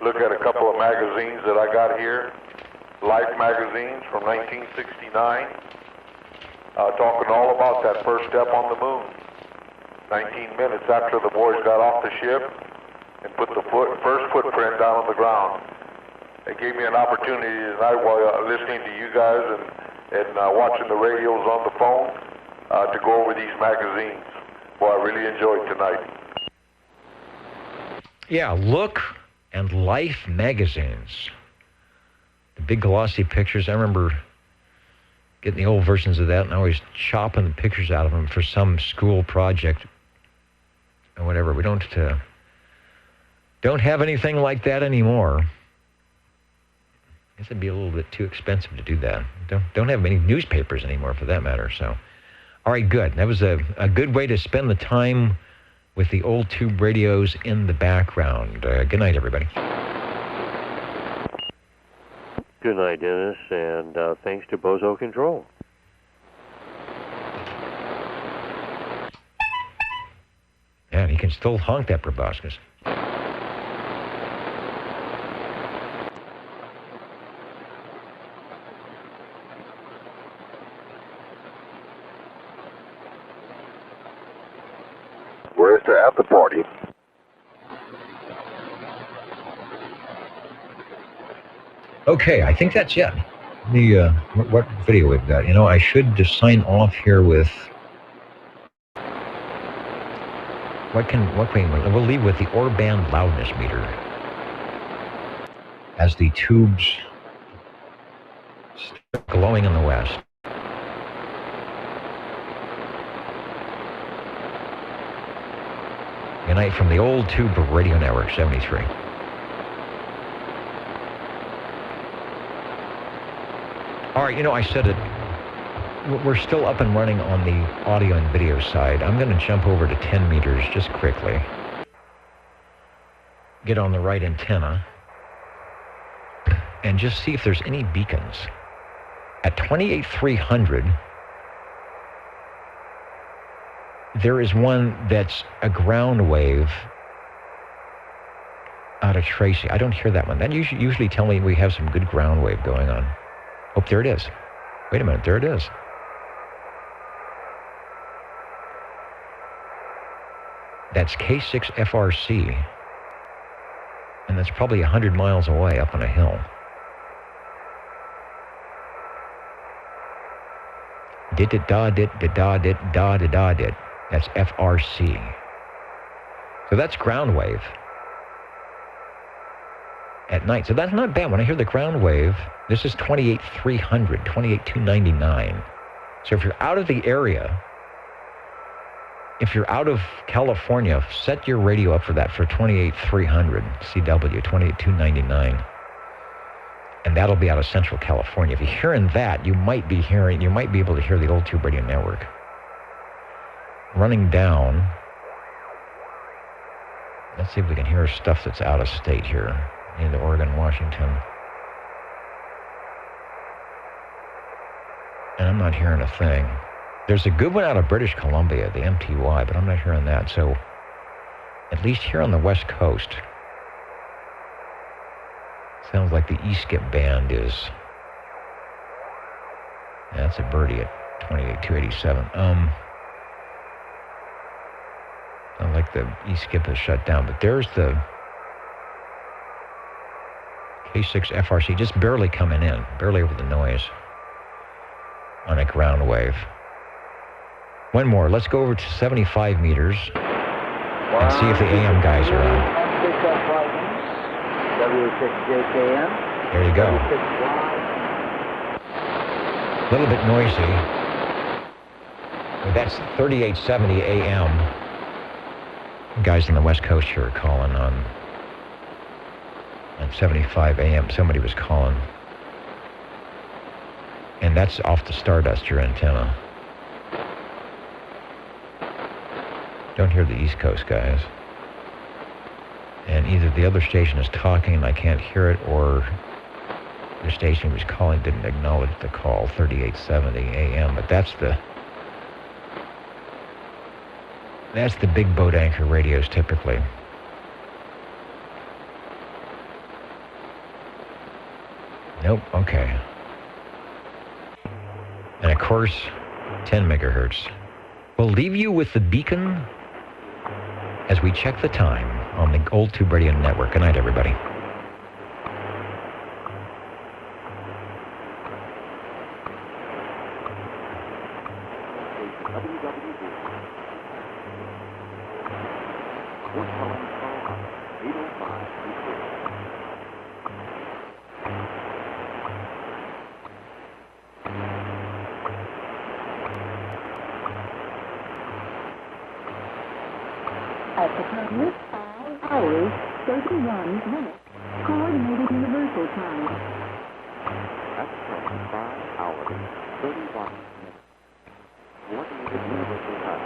look at a couple of magazines that I got here. Life magazines from 1969, talking all about that first step on the moon. 19 minutes after the boys got off the ship and put the first footprint down on the ground. It gave me an opportunity tonight while listening to you guys and watching the radios on the phone to go over these magazines. Boy, I really enjoyed tonight. Yeah, Look and Life magazines. The big glossy pictures. I remember getting the old versions of that and always chopping the pictures out of them for some school project or whatever. We don't have anything like that anymore. I guess it'd be a little bit too expensive to do that. Don't have many newspapers anymore for that matter. So, all right, good. That was a good way to spend the time with the Old Tube radios in the background. Good night, everybody. Good night, Dennis, and thanks to Bozo Control. Yeah, he can still honk that proboscis. We're at the party. Okay, I think that's it. The what video we've got. You know, I should just sign off here with we'll leave with the Orban loudness meter as the tubes start glowing in the west. Good night from the Old Tube Radio Network 73. All right, you know, I said it. We're still up and running on the audio and video side. I'm going to jump over to 10 meters just quickly. Get on the right antenna. And just see if there's any beacons. At 28,300, there is one that's a ground wave out of Tracy. I don't hear that one. That usually tell me we have some good ground wave going on. Oh, there it is. Wait a minute, there it is. That's K6FRC. And that's probably 100 miles away up on a hill. Dit-dit-da-dit-da-dit-da-dit-da-dit. That's FRC. So that's ground wave at night. So that's not bad. When I hear the ground wave, this is 28,300, 28,299. So if you're out of the area, if you're out of California, set your radio up for that for 28,300 CW, 28,299. And that'll be out of Central California. If you're hearing that, you might be able to hear the Old Tube Radio Network. Running down. Let's see if we can hear stuff that's out of state here. Into Oregon, Washington. And I'm not hearing a thing. There's a good one out of British Columbia, the MTY, but I'm not hearing that. So at least here on the West Coast, sounds like the E-Skip band is. Yeah, that's a birdie at 28,287. Sounds like the E-Skip is shut down, but there's the K6FRC just barely coming in, barely over the noise on a ground wave. One more. Let's go over to 75 meters and see if the AM guys are on. W6JKM. There you go. A little bit noisy. But that's 3870 AM. Guys on the West Coast here are calling on 75 AM. Somebody was calling. And that's off the Stardust, your antenna. Don't hear the East Coast guys. And either the other station is talking and I can't hear it, or the station was calling didn't acknowledge the call, 3870 AM. But that's the big boat anchor radios typically. Nope, okay. And of course, 10 megahertz. We'll leave you with the beacon as we check the time on the Old Tube Radio Network. Good night, everybody. At the time, 5 hours, 31 minutes. Coordinated Universal Time. At the time, 5 hours, 31 minutes. Coordinated Universal Time.